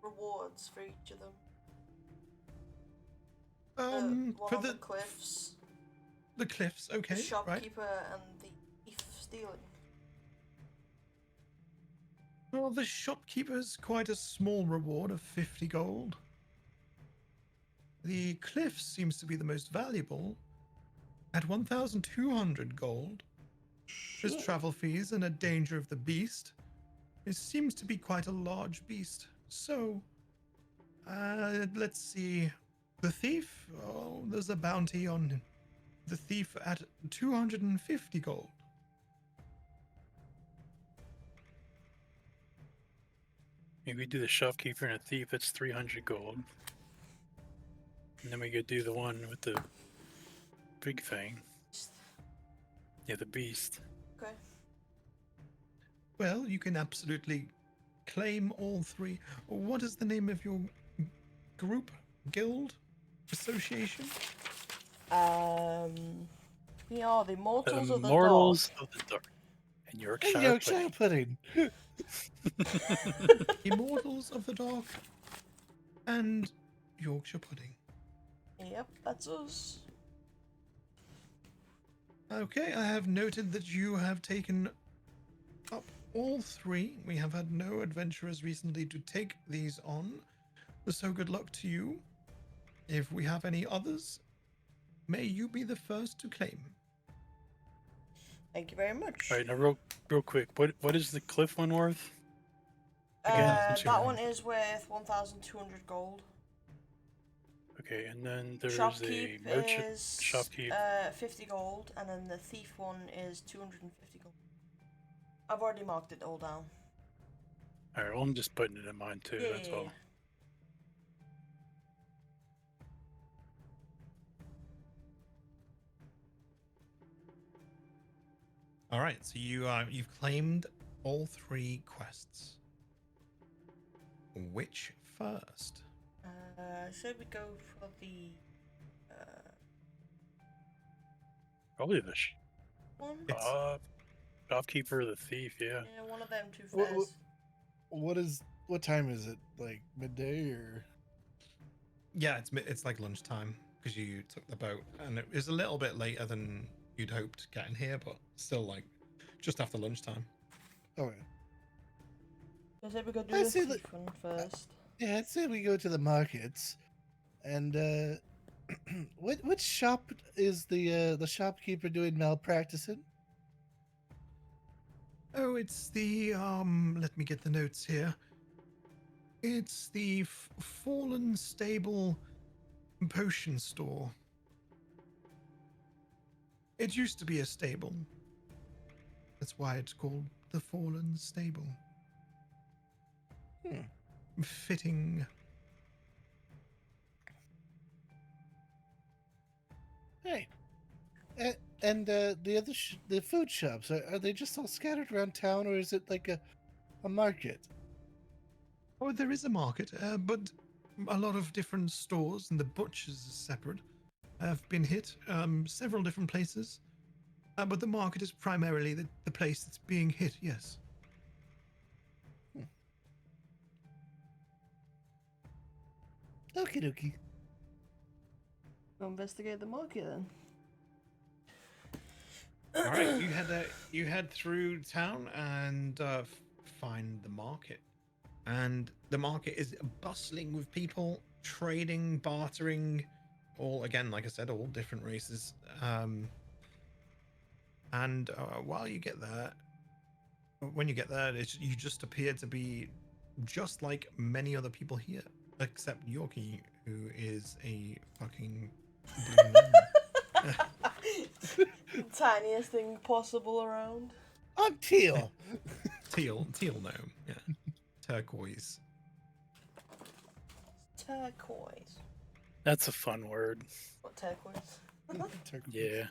Rewards for each of them. One For on the the cliffs, cliffs, okay, the right. shopkeeper, and the thief stealing. Well, the shopkeeper's quite a small reward of 50 gold. The cliffs seems to be the most valuable, at 1,200 gold. There's Shit. travel fees and a danger of the beast. It seems to be quite a large beast. So, let's see. The thief? Oh, there's a bounty on the thief at 250 gold. Maybe we do the shopkeeper and a thief. That's 300 gold. And then we could do the one with the big thing. Yeah, the beast. Okay. Well, you can absolutely claim all three. What is the name of your group, guild, association? We are the Mortals The of the Mortals Dark. of the Dark. And Hey, Yorkshire Yorkshire pudding. Immortals of the Dark and Yorkshire Pudding. Yep, that's us. Okay, I have noted that you have taken up all three. We have had no adventurers recently to take these on. So good luck to you. If we have any others, may you be the first to claim. Thank you very much. All right, now real quick. What is the cliff one worth? Again, since you're That on. one is worth 1,200 gold. Okay, and then there's Shopkeep a merchant. is Shopkeep. 50 gold, and then the thief one is 250 gold. I've already marked it all down. All right, well, I'm just putting it in mine too. That's all. All right, so you've claimed all three quests. Which first? Should we go for the Probably the one? It's- shopkeeper or the thief. Yeah. Yeah, one of them two Wha- first. What time is it? Like midday or? Yeah, it's like lunchtime because you took the boat, and it was a little bit later than you'd hoped getting here, but still like just after lunchtime. Okay. I said we could do I the see thief one first. Yeah, I'd say we go to the markets. And which shop is the shopkeeper doing malpractice in? Oh, it's the let me get the notes here. It's the Fallen Stable potion store. It used to be a stable. That's why it's called the Fallen Stable. Fitting. Hey, and the other the food shops are they just all scattered around town, or is it like a market? Oh, there is a market, but a lot of different stores, and the butchers is separate, have been hit. Several different places. But the market is primarily the place that's being hit, yes. Okie dokie. Go investigate the market then. All right, you head through town and find the market. And the market is bustling with people trading, bartering, all again, like I said, all different races. And while you get there, when you get there, you just appear to be just like many other people here, except Yorkie, who is a fucking blue gnome. Tiniest thing possible around. I'm teal. teal gnome, yeah, turquoise. Turquoise. That's a fun word. What turquoise? Yeah.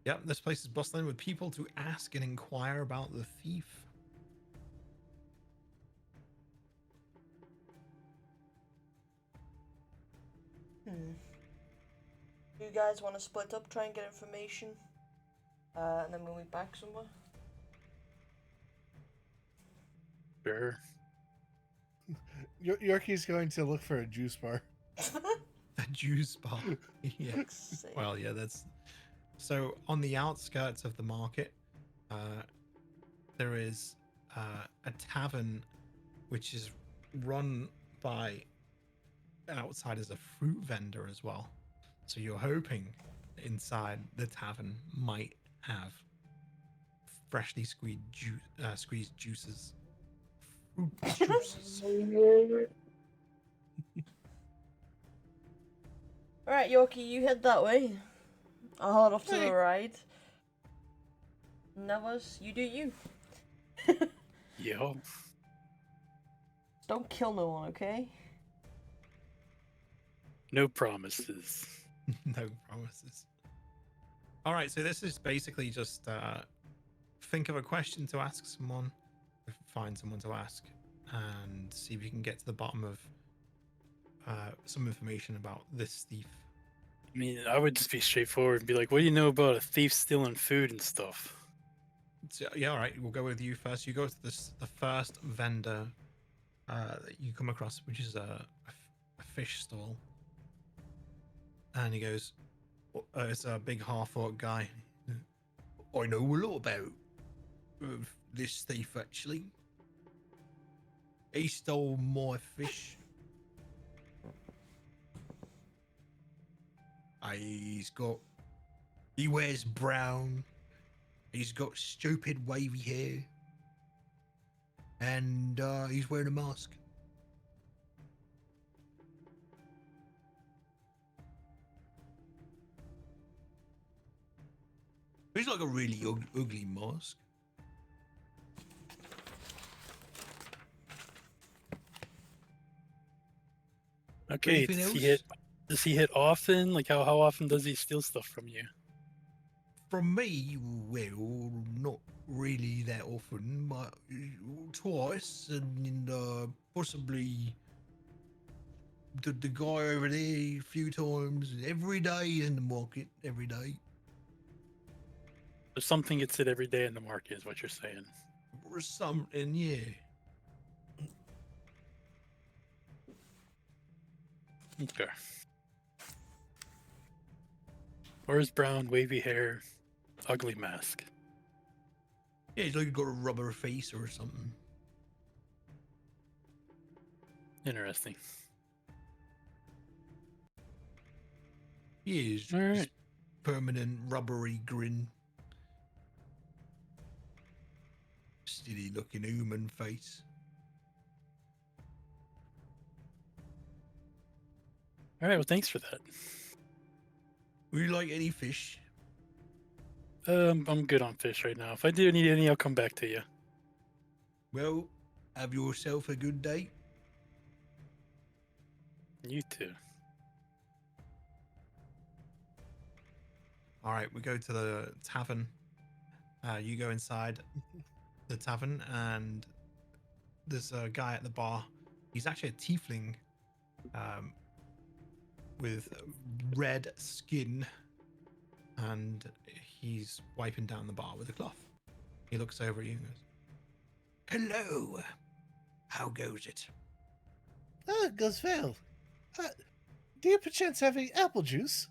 Yep, this place is bustling with people to ask and inquire about the thief. Do you guys want to split up, try and get information, and then we'll be back somewhere? Sure. Yorkie's going to look for a juice bar. A juice bar. Yeah. Sick. Well, yeah, that's so on the outskirts of the market. There is a tavern which is run by outside as a fruit vendor as well. So you're hoping inside the tavern might have freshly squeezed juices. Fruit juices. Alright, Yorkie, you head that way. I'll head off to the Hey. right. Nevers, you do you. Yo. Don't kill no one, okay? No promises. No promises. All right, so this is basically just think of a question to ask someone, find someone to ask, and see if you can get to the bottom of some information about this thief. I mean, I would just be straightforward and be like, what do you know about a thief stealing food and stuff? So, yeah, all right, we'll go with you first. You go to the first vendor that you come across, which is a fish stall, and he goes, "It's a big half-orc guy. I know a lot about this thief. Actually, he stole my fish. He wears brown. He's got stupid wavy hair. And he's wearing a mask. It's like a really ugly mask. Okay, Anything does he hit often? Like how often does he steal stuff from you? From me, well, not really that often, but twice, and possibly the guy over there a few times. Every day in the market, every day. So something gets hit every day in the market is what you're saying. Or something, yeah. Okay. Where's brown, wavy hair, ugly mask? Yeah, he's like got a rubber face or something. Interesting. His All right. permanent rubbery grin. Steady looking human face. All right. Well, thanks for that. Would you like any fish? I'm good on fish right now. If I do need any, I'll come back to you. Well, have yourself a good day. You too. All right, we go to the tavern. You go inside the tavern, and there's a guy at the bar. He's actually a tiefling with red skin, and he's wiping down the bar with a cloth. He looks over at you and goes, "Hello, how goes it?" Oh, it goes well. Do you perchance have any apple juice?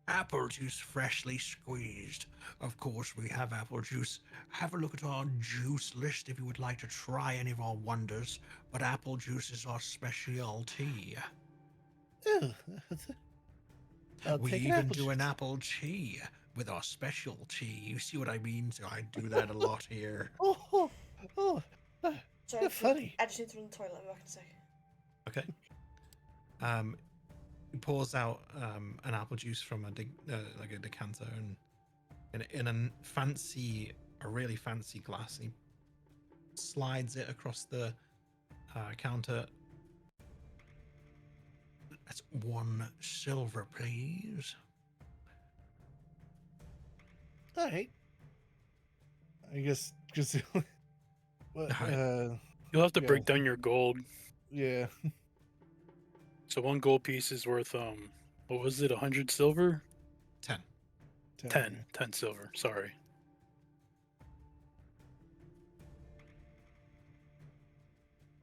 Apple juice freshly squeezed. Of course, we have apple juice. Have a look at our juice list if you would like to try any of our wonders. But apple juice is our specialty. Oh, I'll We take an even apple do juice. an apple tea with our specialty. You see what I mean? So I do that a lot here. Oh, Sorry, You're funny. I just need to run the toilet. I'll be back in a sec. Okay. He pours out an apple juice from like a decanter, and in a really fancy glass. He slides it across the counter. That's 1 silver, please. all right. I guess because Alright. You'll have to Yeah. break down your gold. yeah. So 1 gold piece is worth what was it? 100 silver? 10. 10 silver. Sorry.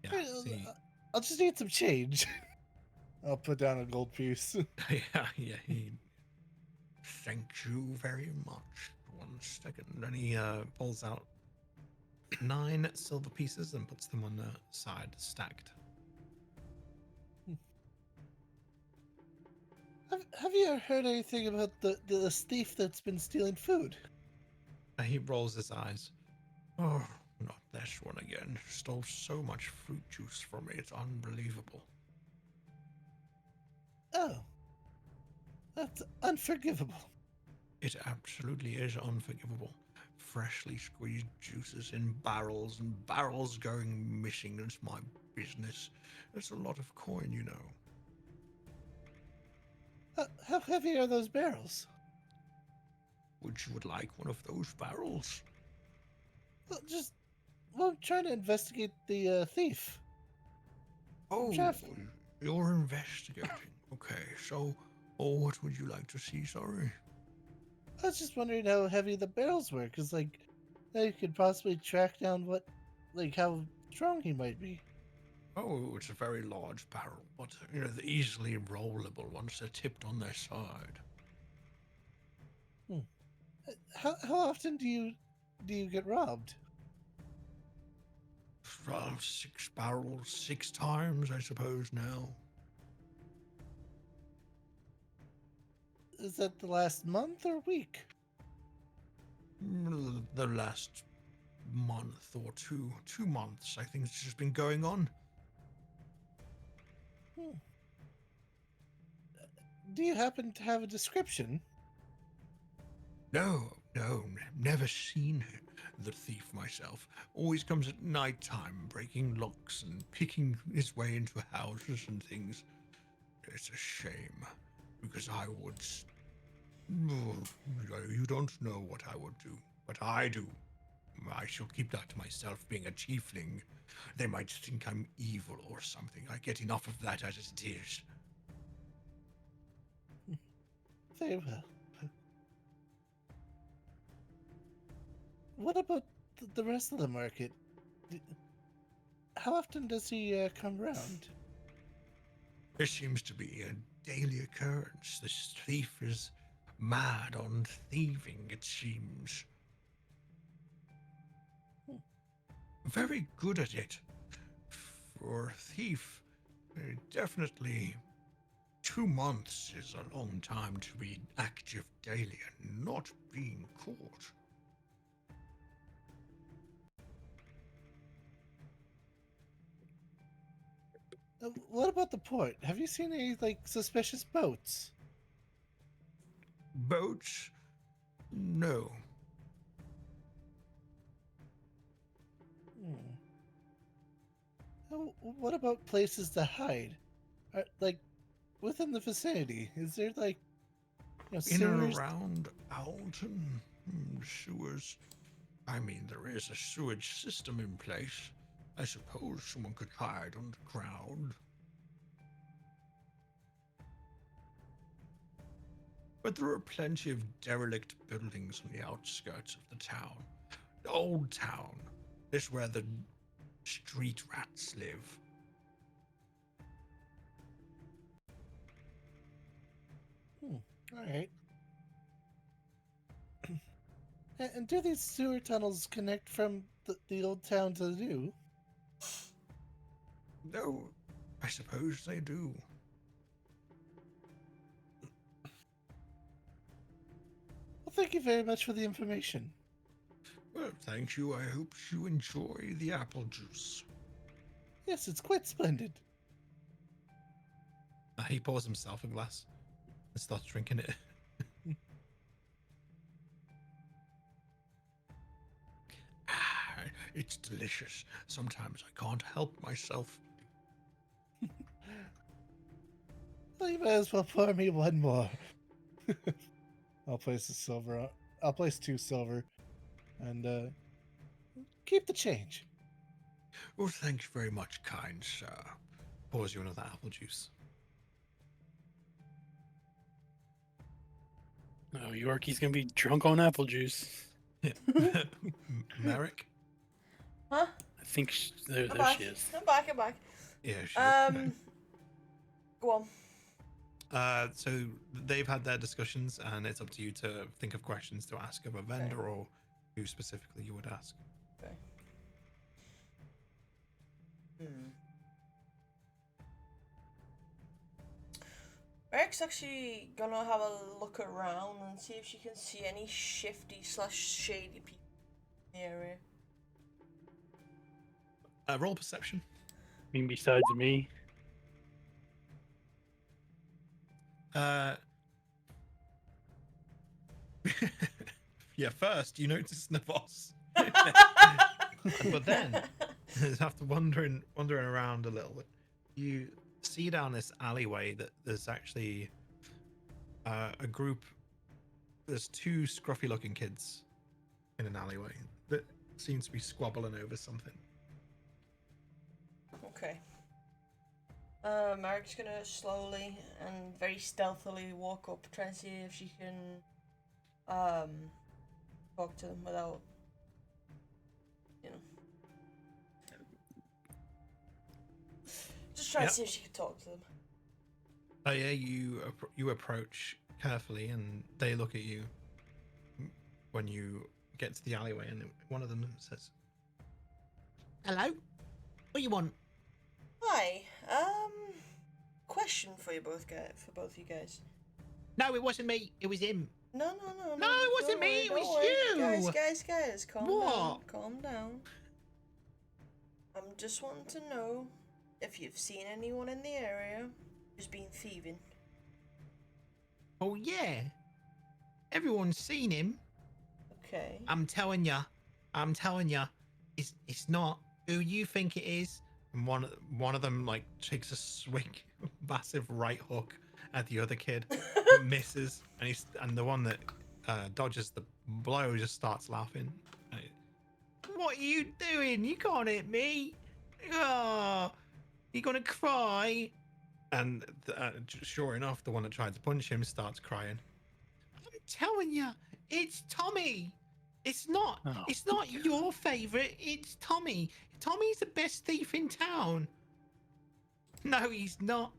Yeah. Hey, See, I'll just need some change. I'll put down a gold piece. yeah. He Thank you very much. 1 second. and he pulls out 9 silver pieces and puts them on the side, stacked. Have you heard anything about the thief that's been stealing food? He rolls his eyes. Oh, not this one again. Stole so much fruit juice from me. It's unbelievable. Oh, that's unforgivable. It absolutely is unforgivable. Freshly squeezed juices in barrels and barrels going missing. It's my business. It's a lot of coin, you know. How heavy are those barrels? Would like one of those barrels? Well, I'm trying to investigate the thief. Oh, Jeff. you're investigating. Okay, so, what would you like to see? Sorry. I was just wondering how heavy the barrels were, because, like, they could possibly track down how strong he might be. Oh, it's a very large barrel, but the easily rollable ones. They're tipped on their side. How often do you get robbed? 6 barrels, 6 times, I suppose. Now. Is that the last month or week? The last month or 2 months, I think it's just been going on. Do you happen to have a description? No, never seen the thief myself. Always comes at night time, breaking locks and picking his way into houses and things. It's a shame, because I would. You don't know what I would do, but I do. I shall keep that to myself, being a tiefling. They might think I'm evil or something. I get enough of that as it is. Very well. What about the rest of the market? How often does he come around? There seems to be a daily occurrence. This thief is mad on thieving, it seems. Very good at it. for a thief. Definitely 2 months is a long time to be active daily and not being caught. What about the port? Have you seen any like suspicious boats? Boats? No. Hmm. What about places to hide? Like within the vicinity, is there like In and sewers? around Alton? Sewers? I mean, there is a sewage system in place. I suppose someone could hide underground. But there are plenty of derelict buildings on the outskirts of the town. The old town is where the street rats live. All right. And do these sewer tunnels connect from the old town to the new? No, I suppose they do. Well, thank you very much for the information. Well, thank you. I hope you enjoy the apple juice. Yes, it's quite splendid. He pours himself a glass and starts drinking it. It's delicious. Sometimes I can't help myself. Well, you might as well pour me one more. I'll place the silver. I'll place 2 silver, and keep the change. Well, thanks very much, kind sir. Pours you another apple juice. Oh, Yorkie's gonna be drunk on apple juice. Merrick? Huh? I think there I'm back. she is. I'm back. I'm back. Yeah, Go on. So they've had their discussions, and it's up to you to think of questions to ask of a vendor or who specifically you would ask. Okay. Eric's actually gonna have a look around and see if she can see any shifty/shady people in the area. Roll perception. I mean, besides me. Yeah, first you notice the boss. But then, after wandering around a little, you see down this alleyway that there's actually a group. There's 2 scruffy-looking kids in an alleyway that seems to be squabbling over something. Okay. Marik's gonna slowly and very stealthily walk up, try and see if she can talk to them without, just try and see if she can talk to them. Oh yeah, you approach carefully, and they look at you when you get to the alleyway, and one of them says, "Hello, what do you want?" Hi. Question for you both guys. For both you guys. No, it wasn't me. It was him. No. No, it wasn't don't me, worry, it was don't worry. you. Guys, calm down. What? Calm down. I'm just wanting to know if you've seen anyone in the area who's been thieving. Oh yeah, everyone's seen him. Okay. I'm telling ya, it's not who you think it is. And one of them like takes a swing, massive right hook at the other kid, but misses, and the one that dodges the blow just starts laughing. What are you doing? You can't hit me. Oh, you gonna cry? And sure enough, the one that tried to punch him starts crying. I'm telling ya, it's Tommy. It's not. Oh, It's not your favorite. It's Tommy. Tommy's the best thief in town. No, he's not.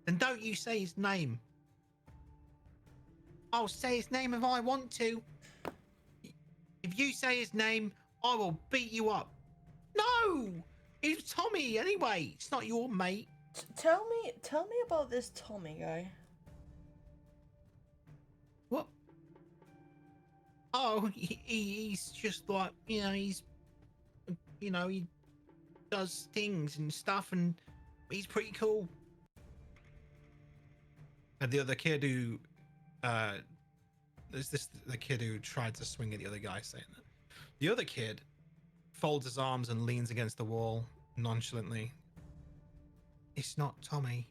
Then don't you say his name. I'll say his name if I want to. If you say his name, I will beat you up. No, it's Tommy anyway. It's not your mate. Tell me about this Tommy guy. What? Oh, he's just like, he does things and stuff, and he's pretty cool. And the other kid who, the kid who tried to swing at the other guy saying that. The other kid folds his arms and leans against the wall nonchalantly. It's not Tommy.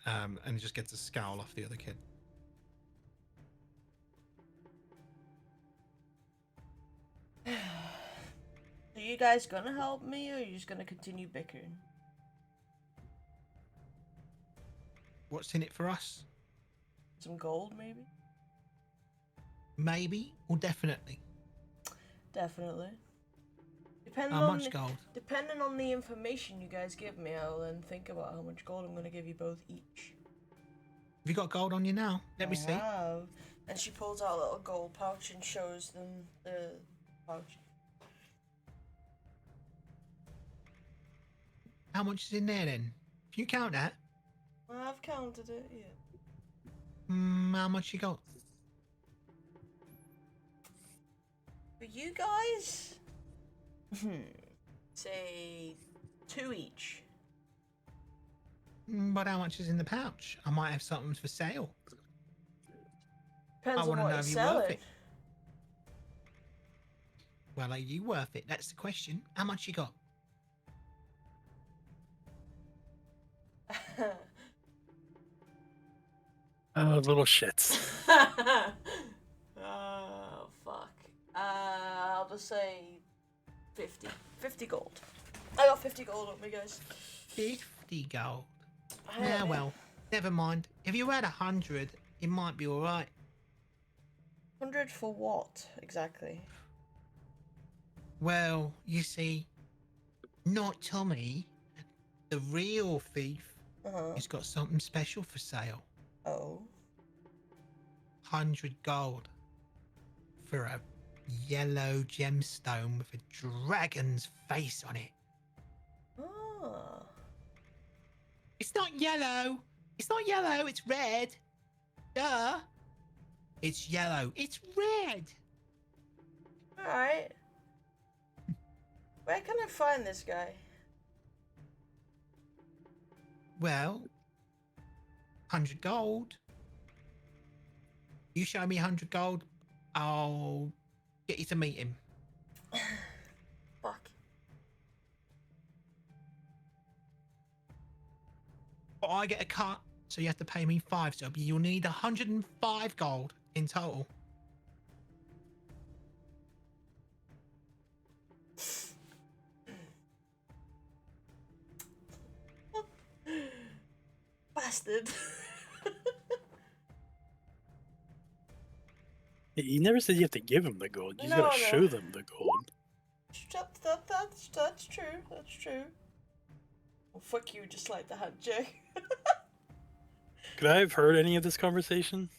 And just gets a scowl off the other kid. Are you guys gonna help me, or are you just gonna continue bickering? What's in it for us? Some gold, maybe? Maybe or definitely. Definitely. Depending How on much gold? Depending on the information you guys give me, I'll then think about how much gold I'm gonna give you both each. Have you got gold on you now? Let me I see. have. And she pulls out a little gold pouch and shows them the pouch. How much is in there then? Can you count that? I've counted it, yeah. How much you got? For you guys? Say 2 each. But how much is in the pouch? I might have something for sale. Depends I on wanna what know you're if you're worth selling. it. Well, are you worth it? That's the question. How much you got? Little shits. Oh, fuck. I'll just say 50. 50 gold. I got 50 gold on me, guys. 50 gold. Yeah, Now, well, never mind. If you had 100, it might be all right. 100 for what, exactly? Well, you see, not Tommy, the real thief, Uh-huh. has got something special for sale. Oh. 100 gold for a yellow gemstone with a dragon's face on it. Ah. It's not yellow. It's not yellow. It's red. Duh. It's yellow. It's red. Alright. Where can I find this guy? Well, 100 gold. You show me 100 gold, I'll get you to meet him. Fuck. But I get a cut, so you have to pay me 5. So you'll need 105 gold in total. Bastard. You never said you have to give them the gold. You just No, gotta no. show them the gold. That's true. That's true. Well, fuck you, just like the handshake. Could I have heard any of this conversation?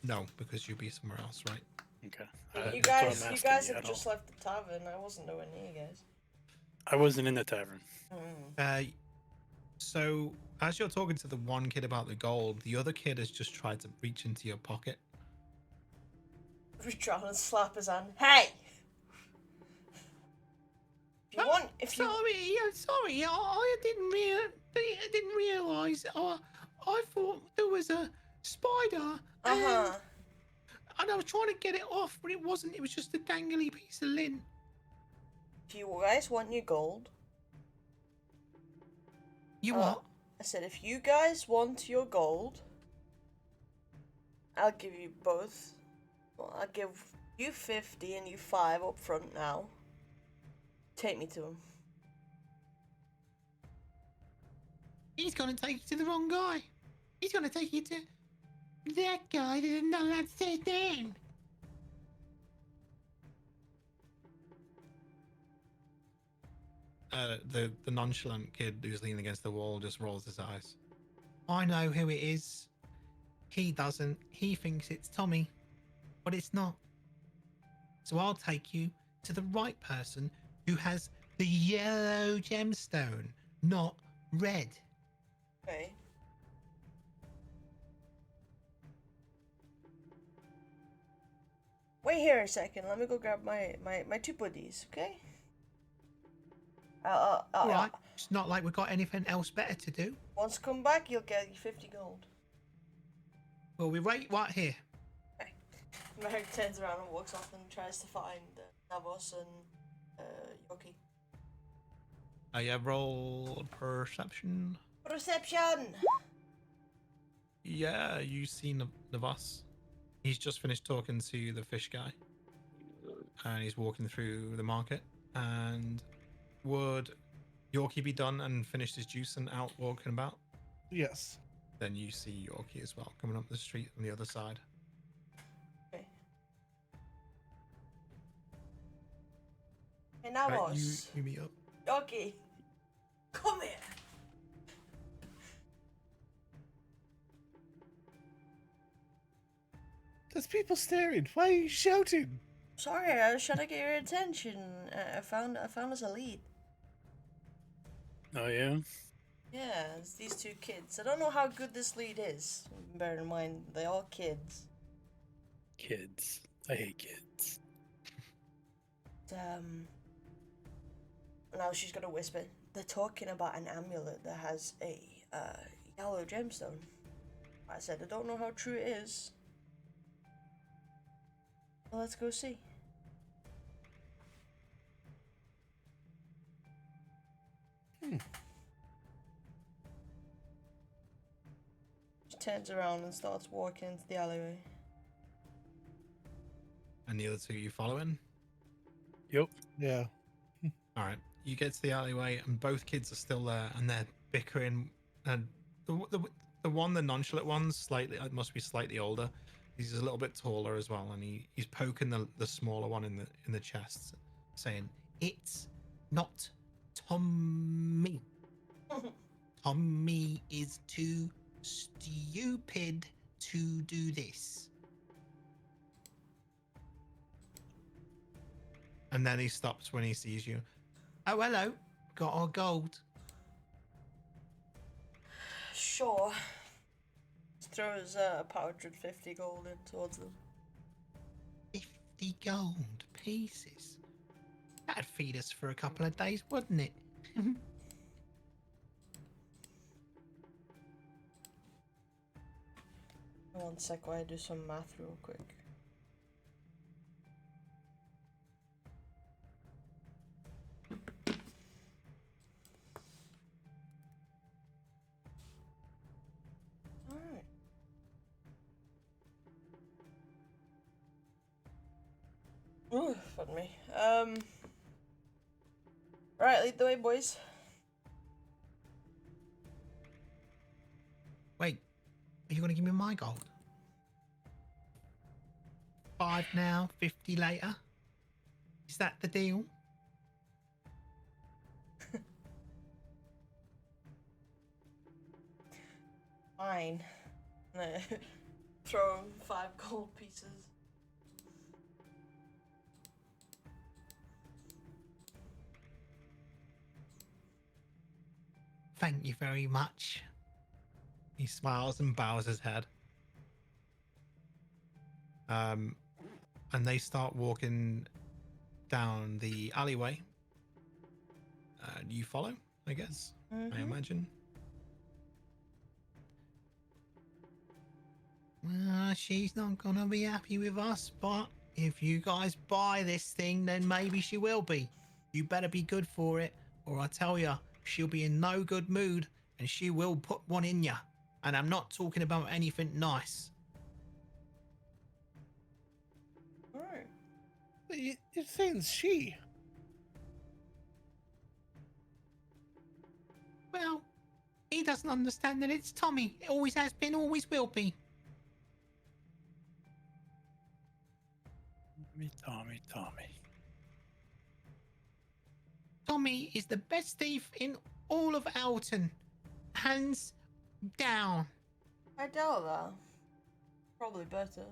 No, because you'll be somewhere else, right? Okay. You that's what guys, I'm you asking guys you, have I just don't- left the tavern. I wasn't nowhere near you guys. I wasn't in the tavern. So as you're talking to the one kid about the gold, the other kid has just tried to reach into your pocket. Reach out and slap his hand. Hey! If you want, if you Sorry, I'm sorry. I didn't realize. I thought there was a spider, uh-huh. and I was trying to get it off, but it wasn't. It was just a dangly piece of lint. If you guys want your gold, You Uh, what? I said if you guys want your gold, I'll give you both. Well, I'll give you 50 and you 5 up front now. Take me to him. He's gonna take you to the wrong guy. He's gonna take you to that guy that didn't know how to say his name. The nonchalant kid who's leaning against the wall just rolls his eyes. I know who it is. He doesn't. He thinks it's Tommy, but it's not. So I'll take you to the right person who has the yellow gemstone, not red. Okay. Wait here a second. Let me go grab my two buddies, okay? All right. It's not like we've got anything else better to do. Once you come back, you'll get your 50 gold. Well, we wait right here. Merrick turns around and walks off and tries to find Davos and Yoki. Yeah, roll perception. Perception! Yeah, you see Navas. He's just finished talking to the fish guy. And he's walking through the market. And would Yorkie be done and finished his juice and out walking about? Yes. Then you see Yorkie as well, coming up the street on the other side. Okay. Hey, Davos. Right, you meet up. Yoki. Come here. There's people staring. Why are you shouting? Sorry, I was trying to get your attention. I found us a lead. Oh yeah. Yeah, it's these two kids. I don't know how good this lead is. Bear in mind, they're all kids. Kids. I hate kids. Now she's gonna whisper. They're talking about an amulet that has a yellow gemstone. I said I don't know how true it is. Well, let's go see. She turns around and starts walking into the alleyway. And the other two you following? Yep. Yeah. All right. You get to the alleyway, and both kids are still there, and they're bickering. And the one, the nonchalant one's slightly, it must be slightly older. He's a little bit taller as well, and he's poking the smaller one in the chest, saying, "It's not Tommy. Tommy is too stupid to do this." And then he stops when he sees you. "Oh, hello. Got our gold." Sure. Throws a pouch with 50 gold in towards them. 50 gold pieces. That'd feed us for a couple of days, wouldn't it? One sec while I do some math real quick. Alright. Ooh, pardon me. Right, lead the way, boys. Wait, are you going to give me my gold? 5 now, 50 later? Is that the deal? Fine. And I throw him 5 gold pieces. Thank you very much. He smiles and bows his head. And they start walking down the alleyway. You follow, I guess, I imagine. Well, she's not gonna be happy with us, but if you guys buy this thing, then maybe she will be. You better be good for it, or I tell ya, she'll be in no good mood, and she will put one in ya. And I'm not talking about anything nice. Alright. It seems she. Well, he doesn't understand that it's Tommy. It always has been, always will be. Tommy. Tommy is the best thief in all of Alton. Hands down. I doubt that. Probably better.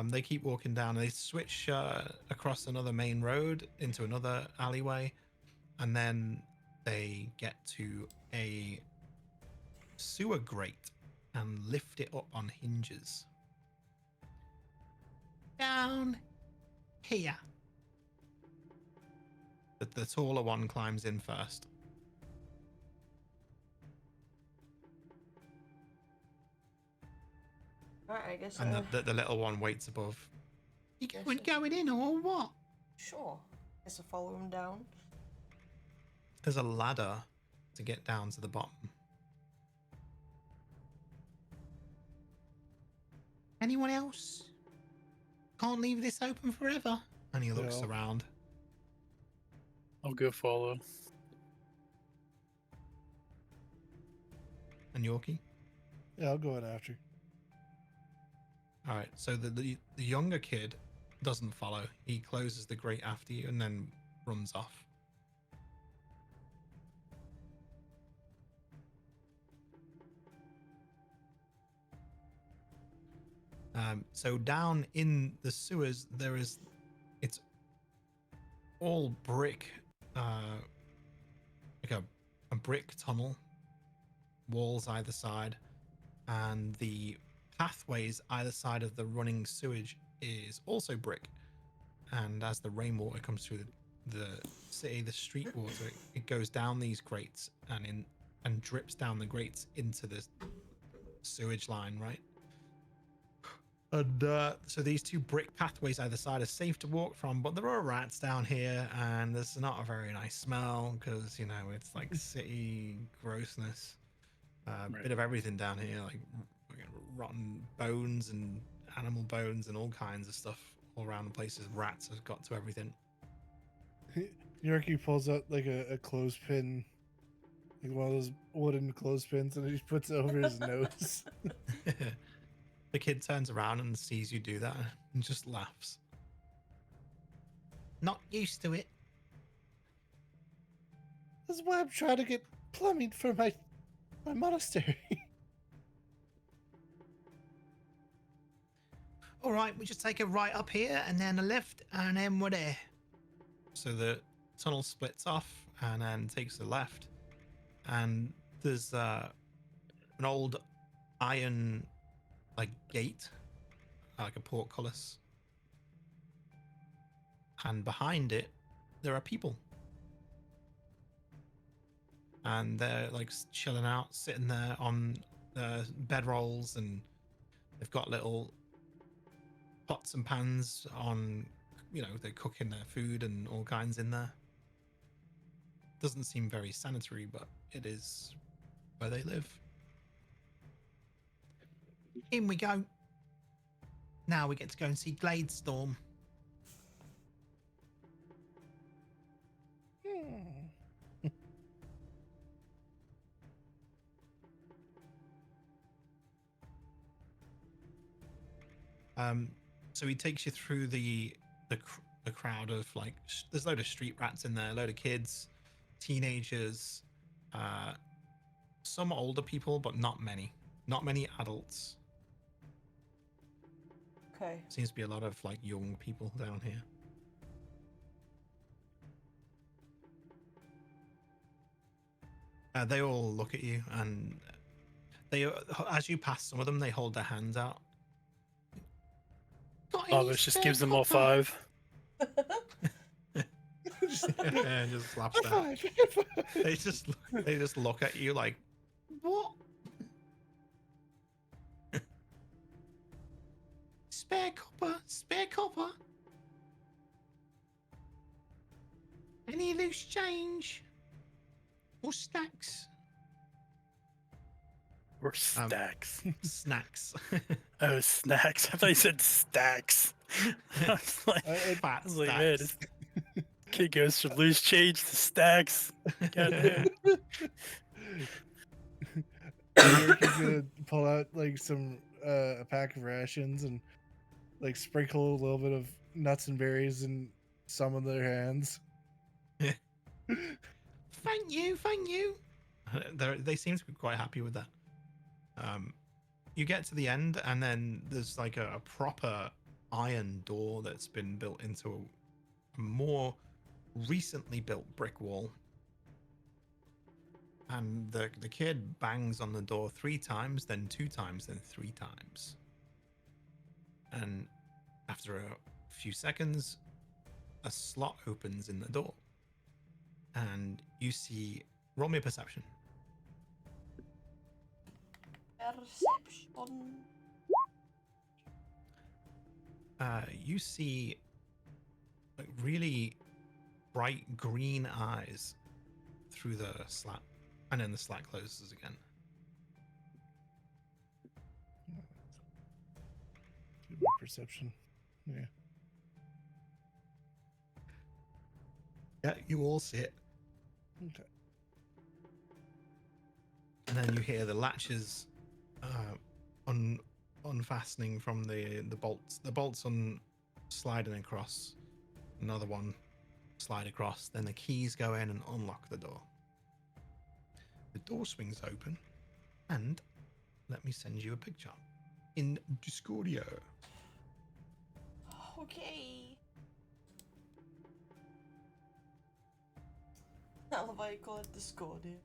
They keep walking down. They switch across another main road into another alleyway, and then they get to a sewer grate and lift it up on hinges. Down here. The taller one climbs in first. Alright, I guess. And the little one waits above. You Yes, going in or what? Sure. Guess I'll follow him down. There's a ladder to get down to the bottom. Anyone else? Can't leave this open forever. And he looks No. around. I'll go follow. And Yorkie? Yeah, I'll go in after. All right. So the younger kid doesn't follow. He closes the grate after you and then runs off. So down in the sewers, it's all brick, like a brick tunnel, walls either side, and the pathways either side of the running sewage is also brick. And as the rainwater comes through the city, the street water, it goes down these grates and drips down the grates into the sewage line, right? And so these two brick pathways either side are safe to walk from, but there are rats down here, and there's not a very nice smell because, you know, it's like city grossness. Right. Bit of everything down here, like rotten bones and animal bones and all kinds of stuff all around the places. Rats have got to everything. Yorkie pulls out like a clothespin, like one of those wooden clothespins, and he puts it over his nose. The kid turns around and sees you do that and just laughs. Not used to it. That's why I'm trying to get plumbing for my monastery. All right, we just take a right up here and then a left and then we're there. So the tunnel splits off and then takes a left. And there's an old iron like gate, like a portcullis. And behind it, there are people. And they're like chilling out, sitting there on bedrolls, and they've got little pots and pans on, you know, they're cooking their food and all kinds in there. Doesn't seem very sanitary, but it is where they live. In we go. Now we get to go and see Gladestorm. So he takes you through the crowd of like there's a load of street rats in there, a load of kids, teenagers, some older people, but not many adults. Okay. Seems to be a lot of like young people down here. They all look at you, and they, as you pass some of them, they hold their hands out. Obvious just gives them all 5. And just laughs out. They just look at you like, what? Spare copper. Any loose change? Or stacks? Or stacks. Snacks. Oh, snacks. I thought you said stacks. I was like, Fat I was like, man, stacks. this kid goes from loose change to stacks. Goddamn. Yorkie's gonna pull out like a pack of rations and like sprinkle a little bit of nuts and berries in some of their hands. Thank you. They seem to be quite happy with that. You get to the end, and then there's like a proper iron door that's been built into a more recently built brick wall. And the kid bangs on the door 3 times, then 2 times, then 3 times. And after a few seconds, a slot opens in the door. And you see, roll me a perception. Perception. You see like really bright green eyes through the slat, and then the slat closes again. Do my perception. Yeah. Yeah, you all see it. Okay. And then you hear the latches unfastening from the bolts. The bolts sliding across. Another one slide across. Then the keys go in and unlock the door. The door swings open, and let me send you a picture in Discordia. Okay. I love how you call it Discordia.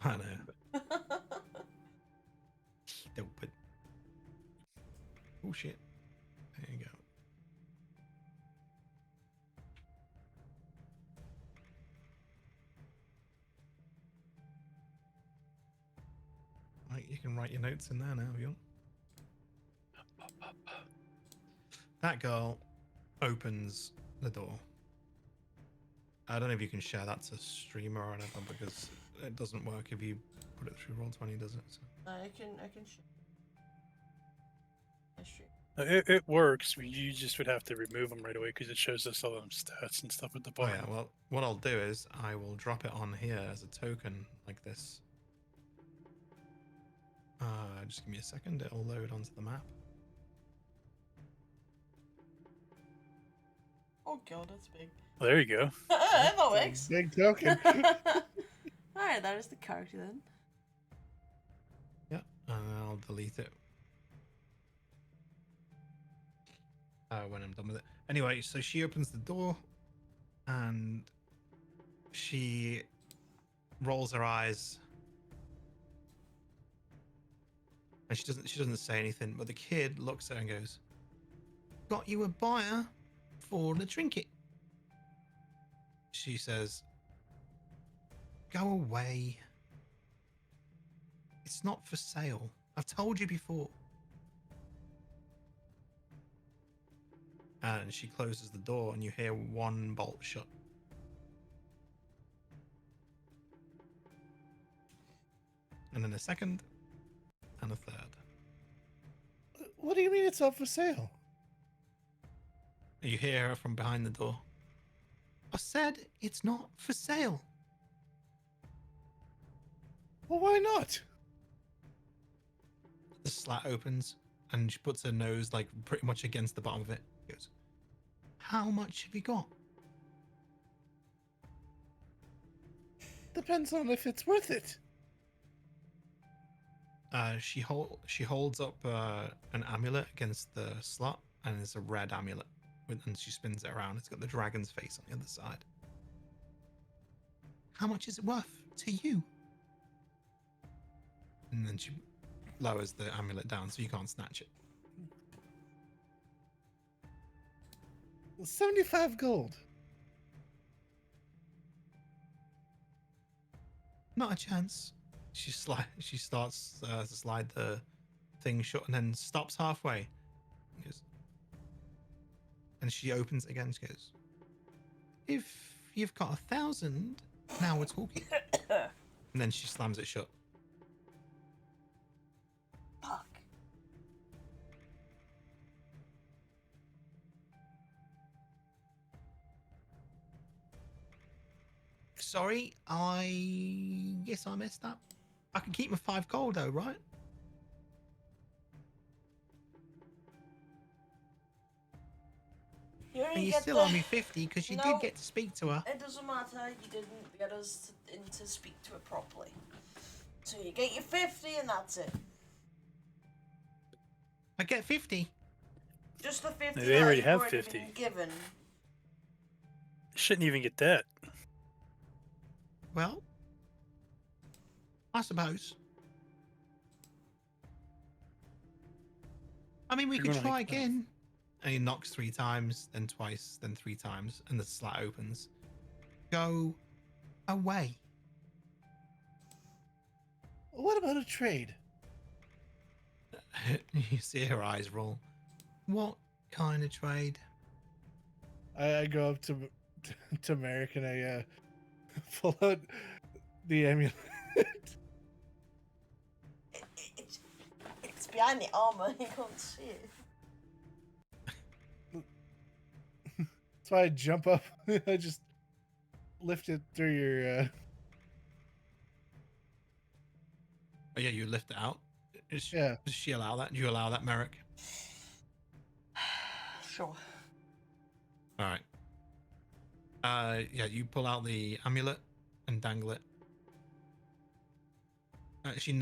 I know. Stupid. Oh shit. There you go. Right, you can write your notes in there now if you want. That girl opens the door. I don't know if you can share that to streamer or anything, because it doesn't work if you put it through Roll20, does it? So. I can share. I stream. It works. You just would have to remove them right away because it shows us all them stats and stuff at the Oh bottom. yeah, well, what I'll do is I will drop it on here as a token like this. Just give me a second, it'll load onto the map. Oh god, that's big. Well, there you go. That works. Big token. Alright, that is the character then. Yeah, and I'll delete it when I'm done with it. Anyway, so she opens the door and she rolls her eyes, and she doesn't say anything, but the kid looks at her and goes, "Got you a buyer for the trinket." She says, "Go away. It's not for sale. I've told you before." And she closes the door, and you hear one bolt shut. And then a second, and a third. What do you mean it's up for sale? You hear her from behind the door. "I said it's not for sale." Well, why not? The slat opens, and she puts her nose like pretty much against the bottom of it. She goes, "How much have you got?" Depends on if it's worth it. She holds up an amulet against the slot, and it's a red amulet. And she spins it around. It's got the dragon's face on the other side. "How much is it worth to you?" And then she lowers the amulet down so you can't snatch it. 75 gold. "Not a chance." She starts to slide the thing shut, and then stops halfway. And she opens it again. She goes, "If you've got 1,000, now we're talking." And then she slams it shut. Fuck. "Sorry, I guess I messed up. I can keep my 5 gold though, right?" You're when And you you get still the... owe me 50 because you No. did get to speak to her. It doesn't matter, you didn't get us in to speak to it properly. So you get your 50 and that's it. I get 50. Just the 50 They that already you've have already 50. been given. Shouldn't even get that. Well, I suppose. I mean, we You're could gonna try like that. again. And he knocks 3 times, then twice, then 3 times, and the slat opens. Go away. What about a trade? You see her eyes roll. What kind of trade? I go up to Merrick and I pull out the amulet. It's behind the armor, you can't see it. So I jump up. I just lift it through your. Oh yeah, you lift it out. Yeah. Does she allow that? Do you allow that, Merrick? Sure. All right. Yeah, you pull out the amulet and dangle it. She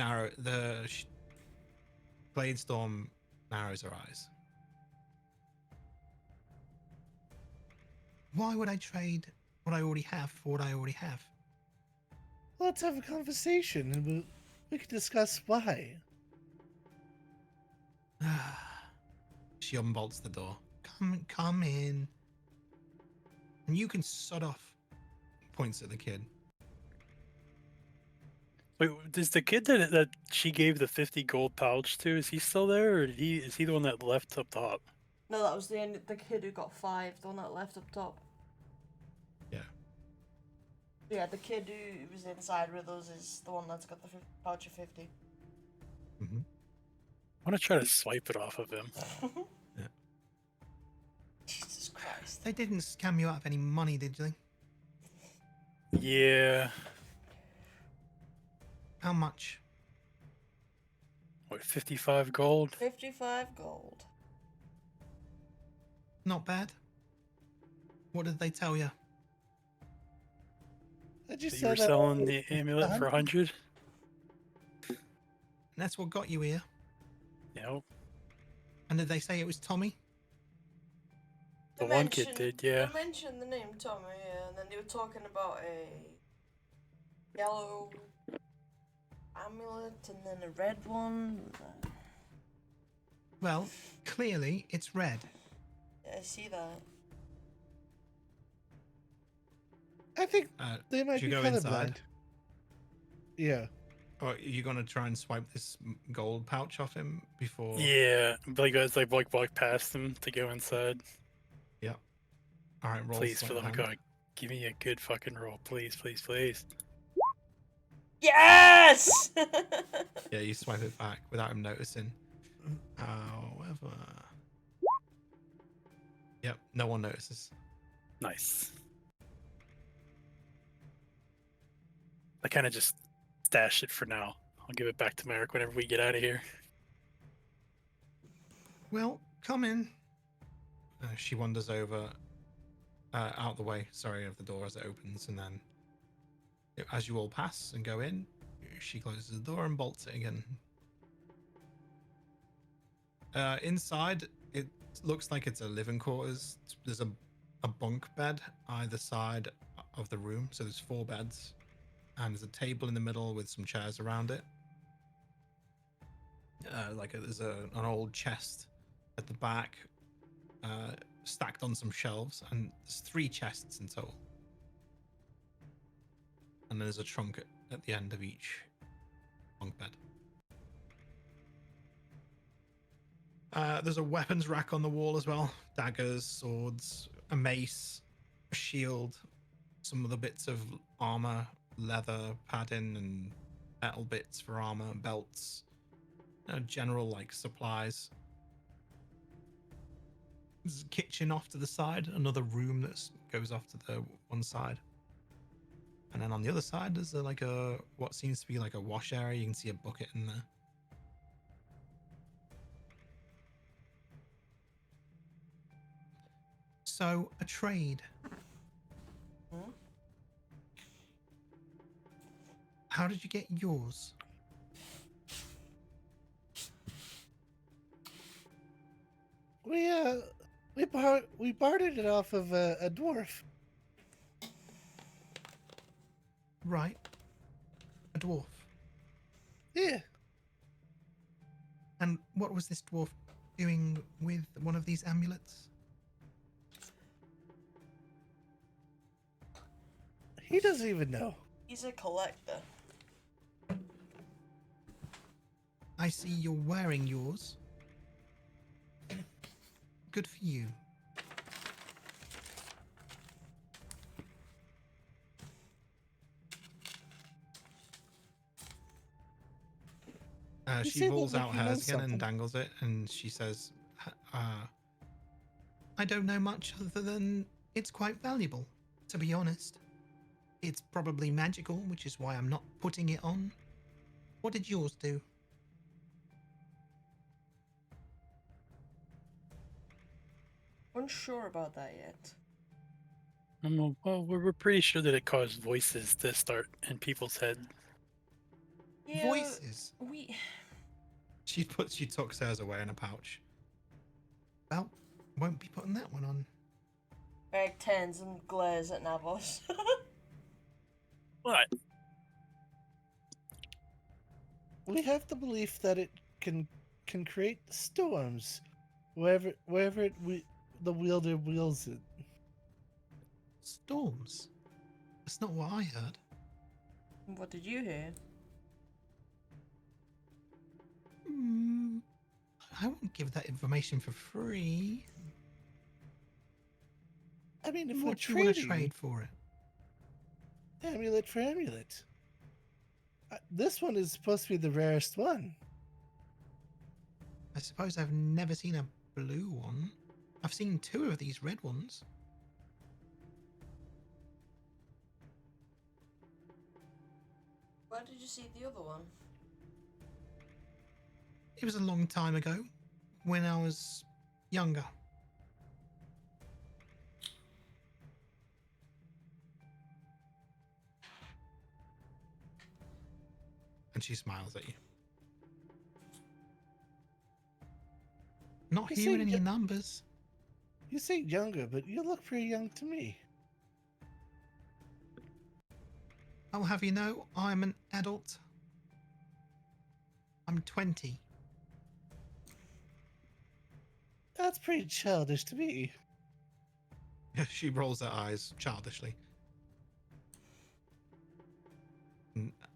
Bladestorm narrows her eyes. Why would I trade what I already have for what I already have? Let's have a conversation and we can discuss why. She unbolts the door. Come in. And you can sod off. Points at the kid. Wait, does the kid that she gave the 50 gold pouch to, is he still there, or is he the one that left up top? No, that was the kid who got 5, the one that left up top. Yeah. Yeah, the kid who was inside with us is the one that's got the pouch of 50. Mm-hmm. I want to try to swipe it off of him. Yeah. Jesus Christ. They didn't scam you out of any money, did they? Yeah. How much? What, 55 gold? 55 gold. Not bad. What did they tell you? I just So you were said selling the amulet for 100? And that's what got you here. Yep. And did they say it was Tommy? The one kid did, yeah. They mentioned the name Tommy, yeah, and then they were talking about a yellow amulet and then a red one. Well, clearly it's red. Yeah, I see that. I think they might do be you go inside? colorblind. Yeah. Or are you gonna try and swipe this gold pouch off him before? Yeah, like guys like walk past him to go inside. Yep. All right, roll. Please, sleight for of the love of hand. God, give me a good fucking roll, please, please, please. Yes! Yeah, you swipe it back without him noticing. However, yep, no one notices. Nice. I kind of just stash it for now. I'll give it back to Merrick whenever we get out of here. Well, come in. She wanders over, out the way, sorry, of the door as it opens, and then as you all pass and go in, she closes the door and bolts it again. Inside, it looks like it's a living quarters. There's a bunk bed either side of the room, so there's 4 beds, and there's a table in the middle with some chairs around it. There's an old chest at the back, stacked on some shelves, and there's 3 chests in total. And there's a trunk at the end of each bunk bed. There's a weapons rack on the wall as well. Daggers, swords, a mace, a shield, some other bits of armor, leather, padding, and metal bits for armor, belts, general like supplies. There's a kitchen off to the side, another room that goes off to the one side. And then on the other side, there's what seems to be like a wash area. You can see a bucket in there. So, a trade. Hmm? How did you get yours? We bartered it off of a dwarf. Right. A dwarf. Yeah. And what was this dwarf doing with one of these amulets? He doesn't even know. He's a collector. I see you're wearing yours. Good for you. You She say that rolls like out you know hers again and something. dangles it, and she says, I don't know much other than it's quite valuable, to be honest. It's probably magical, which is why I'm not putting it on. What did yours do? Unsure about that yet. Well, we're pretty sure that it caused voices to start in people's head. Yeah, Voices. we. She tucks hers away in a pouch. Well, won't be putting that one on. Eric turns and glares at Navos. What? We have the belief that it can create storms wherever the wielder wields it. Storms. That's not what I heard. What did you hear? I won't give that information for free. I mean, if What we're do you want to trading trade for it? amulet for amulet, this one is supposed to be the rarest one. I suppose I've never seen a blue one. I've seen 2 of these red ones. Where did you see the other one? It was a long time ago, when I was younger. And she smiles at you. Not You hearing seem any to- numbers. You say younger, but you look pretty young to me. I'll have you know, I'm an adult. I'm 20. That's pretty childish to me. She rolls her eyes childishly.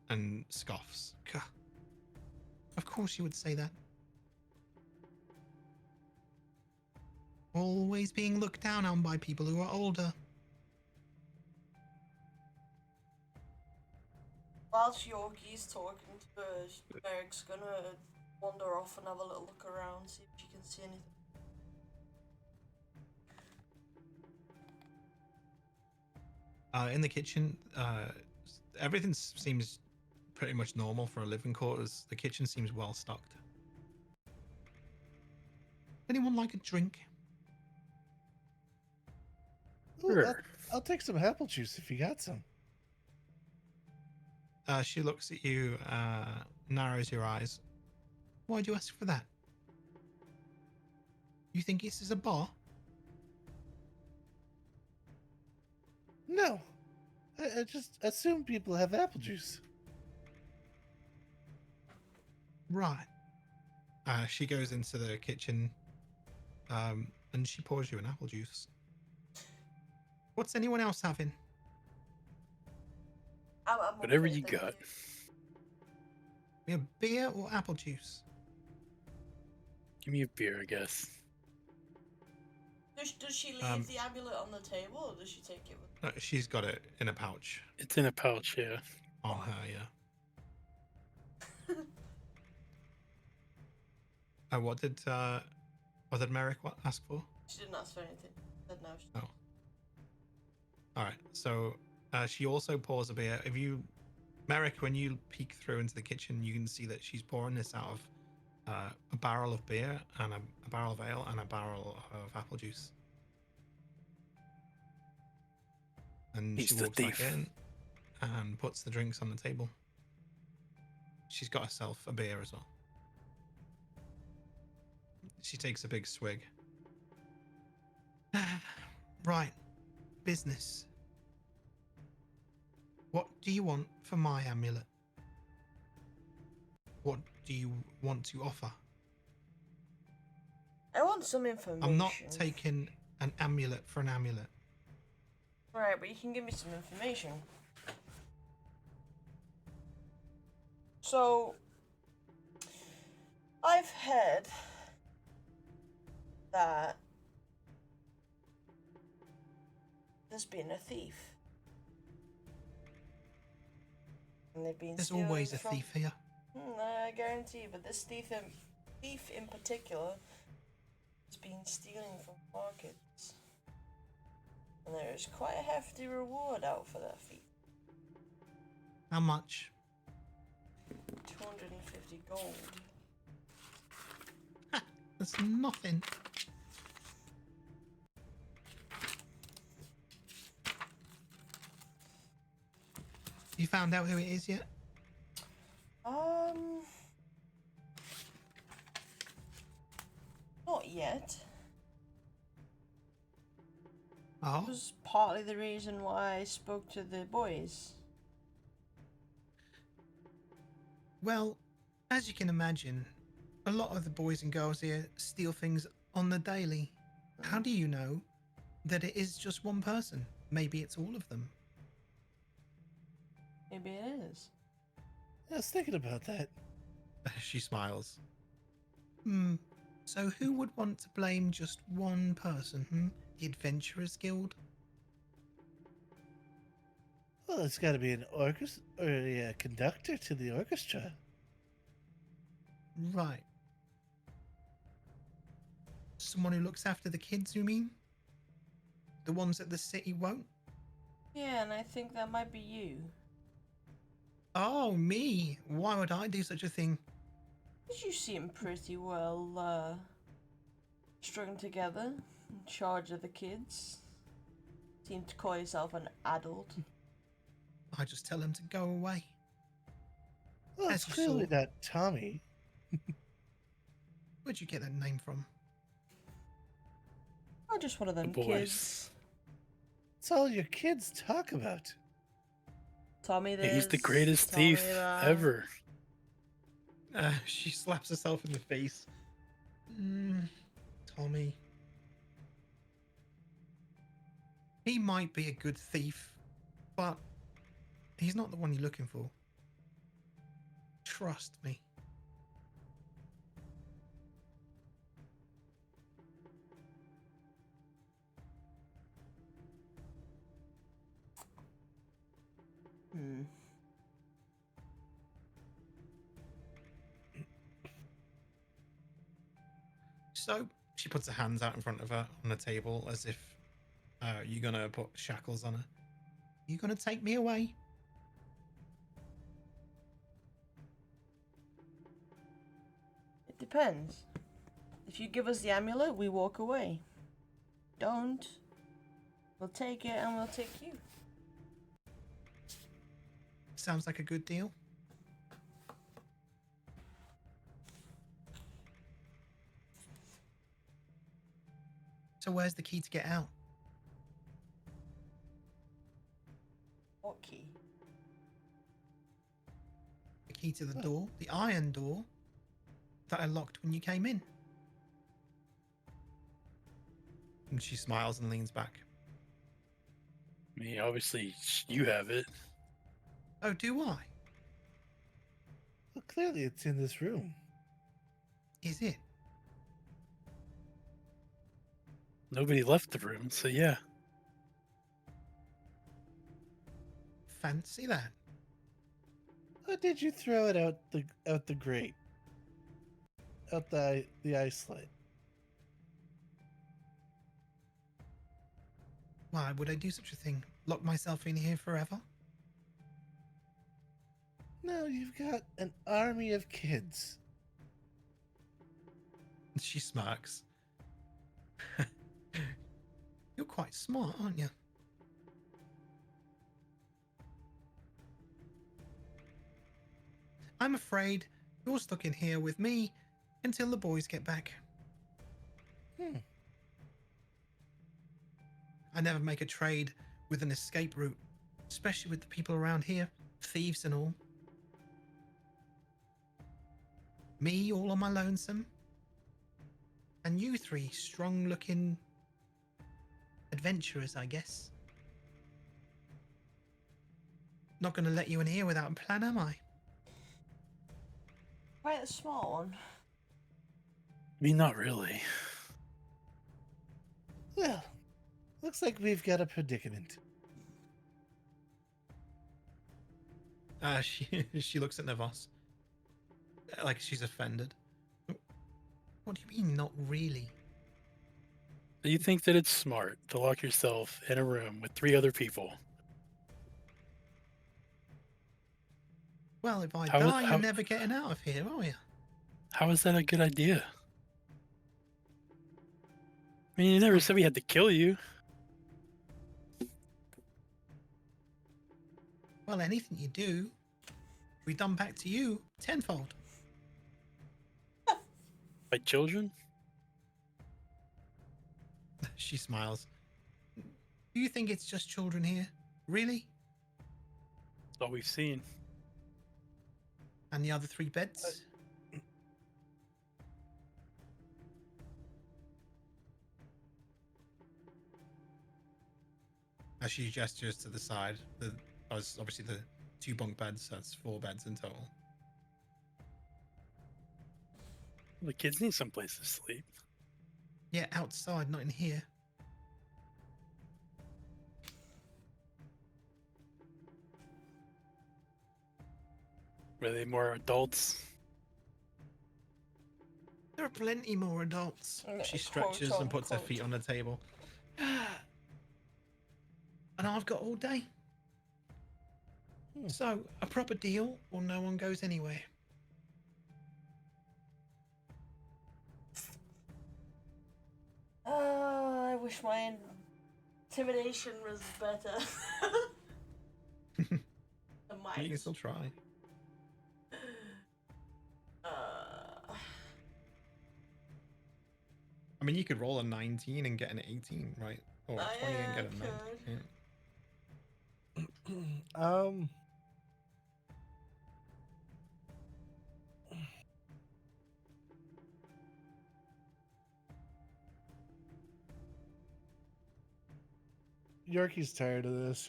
And scoffs. Gah. Of course you would say that. Always being looked down on by people who are older. Whilst Yorkie's talking to her, Eric's gonna wander off and have a little look around, see if she can see anything. In the kitchen, everything seems pretty much normal for a living quarters. The kitchen seems well stocked. Anyone like a drink? Ooh, Sure. I'll take some apple juice if you got some. She looks at you, narrows your eyes. Why'd you ask for that? You think this is a bar? No, I just assume people have apple juice. Right. She goes into the kitchen, and she pours you an apple juice. What's anyone else having? I'm Whatever okay, you thank got. We have beer or apple juice? Give me a beer, I guess. Does she leave Um, the amulet on the table, or does she take it with No, she's got it in a pouch It's in a pouch, yeah. on her, yeah. What did Merrick ask for? She didn't ask for anything. Said no. Oh. All right. So she also pours a beer. If you, Merrick, when you peek through into the kitchen, you can see that she's pouring this out of a barrel of beer and a barrel of ale and a barrel of apple juice. And He's she the walks back thief. in and puts the drinks on the table. She's got herself a beer as well. She takes a big swig. Right, business. What do you want for my amulet? What do you want to offer? I want some information. I'm not taking an amulet for an amulet. Right, but you can give me some information. So, I've heard that there's been a thief. And they've been There's stealing always a from... thief here. I guarantee you, but this thief in particular has been stealing from markets. And there is quite a hefty reward out for that thief. How much? 250 gold. That's nothing. You found out who it is yet? Not yet. Oh, It was partly the reason why I spoke to the boys. well, as you can imagine, a lot of the boys and girls here steal things on the daily. How do you know that it is just one person? Maybe it's all of them. Maybe it is. I was thinking about that. She smiles. So who would want to blame just one person? The Adventurers Guild? Well, it's got to be an orchestra or a conductor to the orchestra. Right. Someone who looks after the kids, you mean? The ones that the city won't? Yeah, and I think that might be you. Oh, me? Why would I do such a thing? Because you seem pretty well, strung together, in charge of the kids. Seem to call yourself an adult. I just tell them to go away. Well, As it's you clearly saw. not Tommy. Where'd you get that name from? I'm just one of them boys. kids. It's all your kids talk about. Tommy this. He's the greatest Tommy thief that. ever. She slaps herself in the face. Tommy. He might be a good thief, but he's not the one you're looking for. Trust me. So she puts her hands out in front of her on the table as if you're gonna put shackles on her. You gonna take me away? It depends. If you give us the amulet, we walk away. Don't. We'll take it and we'll take you. Sounds like a good deal. So where's the key to get out? What key? The key to the door, the iron door that I locked when you came in. And she smiles and leans back. I mean, obviously, you have it. Oh, do I? Well, clearly it's in this room. Is it? Nobody left the room, so yeah. Fancy that. Or did you throw it out the grate? Out the ice slide? Why would I do such a thing? Lock myself in here forever? No, you've got an army of kids. She smirks. You're quite smart, aren't you? I'm afraid you're stuck in here with me until the boys get back. Hmm. I never make a trade with an escape route, especially with the people around here, thieves and all. Me all on my lonesome, and you three strong-looking adventurers, I guess. Not going to let you in here without a plan, am I? Quite a small one. I mean, not really. Well, looks like we've got a predicament. She looks at Navos like she's offended. What do you mean, not really? Do you think that it's smart to lock yourself in a room with 3 other people? Well, if I How- die, how- you're never getting out of here, are you? How is that a good idea? I mean, you never said we had to kill you. Well, anything you do, we done back to you tenfold. By children? She smiles. Do you think it's just children here? Really? That's all we've seen. And the other 3 beds? As she gestures to the side, obviously the 2 bunk beds, so that's 4 beds in total. The kids need someplace to sleep. Yeah, outside, not in here. Were they more adults? There are plenty more adults. She stretches and puts her feet on the table. And I've got all day. So, a proper deal or no one goes anywhere. I wish my intimidation was better. Than mine. You can still try. I mean, you could roll a 19 and get an 18, right? Or a 20 and get a 9. could. Yeah. Yorkie's tired of this.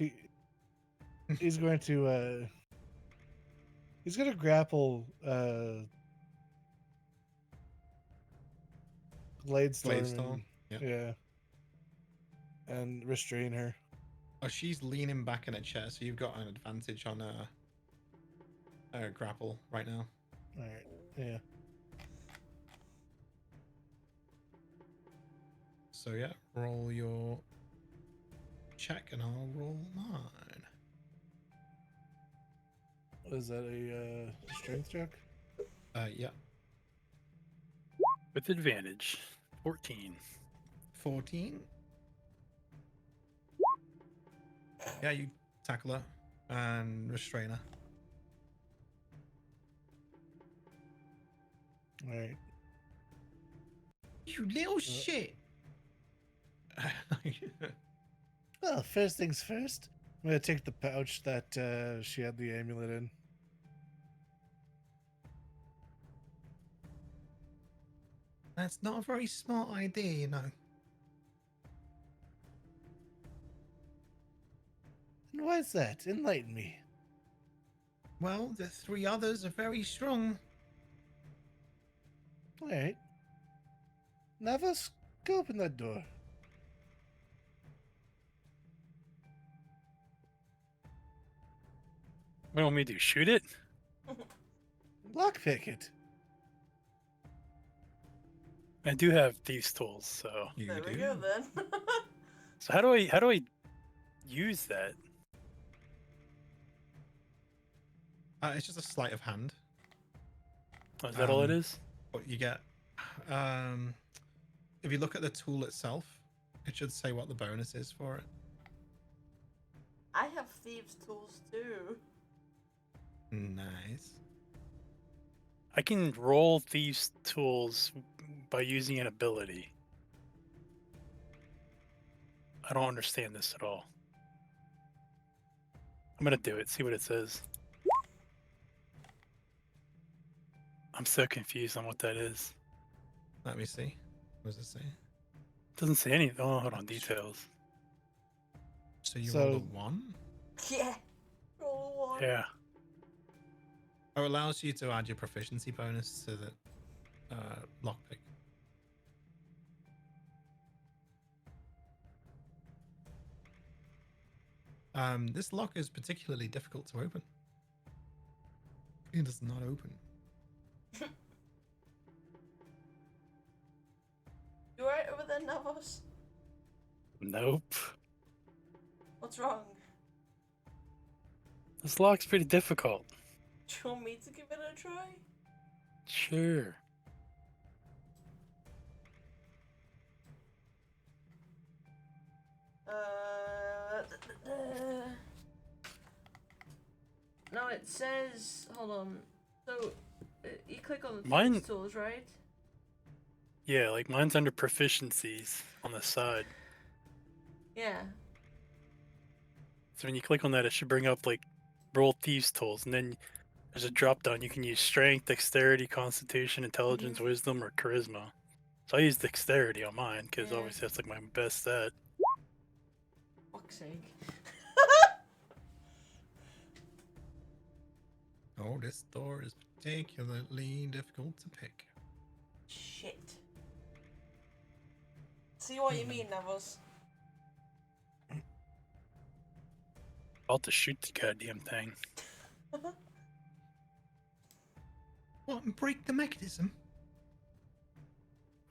He's going to grapple Gladestorm. Gladestorm, yeah. Yeah. And restrain her. Oh, she's leaning back in a chair, so you've got an advantage on a grapple right now. Alright. Yeah. So yeah, roll your check and I'll roll mine. Was that a strength check? Yeah. With advantage. 14. 14. Yeah, you tackle her and restrain her. Alright. You little shit. Well, first things first. I'm gonna take the pouch that she had the amulet in. That's not a very smart idea, you know. And why is that? Enlighten me. Well, the 3 others are very strong. Alright. Navas, go open that door. What do you want me to do? Shoot it? Lockpick it. I do have thieves' tools, so. You There do. we go then. So how do I use that? It's just a sleight of hand. Oh, is that all it Um, is? What you get. If you look at the tool itself, it should say what the bonus is for it. I have thieves' tools too. Nice. I can roll thieves' tools by using an ability. I don't understand this at all. I'm gonna do it, see what it says. I'm so confused on what that is. Let me see. What does it say? Doesn't say anything. Oh, hold on, details. So you So- rolled a 1? Yeah. Roll one. Yeah. Oh, it allows you to add your proficiency bonus to the lockpick. This lock is particularly difficult to open. It does not open. You alright over there, Navos? Nope. What's wrong? This lock's pretty difficult. Do you want me to give it a try? Sure. No, it says. Hold on. So, you click on the Mine- thieves' tools, right? Yeah, like mine's under proficiencies on the side. Yeah. So when you click on that, it should bring up like roll thieves' tools, and then there's a drop down. You can use strength, dexterity, constitution, intelligence, wisdom, or charisma. So I use dexterity on mine because Yeah. obviously that's like my best stat. Fuck's sake. Oh, this door is particularly difficult to pick. Shit. See what you mean, Navos. About to shoot the goddamn thing. What, and break the mechanism?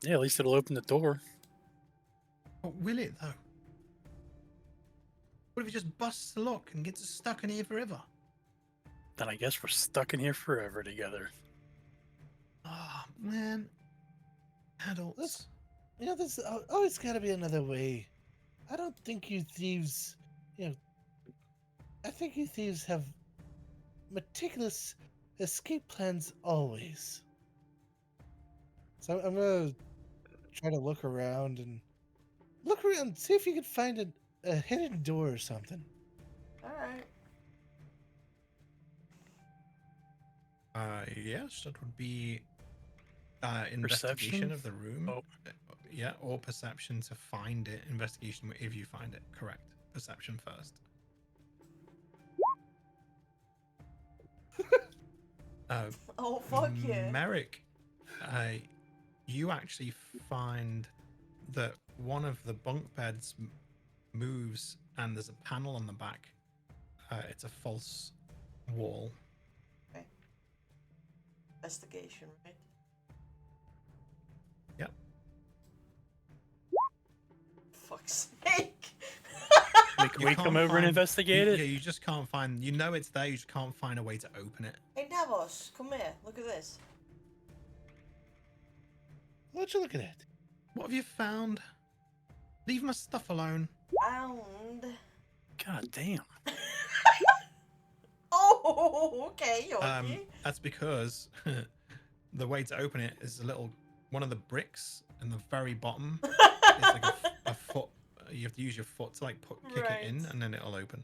Yeah, at least it'll open the door. But will it, though? What if it just busts the lock and gets us stuck in here forever? Then I guess we're stuck in here forever together. Oh, man. Adults. You know, there's always got to be another way. I don't think you thieves, I think you thieves have meticulous escape plans always. So I'm gonna try to look around, see if you can find a hidden door or something. Alright. Yes, that would be investigation Perception? of the room. Oh. Yeah, or perception to find it. Investigation if you find it. Correct. Perception first. Oh, fuck yeah. Merrick, you actually find that one of the bunk beds moves and there's a panel on the back. It's a false wall. Investigation, right? Yep. Fuck's sake. Can You we can't come over and find- investigate it? Yeah, you just can't find. You know it's there. You just can't find a way to open it. Hey, Navos, come here. Look at this. What you looking at? What have you found? Leave my stuff alone. And. God damn. Oh, okay, Yogi. That's because the way to open it is one of the bricks in the very bottom. It's like a foot. You have to use your foot to like kick it in, Right. and then it'll open.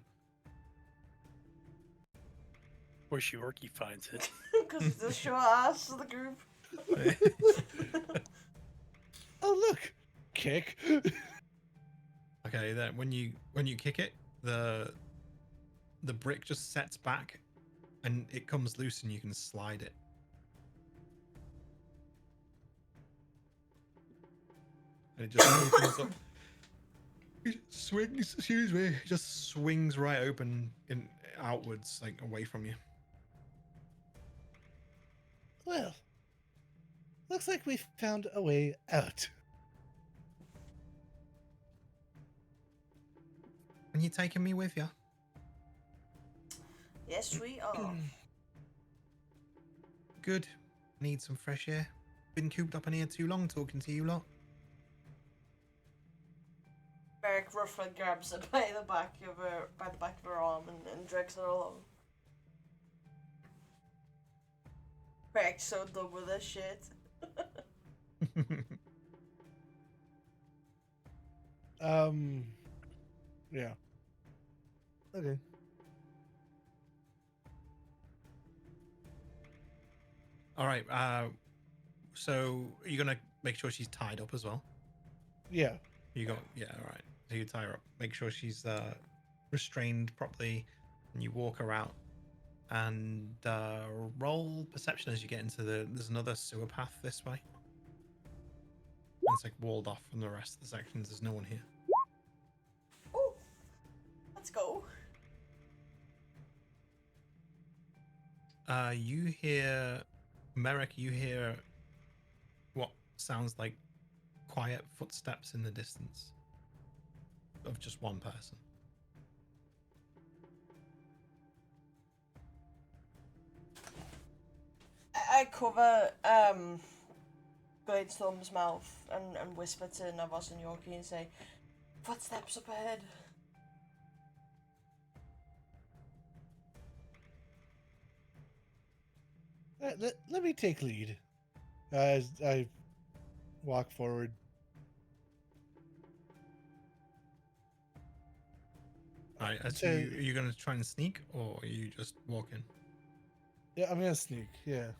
Where Shiorki finds it. Because it's the short ass of the group. Oh look, kick. Okay, then when you kick it, the brick just sets back, and it comes loose, and you can slide it. And it just opens up. It swings. Excuse me. It just swings right open in outwards, like away from you. Well, looks like we found a way out. And you taking me with you? Yes, we are. Good. Need some fresh air. Been cooped up in here too long talking to you lot. Merrick roughly grabs it by the back of her arm and drags her along. Craig's so done with this shit. Yeah. Okay. All right. So you're gonna make sure she's tied up as well. Yeah. You got all right. So you tie her up. Make sure she's restrained properly, and you walk her out. And roll perception as you get into the. There's another sewer path this way. It's like walled off from the rest of the sections. There's no one here. Oh, let's go. You hear, Merrick. You hear what sounds like quiet footsteps in the distance of just one person. I cover Gladestorm's mouth and whisper to Navos and Yorkie and say, "Footsteps up ahead." Let me take lead. As I walk forward. All right. As So- you are you gonna try and sneak, or are you just walking? Yeah, I'm gonna sneak. Yeah.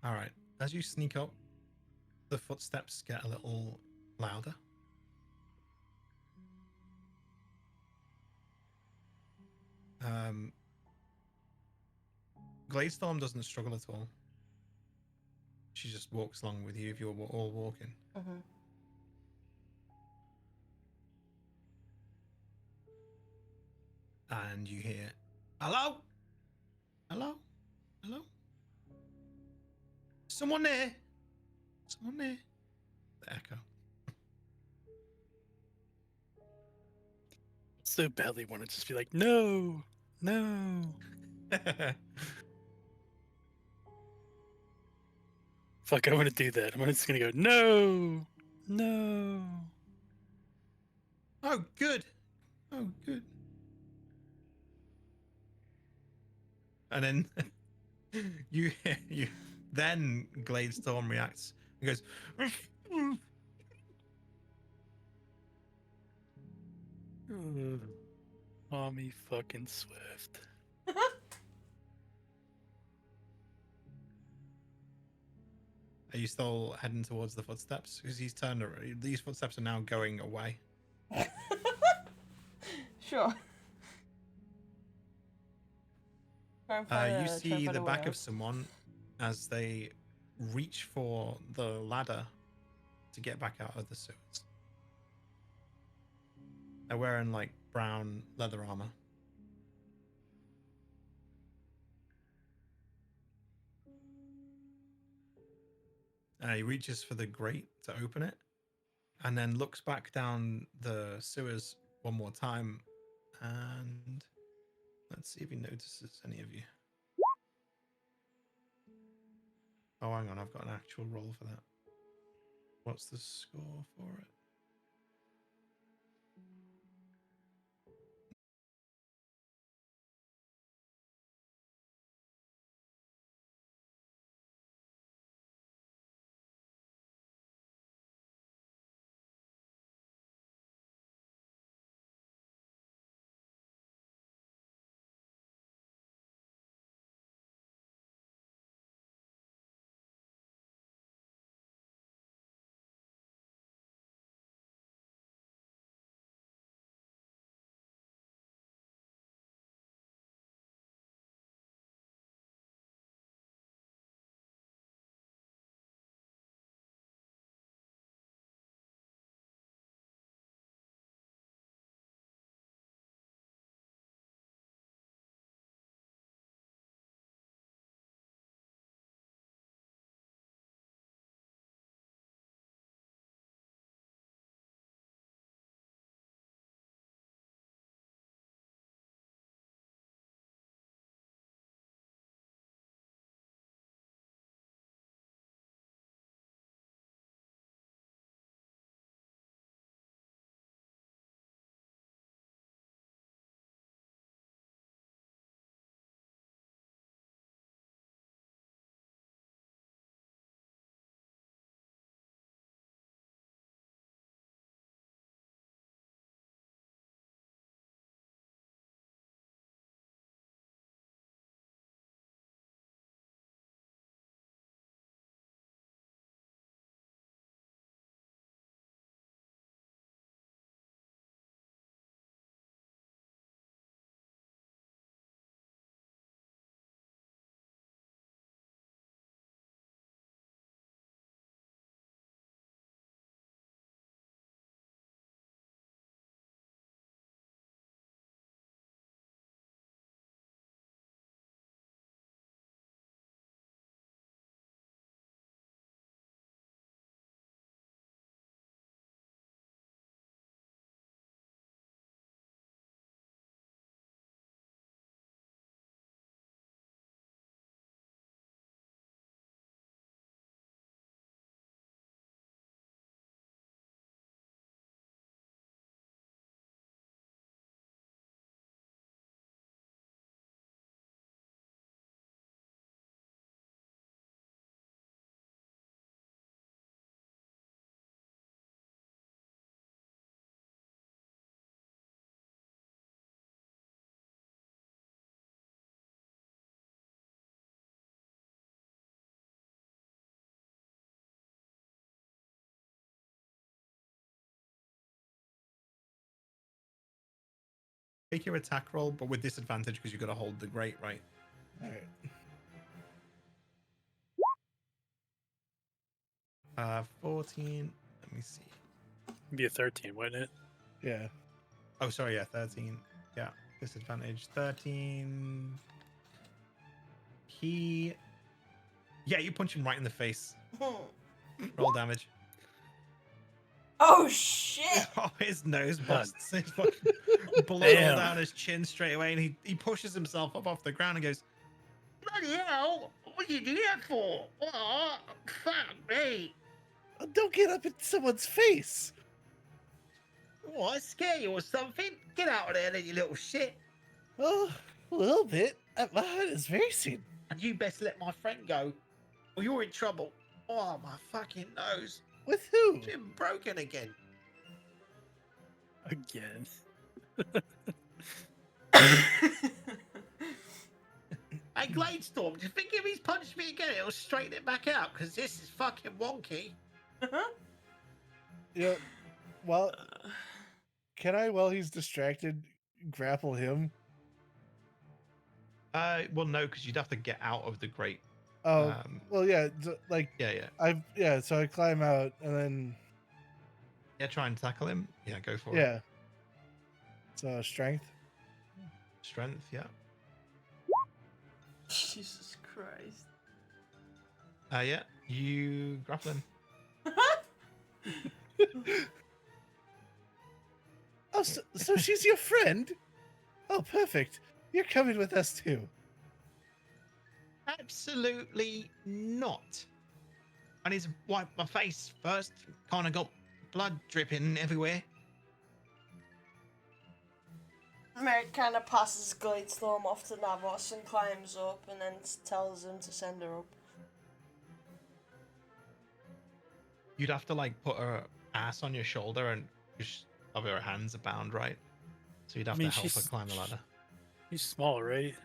All right. As you sneak up, the footsteps get a little louder. Gladestorm doesn't struggle at all. She just walks along with you if you're all walking. Mm-hmm. And you hear, "Hello? Hello? Hello? Someone there? Someone there?" The echo. So badly want to just be like, no, no. Fuck, I want to do that. I'm just gonna go, no, no. Oh, good. Oh, good. And then you then Gladestorm reacts and goes, Tommy fucking Swift. "Are you still heading towards the footsteps? Because he's turned. These footsteps are now going away." Sure. Try and find You try and see find the a way back of out. someone as they reach for the ladder to get back out of the sewers. They're wearing like brown leather armor. He reaches for the grate to open it and then looks back down the sewers one more time. And let's see if he notices any of you. Oh, hang on. I've got an actual roll for that. What's the score for it? Make your attack roll, but with disadvantage because you got to hold the grate, right? All right. 14. Let me see. It'd be a 13, wouldn't it? Yeah. Oh, sorry, yeah, 13. Yeah, disadvantage 13. Yeah, you punch him right in the face. Roll damage. Oh shit! Oh, his nose God. busts. His fucking blood all Damn. down his chin straight away, and he pushes himself up off the ground and goes, "Bloody hell! What did you do that for? Oh, fuck me! Oh, don't get up in someone's face. What? I scare you or something? Get out of there, then, you little shit! Oh, a little bit. My heart is racing. And you best let my friend go, or you're in trouble. Oh, my fucking nose! With who? It's been broken again." Again. Hey, Gladestorm, do you think if he's punched me again, it'll straighten it back out? Because this is fucking wonky. Yeah. Well, can I, while he's distracted, grapple him? Well, no, because you'd have to get out of the grate. Oh, well, yeah. Like Yeah. So I climb out and then Yeah, try and tackle him. Yeah, go for it. yeah. So strength. Strength, yeah. Jesus Christ. Yeah, you grapple him. Oh, so she's your friend? Oh, perfect. You're coming with us too. Absolutely not. I need to wipe my face first. Kind of got blood dripping everywhere. Merrick kind of passes Gladestorm off to Navos and climbs up and then tells him to send her up. You'd have to like put her ass on your shoulder and just of her hands are bound, right? So you'd have mean, to help her she's- climb the ladder. He's small, right?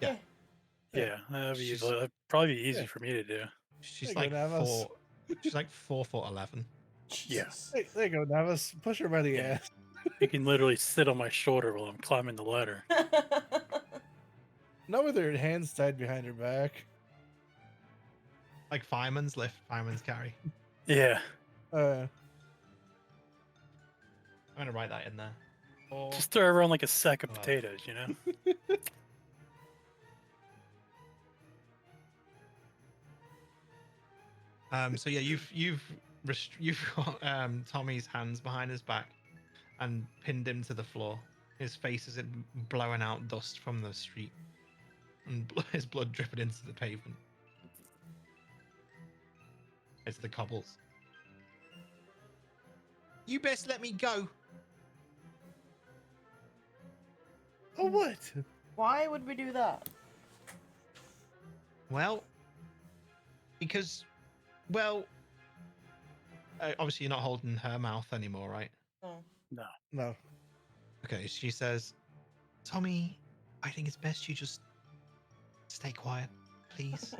Yeah. Yeah, that'd be She's- that'd probably be easy yeah. for me to do. She's There you like go, Navas. four. She's like 4'11". Jesus. Hey, there you go, Navas. Push her by the Yeah. ass. You can literally sit on my shoulder while I'm climbing the ladder. Not with her hands tied behind her back. Like fireman's lift, fireman's carry. Yeah, Uh, I'm gonna write that in there. Or just throw her on like a sack of Oh. potatoes, you know? so yeah, you've got Tommy's hands behind his back and pinned him to the floor. His face is blowing out dust from the street, and his blood dripping into the pavement. It's the cobbles. You best let me go. oh, what? Why would we do that? Well, because, well, obviously you're not holding her mouth anymore, right? No. Okay, she says, Tommy, I think it's best you just stay quiet, please.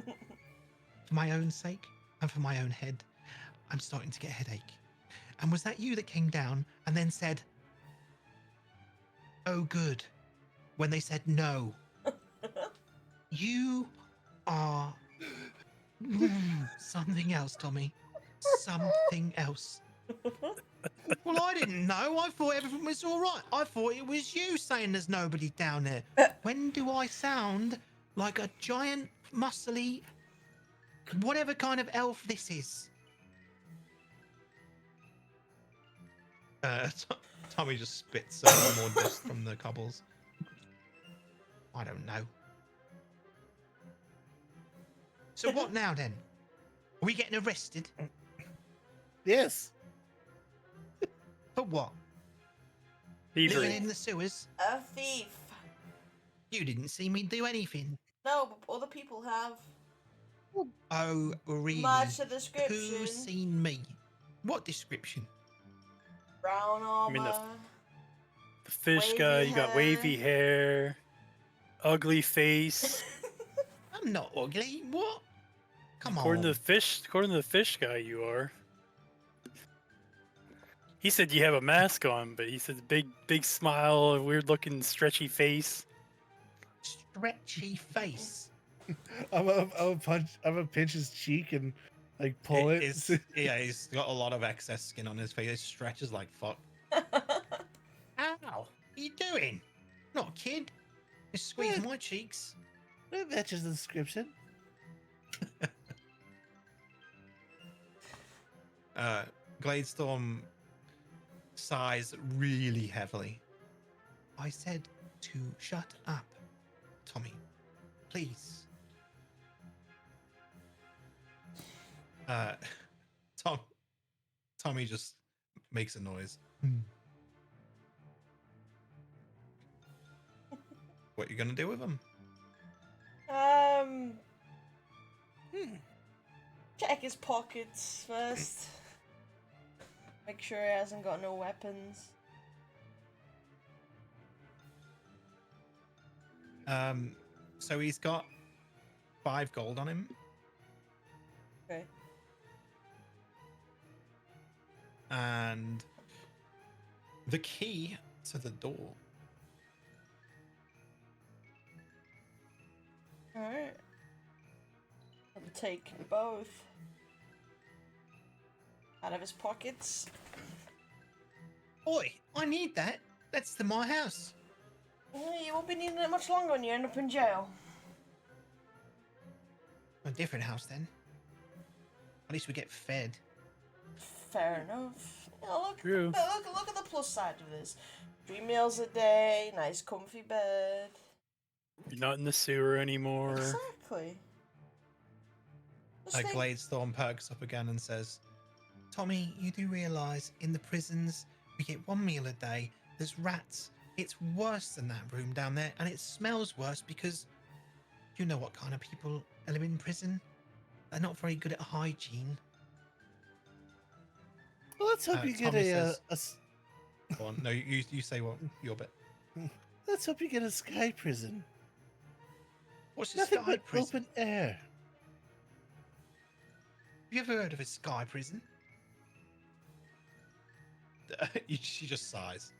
For my own sake and for my own head, I'm starting to get a headache. And was that you that came down and then said, oh, good, when they said no? You are something else, Tommy. Something else. Well, I didn't know. I thought everything was all right. I thought it was you saying there's nobody down there. When do I sound like a giant, muscly, whatever kind of elf this is? Tommy just spits more dust from the cobbles. I don't know. So what now then? Are we getting arrested? Yes. For what? Thievery. Living in the sewers? A thief. You didn't see me do anything. No, but other people have. Oh, really? Match the description. Who's seen me? What description? Brown armor. mean, The fish Wavy guy, you got hair. wavy hair, ugly face. I'm not ugly. What? Come according on. to the fish guy, you are. He said you have a mask on, but he said big smile, a weird looking stretchy face. Stretchy face. I'm gonna pinch his cheek and like pull it. Yeah, he's got a lot of excess skin on his face. It stretches like fuck. Ow! What are you doing? Not a kid. Just squeeze Yeah. my cheeks. That matches the description. Gladestorm sighs really heavily. I said to shut up, Tommy. Please. Tommy just makes a noise. What are you gonna do with him? Check his pockets first. Make sure he hasn't got no weapons. So he's got 5 gold on him. Okay. And the key to the door. Alright. I'll take both out of his pockets. Oi, I need that. That's my house. You won't be needing it much longer when you end up in jail. A different house then. At least we get fed. Fair enough. You know, look, True. look at the plus side of this. 3 meals a day, nice comfy bed. You're not in the sewer anymore. Exactly. Just think- Gladestorm perks up again and says, Tommy, you do realise in the prisons we get 1 meal a day. There's rats. It's worse than that room down there, and it smells worse because you know what kind of people live in prison. They're not very good at hygiene. Well, let's hope you get Tommy a says- Go on. No, you say what your bit. let's hope you get a sky prison. What's a Nothing sky but prison? open air. Have you ever heard of a sky prison? She just sighs.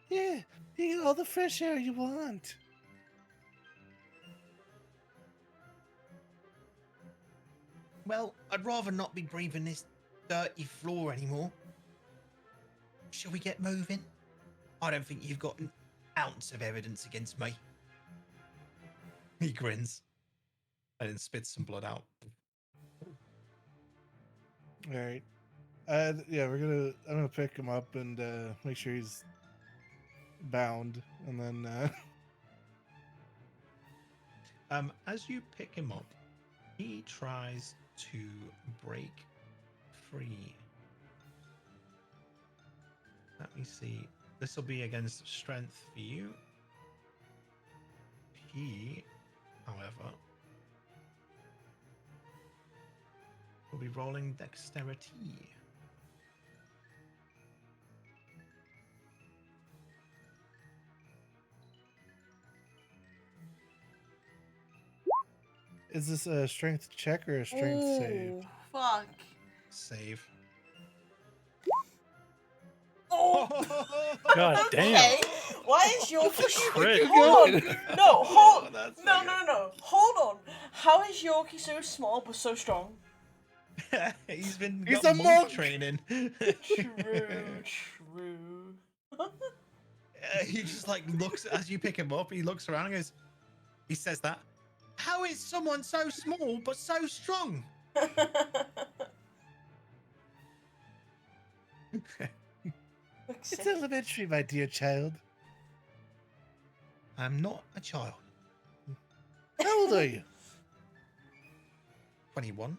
Yeah, you get all the fresh air you want. Well, I'd rather not be breathing this dirty floor anymore. Shall we get moving? I don't think you've got an ounce of evidence against me. He grins and then spits some blood out. All right. Yeah, I'm gonna pick him up and make sure he's bound, and then As you pick him up, he tries to break free. Let me see. This will be against strength for you. He, however, will be rolling dexterity. is this a strength check or a strength save? Ooh, fuck. Save. Oh! God damn. Okay. Why is Yorkie Crit. Hold on. No, hold. That's No, okay. no. Hold on. How is Yorkie so small but so strong? He's been He's got a monk monk. training. True. He just like looks as you pick him up. He looks around and goes. He says that. How is someone so small but so strong? It's elementary, my dear child. I'm not a child. How old are you? 21.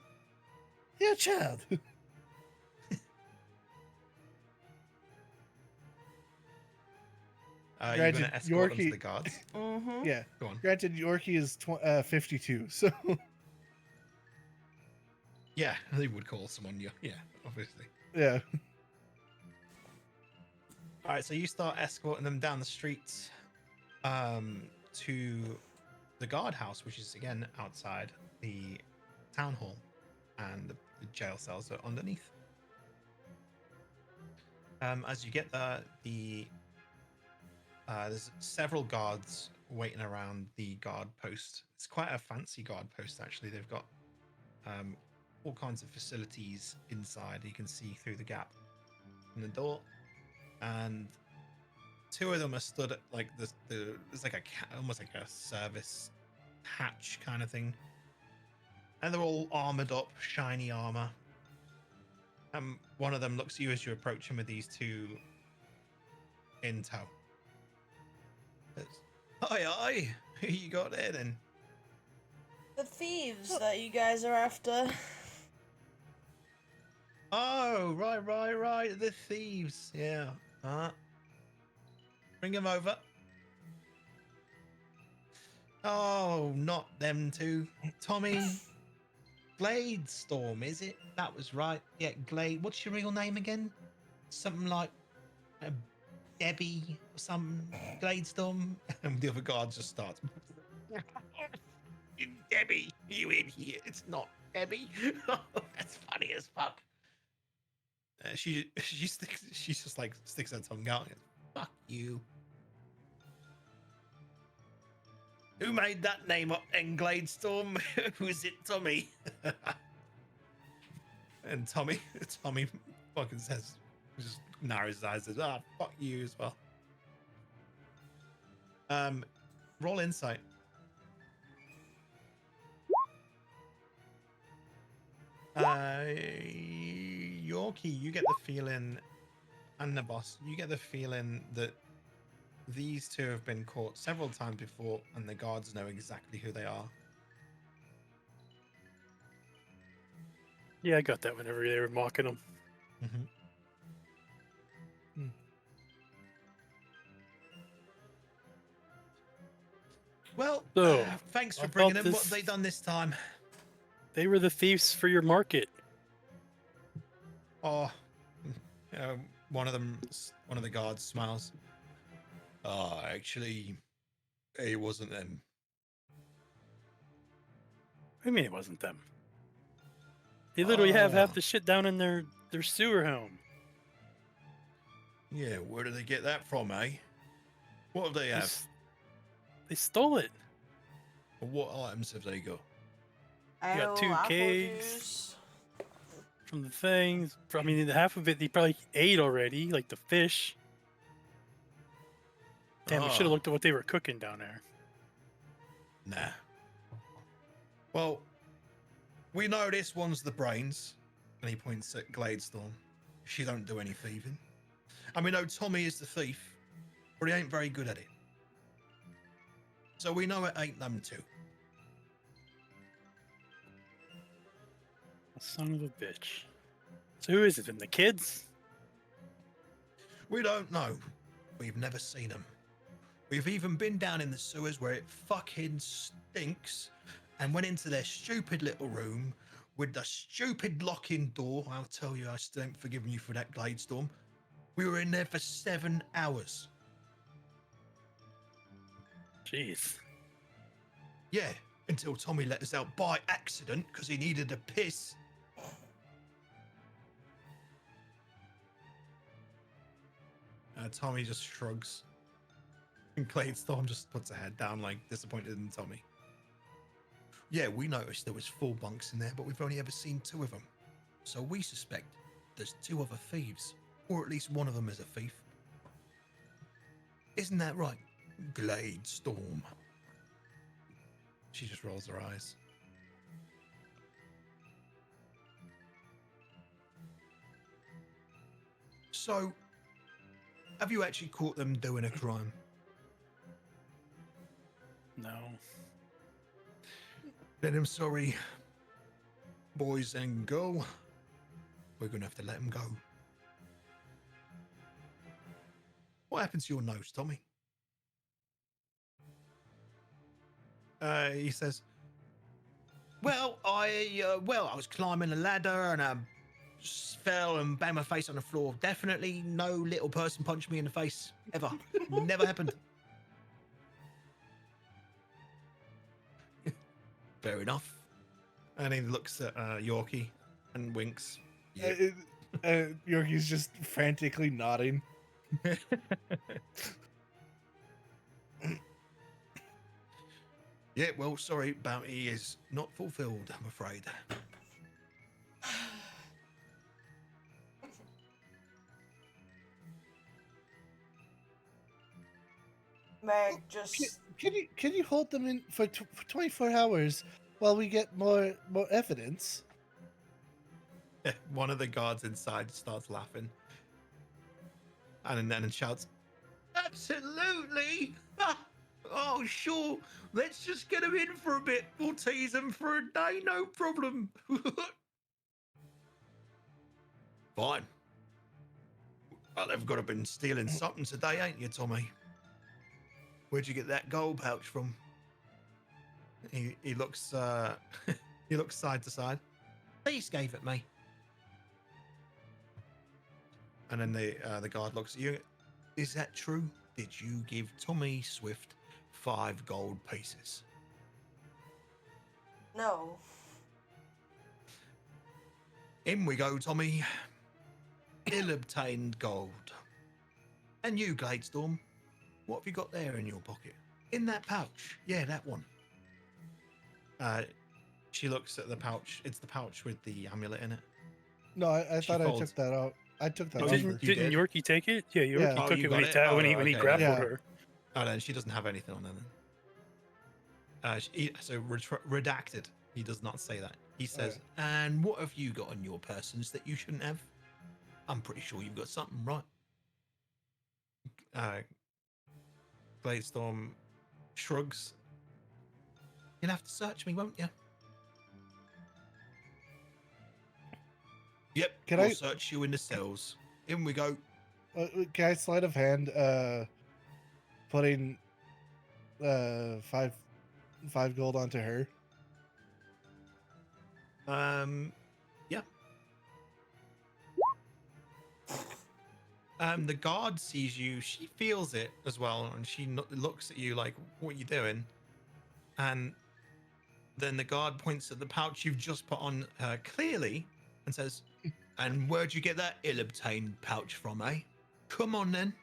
You're a child. You're Granted, gonna escort him to Yorkie- the guards. Mm-hmm. Yeah. Go on. Granted, Yorkie is 52, so Yeah, they would call someone. Yeah, obviously. yeah. All right, so you start escorting them down the street, to the guardhouse, which is again outside the town hall, and the jail cells are underneath. As you get there, there's several guards waiting around the guard post. It's quite a fancy guard post, actually. They've got all kinds of facilities inside. You can see through the gap in the door, and two of them are stood at like there's like almost like a service hatch kind of thing, and they're all armored up, shiny armor. One of them looks at you as you approach him with these two in tow. Aye, who you got there then? The thieves that you guys are after. Oh, right. The thieves. Yeah. Bring them over. Oh, not them two. Tommy. Gladestorm, is it? That was right. Yeah, Glade. What's your real name again? Something like Debbie or something. Gladestorm. And the other guard just starts. Debbie, you idiot. It's not Debbie. That's funny as fuck. She just like sticks her tongue out and goes, fuck you. Who made that name up then, Gladestorm? Who's it, Tommy? And Tommy fucking says, just narrows his eyes, says, fuck you as well. Roll insight. Yorkie, you get the feeling, and the boss, you get the feeling that these two have been caught several times before, and the guards know exactly who they are. Yeah, I got that whenever they were mocking him. Mm-hmm. Well, So, thanks for about bringing them. this- What have they done this time? They were the thieves for your market. Oh, one of the guards smiles. Oh, actually, it wasn't them. I mean, it wasn't them. They literally have half Oh. the shit down in their sewer home. Yeah, where did they get that from, eh? What have they They have? They stole it. What items have they got? got two apple kegs. juice. From the things. I mean, half of it they probably ate already, like the fish. Damn, we should have Ah. looked at what they were cooking down there. Nah. Well, we know this one's the brains, and he points at Gladestorm. She don't do any thieving. And we know Tommy is the thief, but he ain't very good at it. So we know it ain't them two. Son of a bitch. So who is it then? The kids? We don't know. We've never seen them. We've even been down in the sewers where it fucking stinks and went into their stupid little room with the stupid lock-in door. I'll tell you, I still ain't forgiven you for that, Gladestorm. We were in there for 7 hours. Jeez. Yeah, until Tommy let us out by accident because he needed a piss. Tommy just shrugs. And Gladestorm just puts her head down, like disappointed in Tommy. Yeah, we noticed there was 4 bunks in there, but we've only ever seen 2 of them. So we suspect there's 2 other thieves, or at least one of them is a thief. Isn't that right, Gladestorm? She just rolls her eyes. So, have you actually caught them doing a crime? No. Then I'm sorry, boys and girl. We're gonna have to let them go. What happened to your nose, Tommy? He says, well, I was climbing a ladder and I fell and banged my face on the floor. Definitely no little person punched me in the face, ever. Never happened. Fair enough. And he looks at Yorkie. and winks. Uh, Yep. Yorkie's just frantically nodding. Yeah, well, sorry, bounty is not fulfilled, I'm afraid. Meg, just Can you hold them in for 24 hours while we get more evidence? One of the guards inside starts laughing. And then shouts, absolutely! Oh, sure. Let's just get him in for a bit. We'll tease him for a day, no problem. Fine. Well, they've got to been stealing something today, ain't you, Tommy? Where'd you get that gold pouch from? He looks he looks side to side. These gave it me. And then the guard looks at you. Is that true? Did you give Tommy Swift 5 gold pieces? no. In we go, Tommy. Ill-obtained gold. And you, Gladestorm, what have you got there in your pocket? In that pouch. Yeah, that one. She looks at the pouch. It's the pouch with the amulet in it. No, I She thought I folds. took that out. I took that Oh, off. you- Didn't, you didn't did? Yorkie take it? Yeah, Yorkie Yeah. Oh, took you it when got he, it? Oh, when he okay. grappled Yeah. her. Oh, no, she doesn't have anything on her then. So redacted. He does not say that. He says, and what have you got on your persons that you shouldn't have? I'm pretty sure you've got something, right? Gladestorm shrugs. You'll have to search me, won't you? Yep, Can I'll I- search you in the cells. In we go. Can I sleight of hand putting 5 gold onto her? Yeah. The guard sees you. She feels it as well, and she looks at you like, "What are you doing?" And then the guard points at the pouch you've just put on her clearly, and says, "And where'd you get that ill-obtained pouch from, eh? Come on then."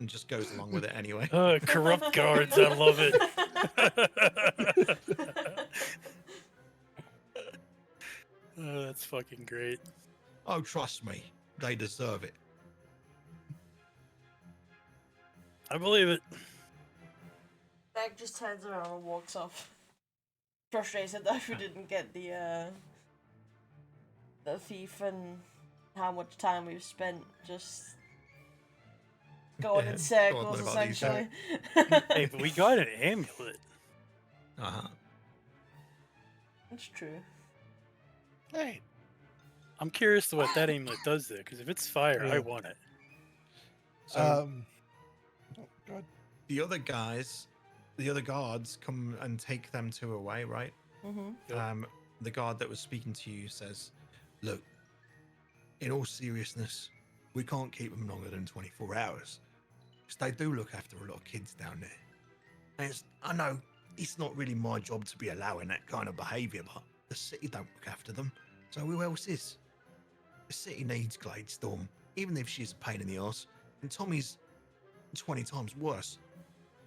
And just goes along with it anyway. Corrupt guards, I love it. Oh, that's fucking great. Oh, trust me, they deserve it. I believe it. Meg just turns around and walks off. Frustrated that we didn't get the thief and how much time we've spent just going Yeah, in circles, talking about these essentially. Hey, but we got an amulet. Uh-huh. It's true. Hey, I'm curious to what that amulet does there, because if it's fire, I Yeah. want it. So oh god. the other guards come and take them two away, right? Mm-hmm. Yep. The guard that was speaking to you says, look, in all seriousness, we can't keep them longer than 24 hours. Because they do look after a lot of kids down there. And I know it's not really my job to be allowing that kind of behaviour, but the city don't look after them. So who else is? The city needs Gladestorm, even if she's a pain in the arse. And Tommy's 20 times worse.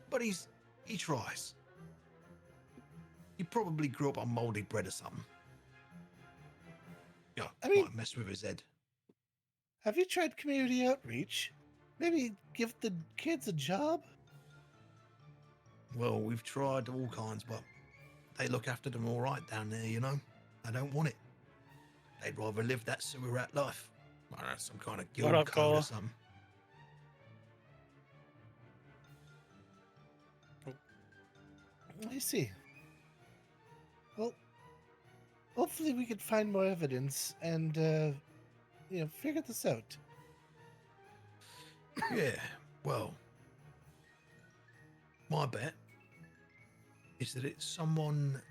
But he tries. He probably grew up on mouldy bread or something. Yeah, I mean- might mess with his head. Have you tried community outreach? Maybe give the kids a job? Well, we've tried all kinds, but they look after them all right down there, you know? They don't want it. They'd rather live that sewer rat life. I don't know, some kind of guild up, code Carla? or something. I see. Well, hopefully we can find more evidence and, figure this out. Yeah, well, my bet is that it's someone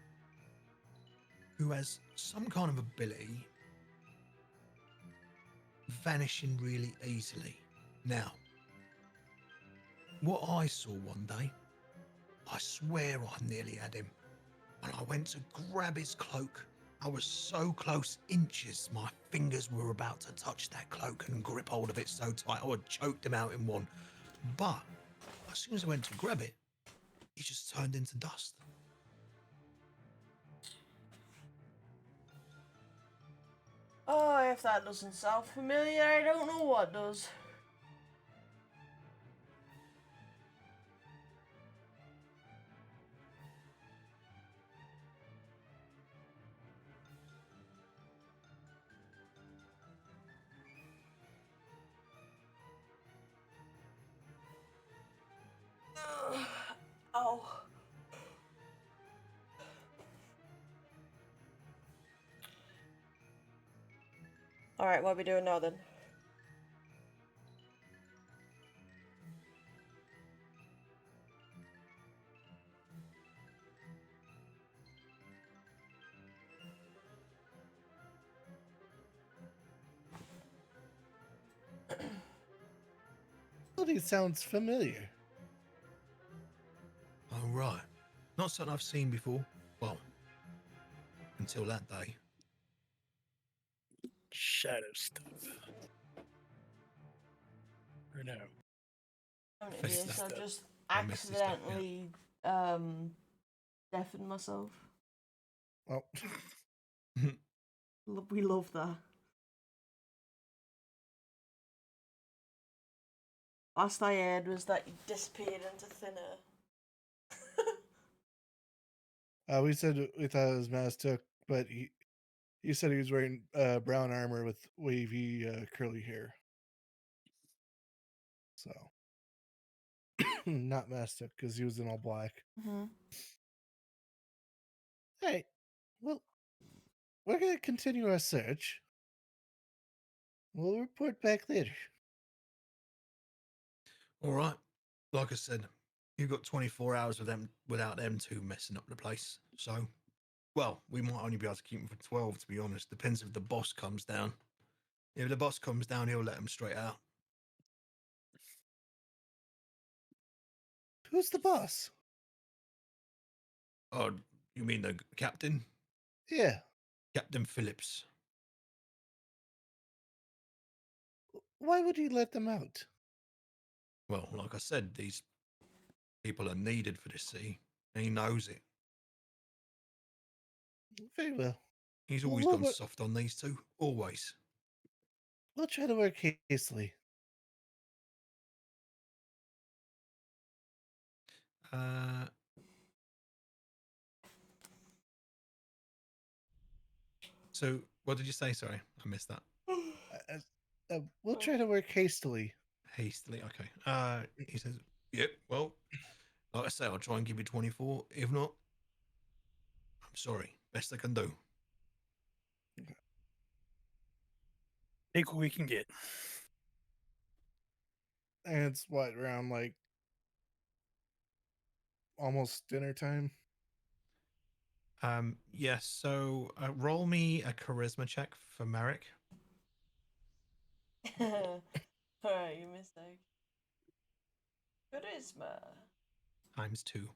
who has some kind of ability vanishing really easily. Now, what I saw one day, I swear I nearly had him. And I went to grab his cloak I was so close, inches. My fingers were about to touch that cloak and grip hold of it so tight I would choked him out in one. But as soon as I went to grab it, he just turned into dust. Oh, if that doesn't sound familiar, I don't know what does. Oh. Alright, what are we doing now then? Something sounds familiar. Oh, right. Not something I've seen before. Well, until that day. Shadow stuff. Or no? I'm an Face idiot, so that. I just I missed this step, yeah. accidentally deafened myself. Well, We love that. Last I heard was that he disappeared into thin air. we said we thought it was Maztuk, but he said he was wearing brown armor with wavy curly hair. So not Maztuk because he was in all black. Mm-hmm. Hey, well, we're gonna continue our search. We'll report back later. All right. Like I said, you've got 24 hours with them without them two messing up the place. So, well, we might only be able to keep them for 12, to be honest. Depends if the boss comes down. If the boss comes down, he'll let them straight out. Who's the boss? Oh, you mean the captain? Yeah. Captain Phillips. Why would he let them out? Well, like I said, these people are needed for this city, and he knows it. Very well. He's always Well, gone but- soft on these two. Always. We'll try to work hastily. So, what did you say? Sorry, I missed that. We'll try to work hastily. Hastily, okay. He says, "Yep. Well, like I say, I'll try and give you 24. If not, I'm sorry. Best I can do." Take what we can get. And it's what, around like almost dinner time? Yes. So, roll me a charisma check for Merrick. Alright, you mistake. Charisma. Times 2.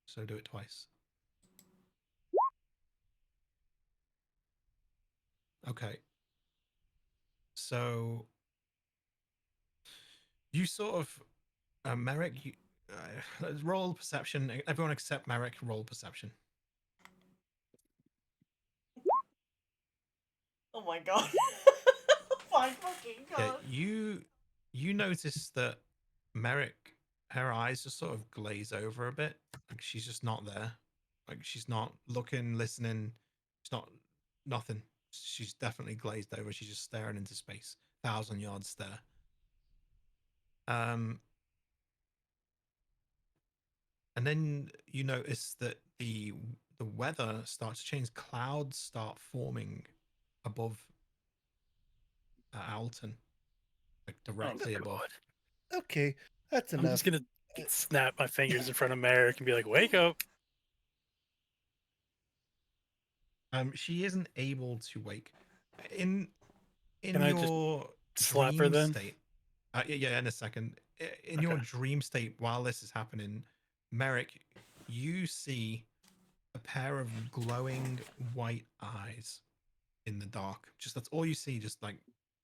So do it twice. Okay. So you sort of, Merrick, you, roll perception. Everyone except Merrick, roll perception. Oh my god. Oh my fucking Yeah, god. you notice that Merrick, her eyes just sort of glaze over a bit. Like she's just not there. Like she's not looking, listening. She's not nothing. She's definitely glazed over. She's just staring into space. 1,000-yard stare. And then you notice that the weather starts to change. Clouds start forming above Alton, like directly above. God. Okay, that's I'm enough. just gonna snap my fingers in front of Merrick and be like, "Wake up!" She isn't able to wake. In Can I just your slap her dream then? state. Yeah, in a second. In your Okay. dream state, while this is happening, Merrick, you see a pair of glowing white eyes in the dark. Just that's all you see. Just like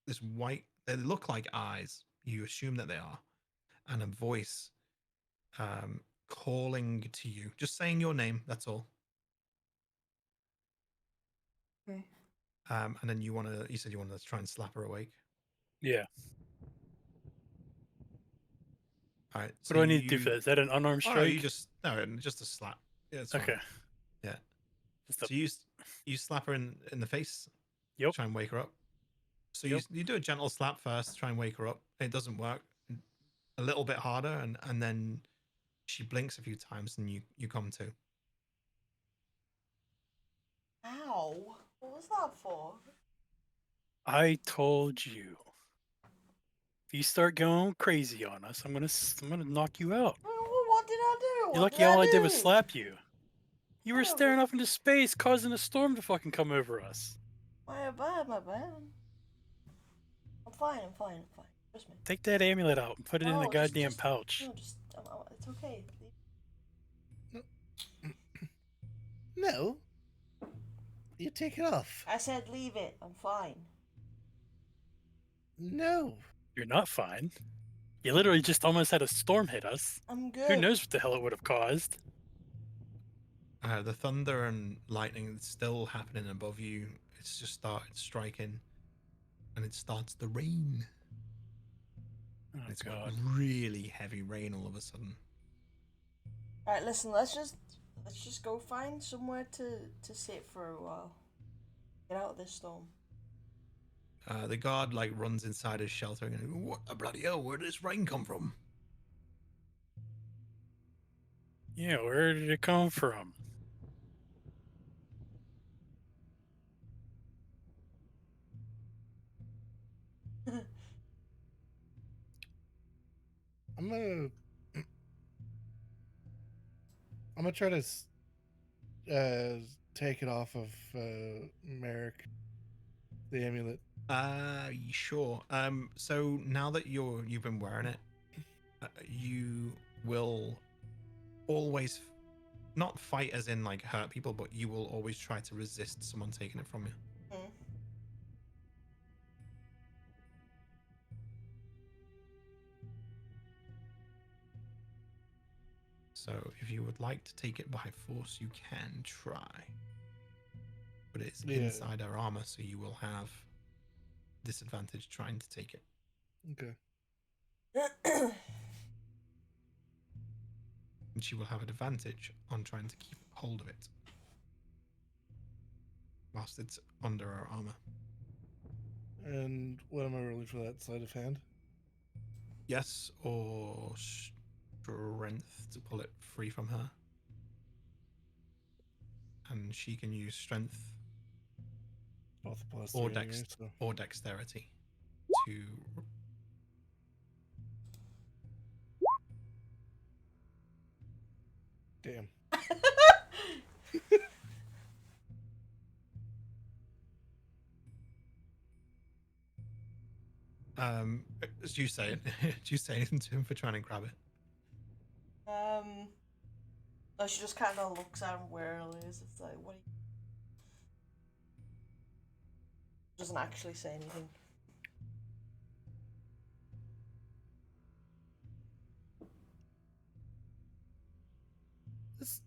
this white. They look like eyes. You assume that they are, and a voice calling to you, just saying your name. That's all. Okay. And then you said you want to try and slap her awake. Yeah. All right. What do I need to do for that? Is that an unarmed Oh, strike? no, you just a slap. Yeah, it's fine. Okay. Yeah. Just a- So you slap her in the face. Yep. Try and wake her up. So Yep. you do a gentle slap first, try and wake her up. It doesn't work. A little bit harder, and then she blinks a few times, and you come to. Ow! What was that for? I told you. If you start going crazy on us, I'm gonna knock you out. What did I do? You're What lucky did all I did do? was slap you. You were Whatever. staring off into space, causing a storm to fucking come over us. My bad. I'm fine. Trust me. Take that amulet out and put it in the No, goddamn just- pouch. No, it's okay. No. You take it off. I said leave it. I'm fine. No. You're not fine. You literally just almost had a storm hit us. I'm good. Who knows what the hell it would have caused? The thunder and lightning is still happening above you. It's just started striking, and it starts to rain. Oh It's god. got really heavy rain all of a sudden. All right, listen. Let's just go find somewhere to sit for a while. Get out of this storm. The guard like runs inside his shelter and what the bloody hell? Where did this rain come from? Yeah, where did it come from? I'm gonna try to take it off of Merrick, the amulet. Sure. So now that you've been wearing it, you will always not fight as in like hurt people, but you will always try to resist someone taking it from you. Hmm. So if you would like to take it by force, you can try. But it's Yeah. inside her armor, so you will have disadvantage trying to take it. Okay. And she will have an advantage on trying to keep hold of it whilst it's under her armor. And what am I rolling for that sleight of hand? Yes, or strength to pull it free from her. And she can use strength Both plus or three anyway, so. or dexterity to. Damn. Do you say it? Do you say anything to him for trying to grab it? No, she just kind of looks at him warily. It's like, what? Doesn't actually say anything.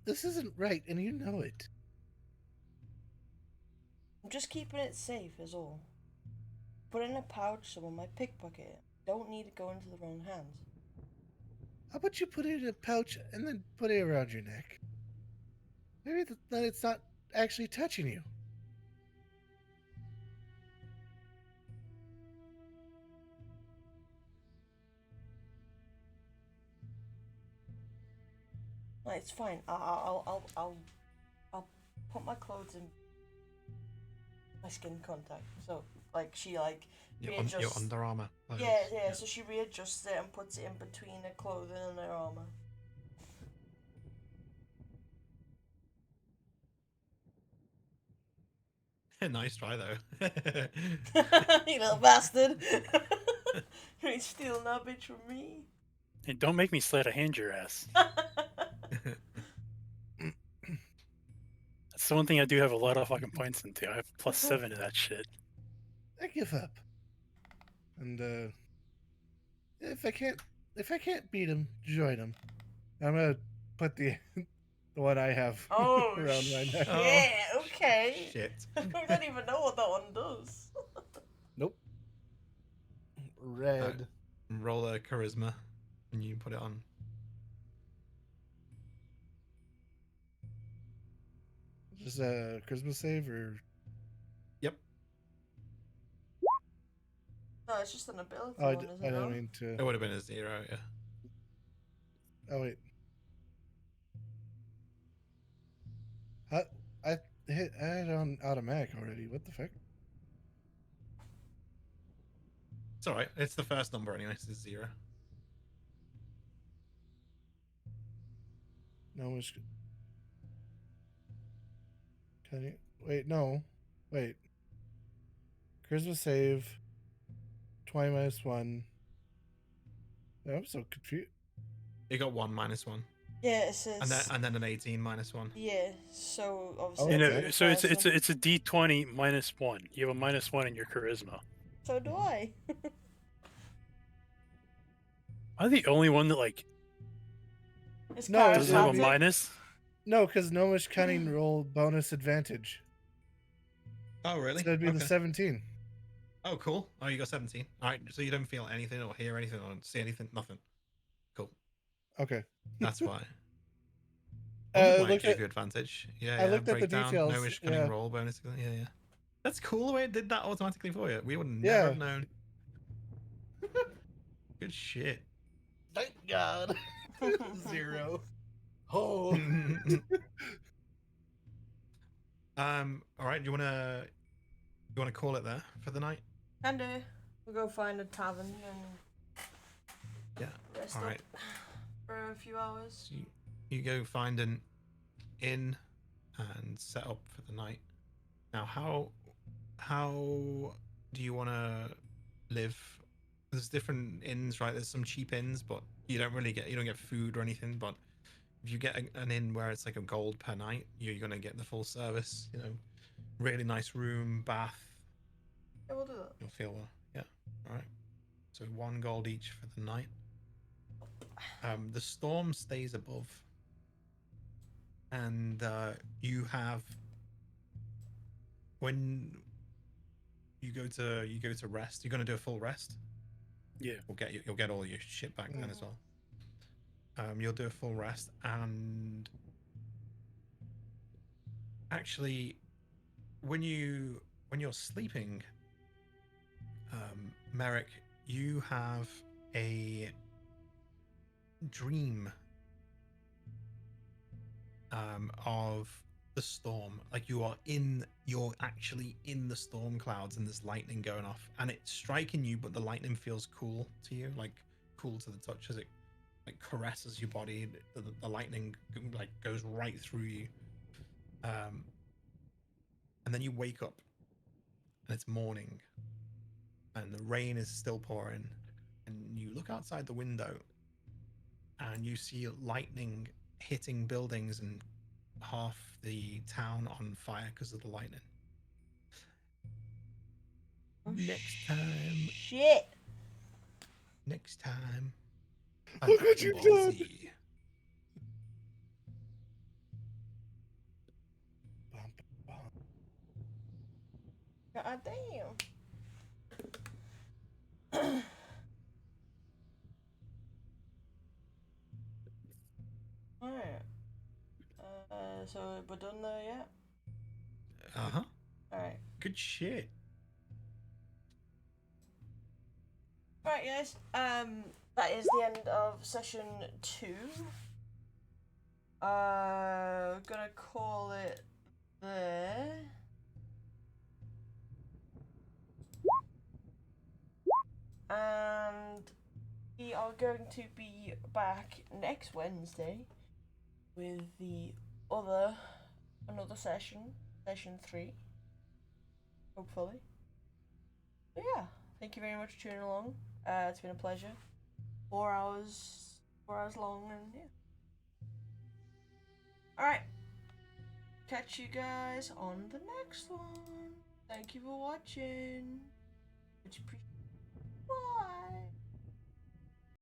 This isn't right, and you know it. I'm just keeping it safe, is all. Put it in a pouch, someone might pickpocket it. Don't need it go into the wrong hands. How about you put it in a pouch and then put it around your neck? Maybe then it's not actually touching you. No, it's fine. I'll put my clothes in my skin contact. So like she like Your readjusts. Under Armour. Yeah. So she readjusts it and puts it in between her clothing and her armor. Nice try though. You little bastard! You ain't stealing that bitch from me. Hey, don't make me sleight of hand your ass. That's the one thing I do have a lot of fucking points into. I have +7 to that shit. I give up. And if I can't beat him, join him. I'm gonna put the the one I have Oh, around my neck. yeah, okay. Shit. We don't even know what that one does. Nope. Red. Roll a charisma, and you put it on. Just a Christmas save or Yep. No, it's just an ability oh, one, isn't I it? don't not? mean to. It would have been a 0, yeah. Oh wait. I hit on automatic already. What the fuck? It's alright. It's the first number anyway, so it's 0. No, it's. Can you wait? No, wait. Christmas save. 20 minus 1. I'm so confused. You got 1 minus 1. Yeah, it says. And then an 18 minus 1. Yeah, so Oh, obviously. You okay. know, so it's a D20 -1. You have a -1 in your charisma. So do I. Am I the only one that like It's No, doesn't have a charismatic. minus? No, because Gnomish Cunning roll bonus advantage. Oh, really? So it'd be the Okay. 17. Oh, cool. Oh, you got 17. Alright, so you don't feel anything or hear anything or see anything? Nothing. Cool. Okay. That's why. I Oh, might looked give at- you advantage. Yeah, I yeah. looked at the breakdown, details, Gnomish cunning yeah. roll bonus. Yeah, yeah. That's cool the way it did that automatically for you. We would never Yeah. have known. Good shit. Thank God. 0. Oh. All right. You wanna call it there for the night? Can do. We'll go find a tavern and Yeah. rest All up right. for a few hours. So you go find an inn and set up for the night. Now, how do you want to live? There's different inns, right? There's some cheap inns, but you don't get food or anything. But if you get an inn where it's like a gold per night, you're gonna get the full service. You know, really nice room, bath. Yeah, we'll do that. You'll feel well. Yeah. All right. So 1 gold each for the night. The storm stays above, and you have when you go to rest. You're gonna do a full rest. Yeah. You'll get all your shit back then as well. You'll do a full rest, and actually, when you're sleeping, Merrick, you have a dream of the storm. Like you're actually in the storm clouds, and there's lightning going off, and it's striking you, but the lightning feels cool to you, like cool to the touch as it like caresses your body. The lightning like goes right through you, and then you wake up, and it's morning, and the rain is still pouring, and you look outside the window, and you see lightning hitting buildings and half the town on fire because of the lightning. Next time. Shit. Next time. Look what you've done. Bum, bum. God damn. Alright. So we're done there yet? Uh-huh. Alright. Good shit. Alright guys, that is the end of session 2. Gonna call it there. And we are going to be back next Wednesday with another session 3, hopefully. But yeah, thank you very much for tuning along. It's been a pleasure. 4 hours long, and yeah. Alright. catch you guys on the next one. Thank you for watching. Much appreciated. Bye.